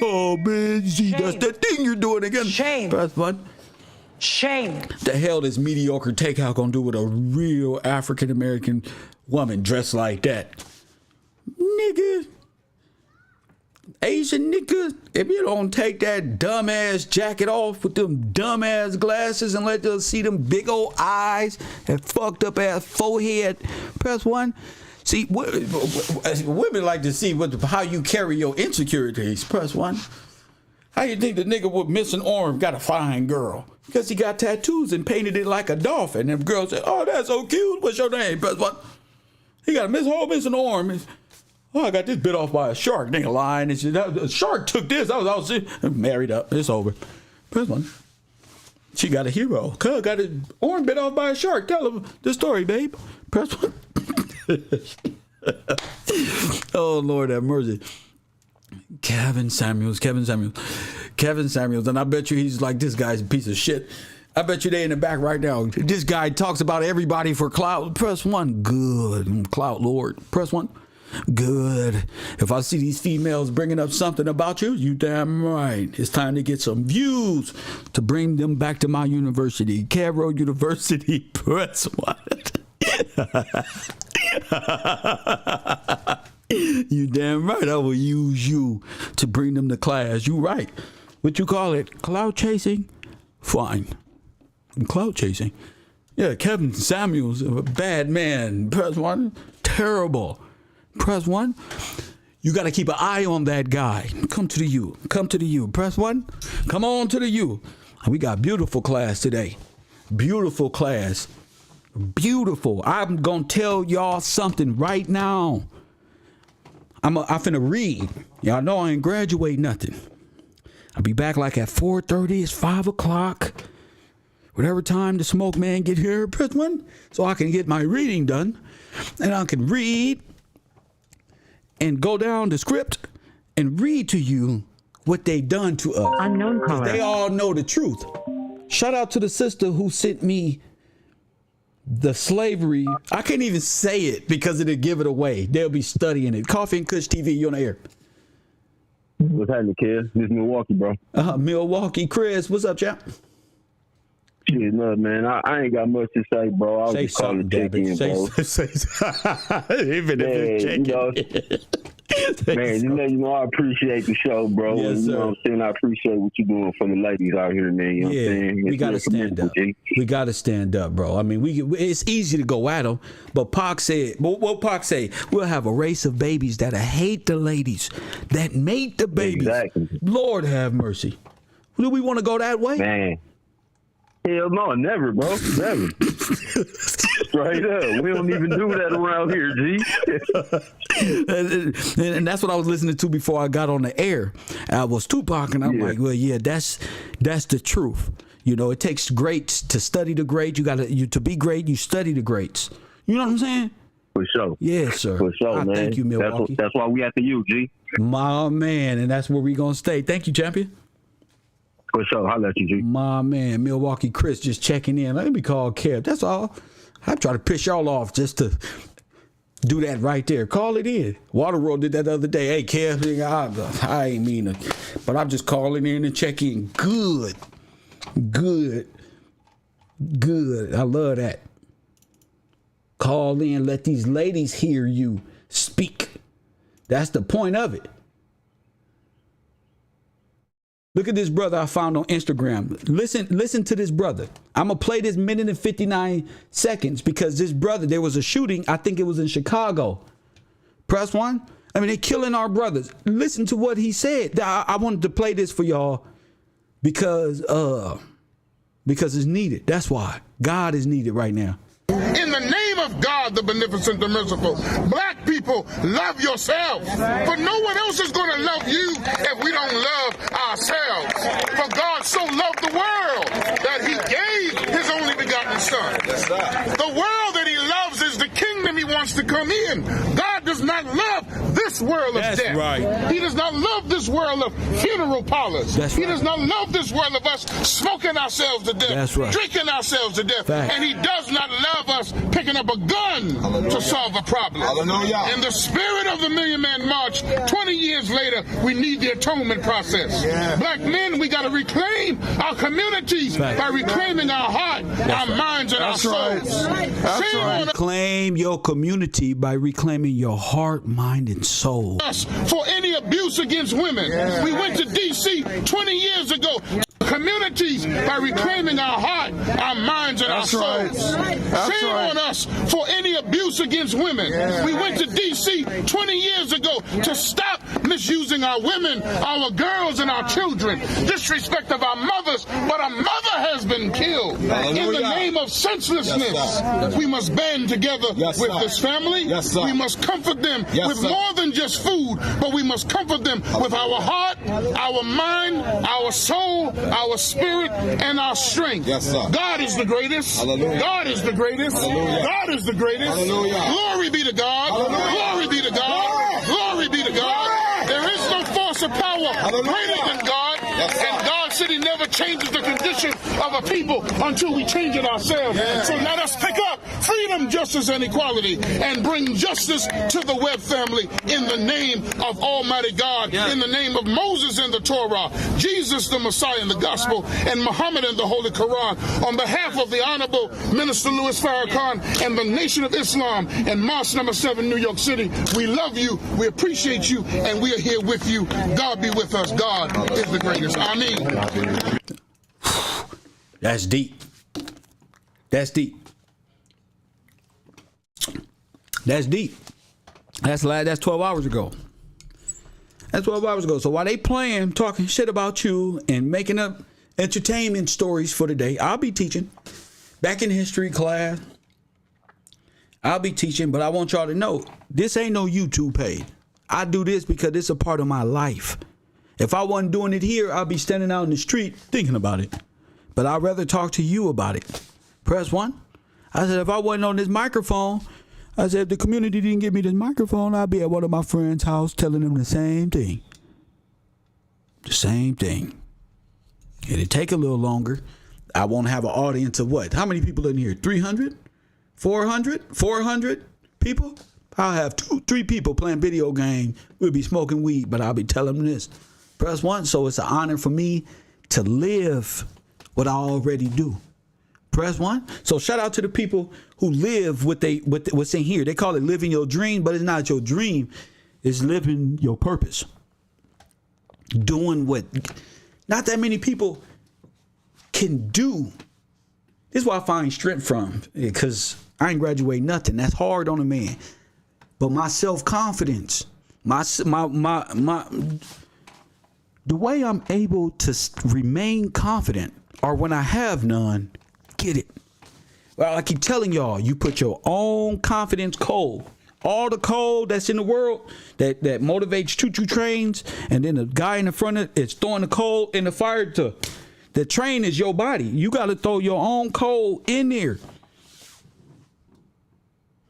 Oh man, see, that's the thing you're doing again. Shame. Press 1. Shame. The hell is mediocre takeout gonna do with a real African American woman dressed like that? Nigga. Asian nigga, if you don't take that dumbass jacket off with them dumbass glasses and let them see them big old eyes and fucked up ass forehead, press 1. See, women like to see how you carry your insecurities. Press 1. How you think the nigga with missing arm got a fine girl? Because he got tattoos and painted it like a dolphin. And the girl said, oh, that's so cute. What's your name? Press 1. He got a whole missing arm. Oh, I got this bit off by a shark. Nigga lying. And a shark took this. I was married up. It's over. Press 1. She got a hero. Cuz got his arm bit off by a shark. Tell him the story, babe. Press 1. Oh, Lord have mercy. Kevin Samuels. And I bet you he's like, this guy's a piece of shit. I bet you they in the back right now. This guy talks about everybody for clout. Press 1. Good. Clout Lord. Press 1. Good. If I see these females bringing up something about you, you damn right. It's time to get some views to bring them back to my university. Cairo University. Press 1. You damn right I will use you to bring them to class. You right. What you call it? Clout chasing? Fine. Clout chasing. Yeah, Kevin Samuels, a bad man. Press 1. Terrible. Press 1. You got to keep an eye on that guy. Come to the U. Press 1. Come on to the U. We got beautiful class today. Beautiful class. Beautiful. I'm going to tell y'all something right now. I'm finna read. Y'all know I ain't graduate nothing. I'll be back like at 4:30. It's 5 o'clock. Whatever time the smoke man get here, press 1, so I can get my reading done. And I can read and go down the script and read to you what they done to us. Unknown caller. They all know the truth. Shout out to the sister who sent me the slavery. I can't even say it because it'll give it away. They'll be studying it. Coffee and Kush TV, you on the air. What's happening, kid? This is Milwaukee, bro. Milwaukee. Chris, what's up, champ? Shit, no, man. I ain't got much to say, bro. I was say just calling something, to check in, bro. Say even if it's checking. You know, Man, you know I appreciate the show, bro. Yes, and, you know what I'm saying? I appreciate what you're doing for the ladies out here, man. You know what I'm saying? We got to stand up. We got to stand up, bro. I mean, it's easy to go at them, but Pac said, what Pac say? We'll have a race of babies that hate the ladies that made the babies. Exactly. Lord have mercy. Do we want to go that way? Man. Hell no, never, bro. Never. Straight up. We don't even do that around here, G. And that's what I was listening to before I got on the air. I was Tupac, and I'm like, well, yeah, that's the truth. You know, it takes greats to study the greats. To be great, you study the greats. You know what I'm saying? For sure. Yes, sir. For sure, man. Thank you, Milwaukee. That's why we after you, G. My man, and that's where we gonna stay. Thank you, champion. For sure. I'll let you, G. My man, Milwaukee Chris just checking in. Let me call Kev. That's all. I try to piss y'all off just to do that right there. Call it in. Waterworld did that the other day. Hey, Kev, I ain't mean it. But I'm just calling in and checking. Good. I love that. Call in. Let these ladies hear you speak. That's the point of it. Look at this brother I found on Instagram. Listen to this brother. I'm going to play this minute and 59 seconds because this brother, there was a shooting. I think it was in Chicago. Press one. I mean, they're killing our brothers. Listen to what he said. I wanted to play this for y'all because it's needed. That's why. God is needed right now. In the name of God, the beneficent, the merciful, black people, love yourselves. For no one else is going to love you if we don't love ourselves. For God so loved the world that he gave his only begotten son. The world that he loves is the kingdom he wants to come in. God does not love this world of death. Right. He does not love this world of funeral parlors. He does not love this world of us smoking ourselves to death, drinking ourselves to death. And he does not love us picking up a gun to solve a problem. Hallelujah. In the spirit of the Million Man March, 20 years later, we need the atonement process. Black men, we got to reclaim our communities by reclaiming our heart, our minds, and our souls. Reclaim your community by reclaiming your heart, mind, and soul. For any abuse against women. We went to D.C. 20 years ago. Communities by reclaiming our heart, our minds, and our souls. Shame on us for any abuse against women. We went to D.C. 20 years ago to stop misusing our women, our girls, and our children. Disrespect of our mothers, but a mother has been killed. In the name of senselessness, we must band together with this family. We must comfort them with more than just food, but we must comfort them with our heart, our mind, our soul, our spirit, and our strength. God is the greatest. God is the greatest. God is the greatest. Glory be to God. Glory be to God. Glory be to God. There is no force or power greater than God. And God said he never changes the condition of a people until we change it ourselves. So let us pick up freedom, justice, and equality and bring justice to the Webb family in the name of Almighty God, in the name of Moses and the Torah, Jesus the Messiah and the Gospel, and Muhammad and the Holy Quran. On behalf of the Honorable Minister Louis Farrakhan and the Nation of Islam and Mosque number 7, New York City, we love you, we appreciate you, and we are here with you. God be with us. God is the greatest. Amen. That's deep. That's deep. That's deep. That's 12 hours ago. That's 12 hours ago. So while they playing, talking shit about you and making up entertainment stories for the day, I'll be teaching. Back in history class, I'll be teaching, but I want y'all to know, this ain't no YouTube page. I do this because it's a part of my life. If I wasn't doing it here, I'd be standing out in the street thinking about it. But I'd rather talk to you about it. Press one. I said, if I wasn't on this microphone, I said, if the community didn't give me this microphone, I'd be at one of my friends' house telling them the same thing. The same thing. It'd take a little longer. I won't have an audience of what? How many people in here? 300? 400? 400 people? I'll have 2-3 people playing video games. We'll be smoking weed, but I'll be telling them this. Press one. So it's an honor for me to live what I already do. Press one. So shout out to the people who live what's in here. They call it living your dream, but it's not your dream. is living your purpose. Doing what not that many people can do. This is where I find strength from, because I ain't graduate nothing. That's hard on a man. But my self-confidence, the way I'm able to remain confident, or when I have none, get it. Well, I keep telling y'all, you put your own confidence coal. All the coal that's in the world that motivates choo-choo trains, and then the guy in the front of it is throwing the coal in the fire to. The train is your body. You got to throw your own coal in there.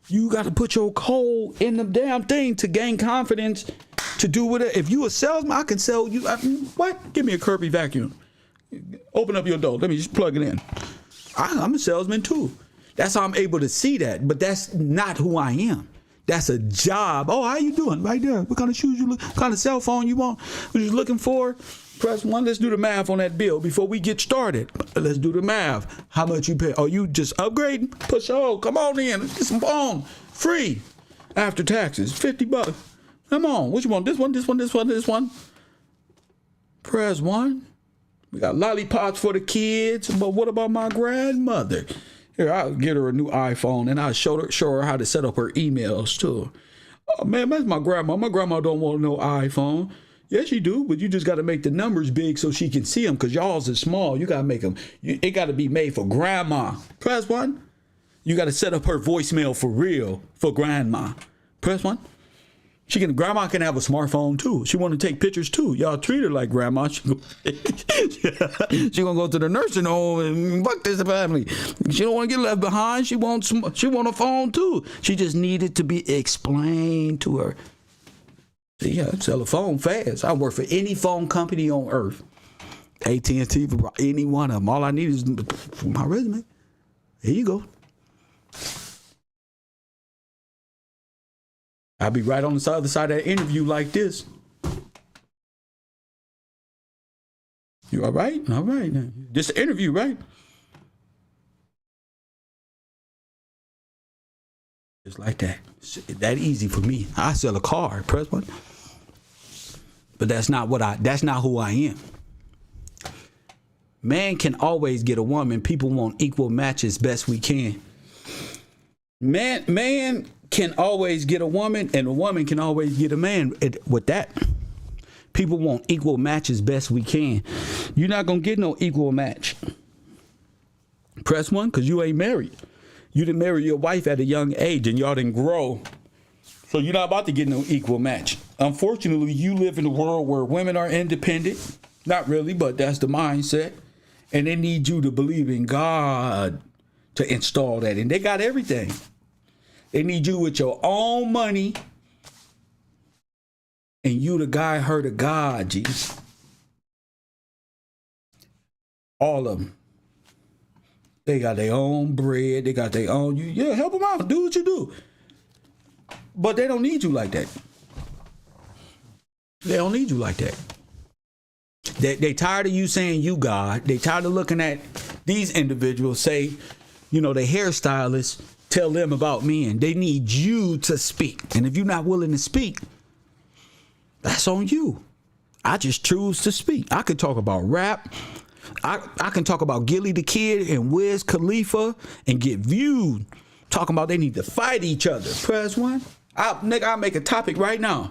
You got to put your coal in the damn thing to gain confidence to do what. If you a salesman, I can sell you. What? Give me a Kirby vacuum. Open up your door. Let me just plug it in. I'm a salesman too. That's how I'm able to see that. But that's not who I am. That's a job. Oh, how you doing? Right there. What kind of shoes you look? What kind of cell phone you want? What you looking for? Press 1. Let's do the math on that bill before we get started. Let's do the math. How much you pay? Oh, you just upgrading? Push come on in. Let's get some phone. Free. After taxes. $50. Come on. What you want? This one, this one, this one, this one. Press 1. We got lollipops for the kids. But what about my grandmother? Here, I'll get her a new iPhone, and I'll show her how to set up her emails too. Oh man, that's my grandma. My grandma don't want no iPhone. Yes, you do, but you just got to make the numbers big so she can see them, because y'all's is small. You got to make them. It got to be made for grandma. Press 1. You got to set up her voicemail for real for grandma. Press 1. Grandma can have a smartphone too. She want to take pictures too. Y'all treat her like grandma. She gonna go to the nursing home and fuck this family. She don't want to get left behind. She want a phone too. She just needed to be explained to her. Yeah, sell a phone fast. I work for any phone company on earth. AT&T, any one of them. All I need is my resume. Here you go. I'll be right on the other side of that interview like this. You all right? All right. Just an interview, right? Just like that. It's that easy for me. I sell a car. Press 1. But that's not who I am. Man can always get a woman. People want equal matches best we can. Man can always get a woman, and a woman can always get a man. With that, people want equal matches best we can. You're not going to get no equal match. Press 1, because you ain't married. You didn't marry your wife at a young age, and y'all didn't grow. So you're not about to get no equal match. Unfortunately, you live in a world where women are independent. Not really, but that's the mindset. And they need you to believe in God to install that. And they got everything. They need you with your own money. And you the guy, her the God, Jesus. All of them. They got their own bread. They got their own. Yeah, help them out. Do what you do. But they don't need you like that. They don't need you like that. They tired of you saying you God. They tired of looking at these individuals say, they hairstylists tell them about men. They need you to speak. And if you're not willing to speak, that's on you. I just choose to speak. I could talk about rap. I can talk about Gilly the Kid and Wiz Khalifa and get viewed. Talking about they need to fight each other. Press 1. I'll make a topic right now.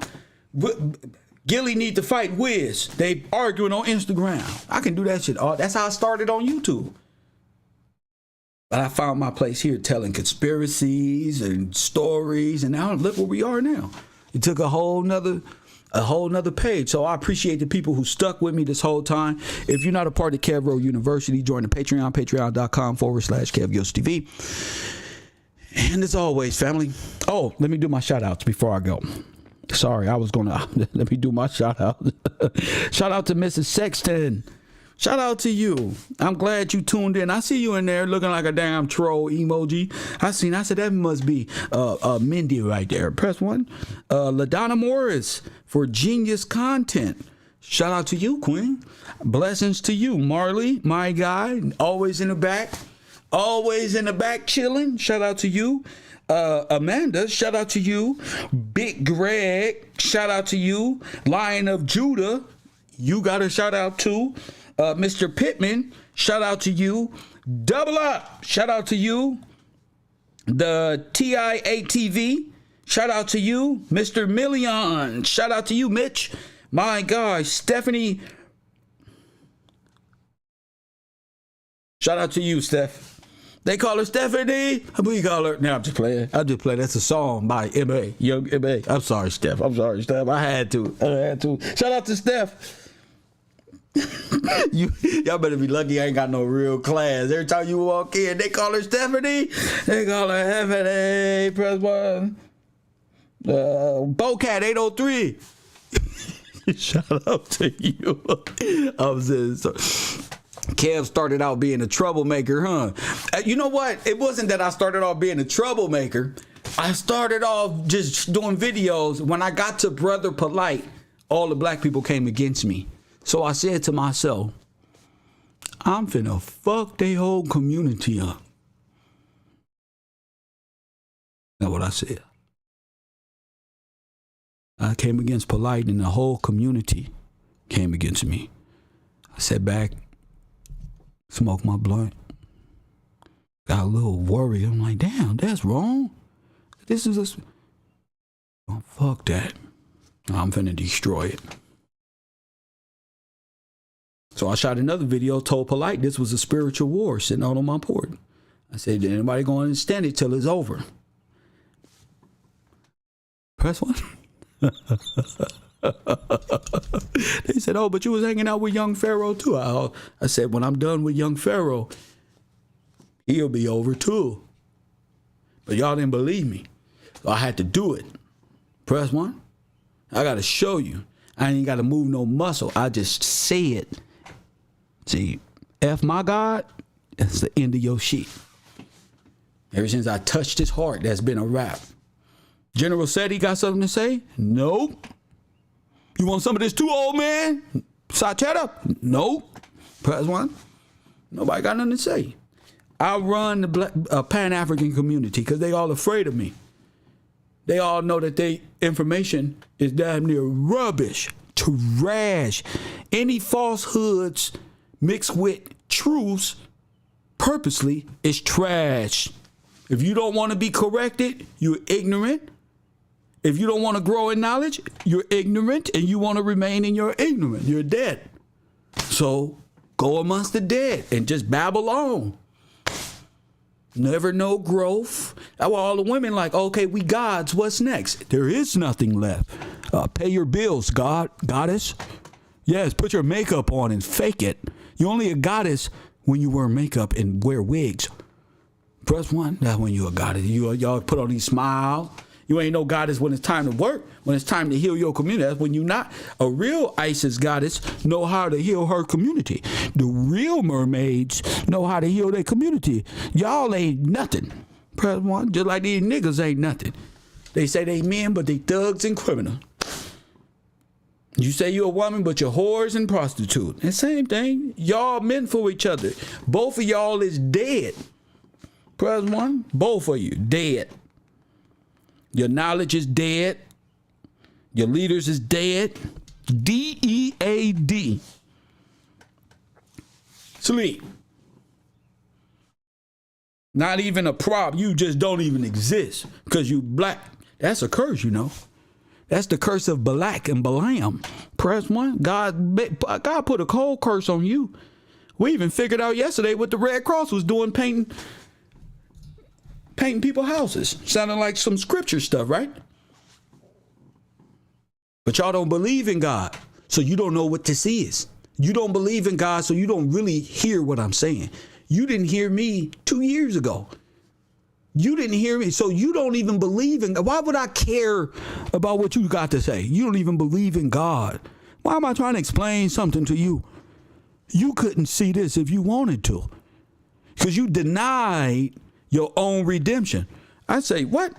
Gilly need to fight Wiz. They arguing on Instagram. I can do that shit. That's how I started on YouTube. But I found my place here telling conspiracies and stories, and now look where we are now. It took a whole nother page. So I appreciate the people who stuck with me this whole time. If you're not a part of Kevro University, join the Patreon, patreon.com/KevGillsTV. And as always, family. Oh, let me do my shout outs before I go. Sorry, let me do my shout out. Shout out to Mrs. Sexton. Shout out to you. I'm glad you tuned in. I see you in there looking like a damn troll emoji. I said that must be Mindy right there. Press 1. LaDonna Morris for genius content. Shout out to you, Queen. Blessings to you, Marley, my guy, always in the back. always in the back chilling. Shout out to you. Amanda, shout out to you. Big Greg, shout out to you. Lion of Judah, you got a shout out too. Mr. Pittman, shout out to you. Double Up, shout out to you. The TIATV, shout out to you. Mr. Million, shout out to you, Mitch. My God, Stephanie, shout out to you, Steph. They call her Stephanie. We call her. Now I'm just playing. I just play. That's a song by M.A. Young M.A. I'm sorry, Steph. I had to. Shout out to Steph. Y'all better be lucky I ain't got no real class. Every time you walk in, they call her Stephanie. They call her Stephanie. Press 1. Bowcat 803. Shout out to you. I'm saying so. Kev started out being a troublemaker, huh? You know what? It wasn't that I started off being a troublemaker. I started off just doing videos. When I got to Brother Polite, all the black people came against me. So I said to myself, I'm finna fuck they whole community up. That's what I said. I came against Polite and the whole community came against me. I sat back, smoked my blunt, got a little worried. I'm like, damn, that's wrong. This is a... Oh, fuck that. I'm finna destroy it. So I shot another video, told Polite this was a spiritual war sitting out on my porch. I said, anybody going to stand it till it's over? Press 1. They said, oh, but you was hanging out with young Pharaoh too. I said, when I'm done with young Pharaoh, he'll be over too. But y'all didn't believe me. So I had to do it. Press 1. I got to show you. I ain't got to move no muscle. I just say it. See, F my God, that's the end of your shit. Ever since I touched his heart, that's been a wrap. General said he got something to say? Nope. You want some of this too, old man? Sachetta? Nope. Press 1. Nobody got nothing to say. I run the Pan-African community because they all afraid of me. They all know that their information is damn near rubbish, trash. Any falsehoods mixed with truths purposely is trash. If you don't want to be corrected, you're ignorant. If you don't want to grow in knowledge, you're ignorant, and you want to remain in your ignorance. You're dead. So go amongst the dead and just babble on. Never no growth. That's why all the women like, okay, we gods, what's next? There is nothing left. Pay your bills, goddess. Yes, put your makeup on and fake it. You're only a goddess when you wear makeup and wear wigs. Press 1, that's when you're a goddess. Y'all put on these smiles. You ain't no goddess when it's time to work. When it's time to heal your community, that's when you're not. A real ISIS goddess know how to heal her community. The real mermaids know how to heal their community. Y'all ain't nothing. Press 1, just like these niggas ain't nothing. They say they men, but they thugs and criminals. You say you're a woman, but you're whores and prostitute. And same thing. Y'all men for each other. Both of y'all is dead. Press 1, both of you dead. Your knowledge is dead. Your leaders is dead. DEAD. Sleep. Not even a prop. You just don't even exist because you black. That's a curse, you know. That's the curse of Balak and Balaam. Press 1. God put a cold curse on you. We even figured out yesterday what the Red Cross was doing, painting people's houses. Sounding like some scripture stuff, right? But y'all don't believe in God, so you don't know what this is. You don't believe in God, so you don't really hear what I'm saying. You didn't hear me 2 years ago. You didn't hear me, so you don't even believe in God. Why would I care about what you got to say? You don't even believe in God. Why am I trying to explain something to you? You couldn't see this if you wanted to, because you denied your own redemption. I say, what?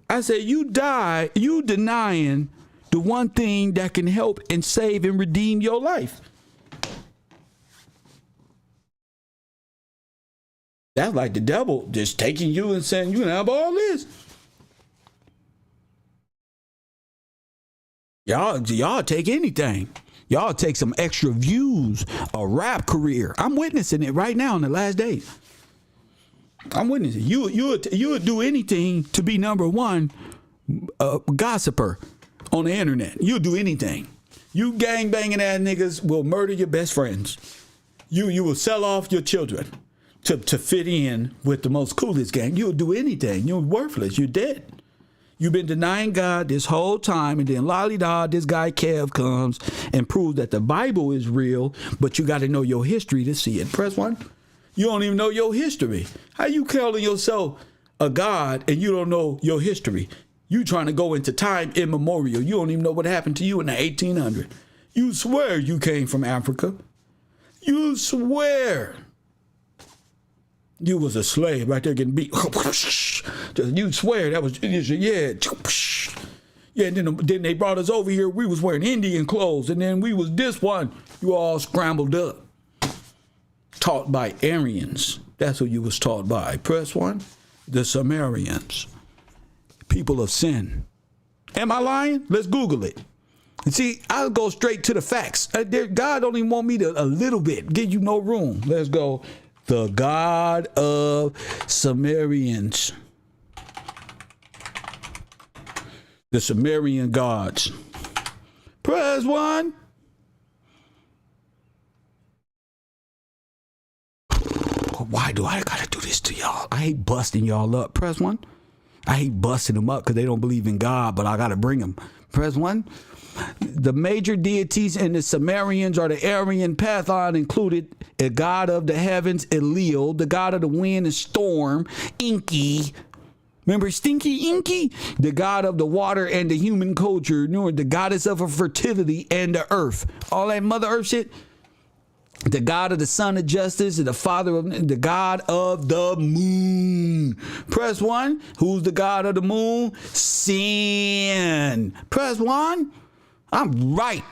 I say, you denying the one thing that can help and save and redeem your life. That's like the devil just taking you and saying, you can have all this. Y'all take anything. Y'all take some extra views, a rap career. I'm witnessing it right now in the last days. I'm witnessing. You would do anything to be number one gossiper on the internet. You'll do anything. You gang banging ass niggas will murder your best friends. You will sell off your children to fit in with the most coolest gang. You'll do anything. You're worthless. You're dead. You've been denying God this whole time, and then lolly-da, this guy Kev comes and proves that the Bible is real, but you got to know your history to see it. Press 1. You don't even know your history. How you calling yourself a God and you don't know your history? You trying to go into time immemorial. You don't even know what happened to you in the 1800s. You swear you came from Africa. You swear you was a slave right there getting beat. You swear that was, yeah. Yeah, and then they brought us over here. We was wearing Indian clothes, and then we was this one. You all scrambled up. Taught by Aryans. That's who you was taught by. Press 1. The Sumerians. People of sin. Am I lying? Let's Google it. And see, I'll go straight to the facts. God don't even want me to a little bit. Give you no room. Let's go. The God of Sumerians. The Sumerian gods. Press 1. Why do I gotta do this to y'all? I hate busting y'all up. Press 1. I hate busting them up because they don't believe in God, but I gotta bring them. Press 1. The major deities in the Sumerians are the Aryan pantheon included a god of the heavens, Elil, the god of the wind and storm, Enki. Remember Stinky Inky? The god of the water and the human culture, the goddess of fertility and the earth. All that Mother Earth shit. The God of the Son of Justice, and the Father of the God of the Moon. Press 1. Who's the God of the Moon? Sin. Press 1. I'm right.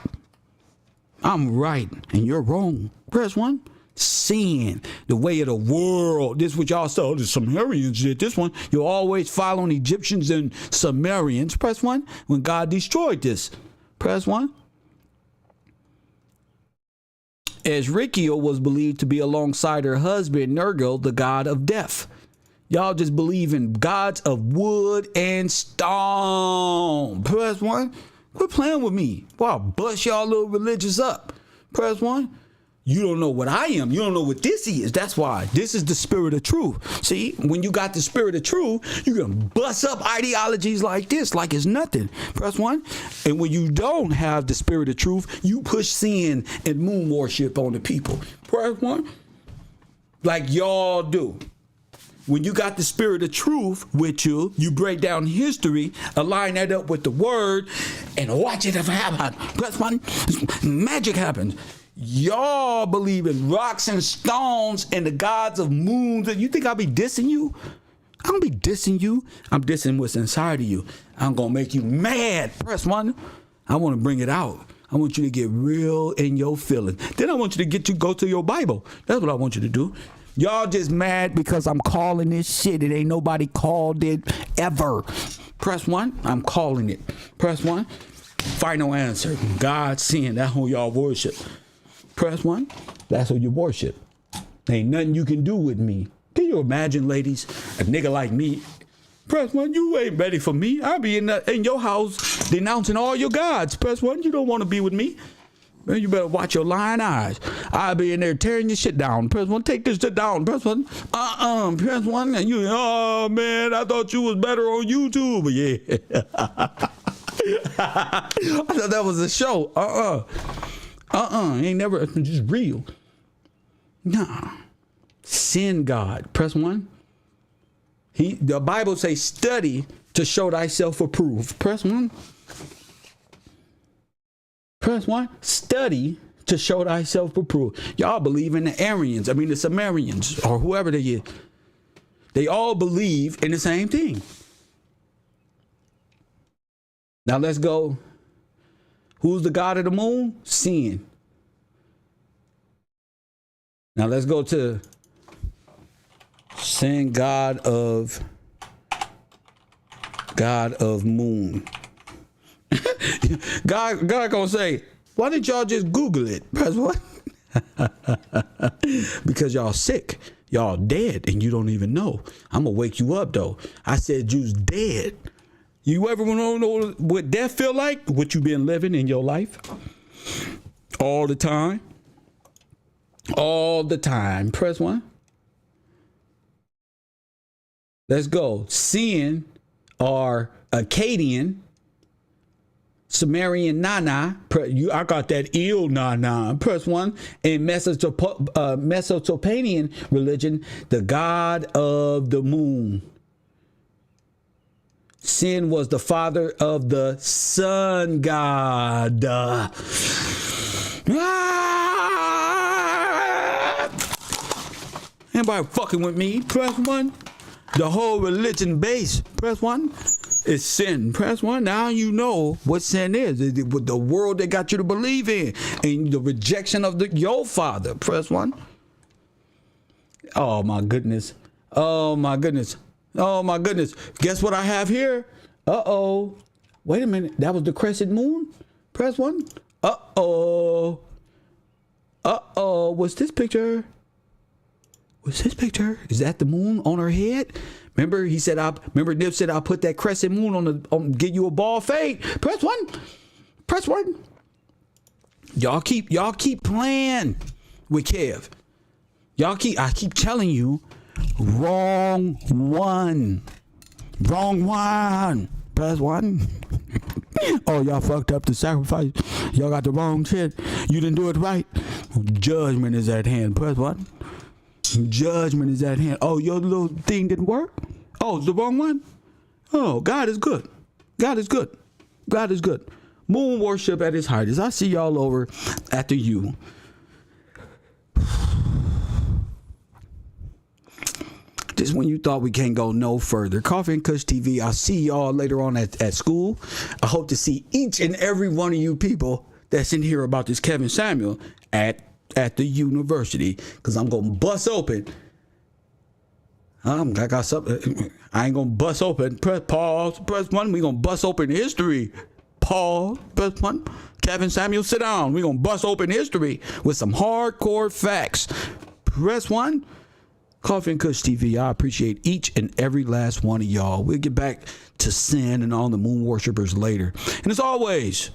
I'm right, and you're wrong. Press 1. Sin. The way of the world. This is what y'all saw. The Sumerians did this one. You're always following Egyptians and Sumerians. Press 1. When God destroyed this. Press 1. Ezekiel was believed to be alongside her husband, Nergal, the god of death. Y'all just believe in gods of wood and stone. Press 1. Quit playing with me. Boy, I'll bust y'all little religious up. Press 1. You don't know what I am. You don't know what this is. That's why. This is the spirit of truth. See, when you got the spirit of truth, you can bust up ideologies like this, like it's nothing. Press 1. And when you don't have the spirit of truth, you push sin and moon worship on the people. Press 1. Like y'all do. When you got the spirit of truth with you, you break down history, align that up with the word, and watch it happen. Press 1. Magic happens. Y'all believe in rocks and stones and the gods of moons. You think I'll be dissing you? I don't be dissing you. I'm dissing what's inside of you. I'm going to make you mad. Press 1. I want to bring it out. I want you to get real in your feelings. Then I want you to go to your Bible. That's what I want you to do. Y'all just mad because I'm calling this shit. It ain't nobody called it ever. Press 1. I'm calling it. Press 1. Final answer. God, sin. That's who y'all worship. Press 1. That's who you worship. Ain't nothing you can do with me. Can you imagine, ladies, a nigga like me? Press 1. You ain't ready for me. I'll be in your house denouncing all your gods. Press 1. You don't want to be with me. Man, you better watch your lying eyes. I'll be in there tearing your shit down. Press 1. Take this shit down. Press 1. Press 1. And you, oh man, I thought you was better on YouTube. Yeah. I thought that was a show. Ain't never just real. Nah. Sin God. Press 1. The Bible says study to show thyself approved. Press 1. Press 1. Study to show thyself approved. Y'all believe in the Aryans. I mean the Sumerians or whoever they is. They all believe in the same thing. Now let's go. Who's the god of the moon? Sin. Now let's go to Sin, God of moon. God gonna say, why didn't y'all just Google it? Press what? Because y'all sick. Y'all dead and you don't even know. I'm gonna wake you up though. I said you's dead. You ever want to know what death feel like? What you been living in your life? All the time. All the time. Press 1. Let's go. Sin or Akkadian, Sumerian Nana. I got that ill Nana. Press 1. In Mesopotamian religion, the god of the moon. Sin was the father of the sun god. Anybody fucking with me? Press 1. The whole religion base. Press 1. It's sin. Press 1. Now you know what sin is. With the world they got you to believe in. And the rejection of your father. Press 1. Oh my goodness. Oh my goodness. Oh my goodness. Guess what I have here? Uh-oh. Wait a minute. That was the crescent moon? Press 1. Uh-oh. Uh-oh. What's this picture? What's this picture? Is that the moon on her head? Remember he said Nip said I'll put that crescent moon on get you a ball fade. Press 1. Press 1. Y'all keep playing with Kev. I keep telling you, wrong one. Wrong one. Press 1. Oh, y'all fucked up the sacrifice. Y'all got the wrong shit. You didn't do it right. Judgment is at hand. Press 1. Judgment is at hand. Oh, your little thing didn't work? Oh, it's the wrong one? Oh, God is good. God is good. God is good. Moon worship at its height. As I see y'all over after you. Just when you thought we can't go no further. Coffee and Kush TV. I'll see y'all later on at school. I hope to see each and every one of you people that's in here about this Kevin Samuel at the university, because I'm gonna bust open. I got something. I ain't gonna bust open. Pause. Press 1. We gonna bust open history. Pause. Press 1. Kevin Samuel, sit down. We gonna bust open history with some hardcore facts. Press 1. Coffee and Kush TV. I appreciate each and every last one of y'all. We'll get back to sin and all the moon worshipers later. And as always,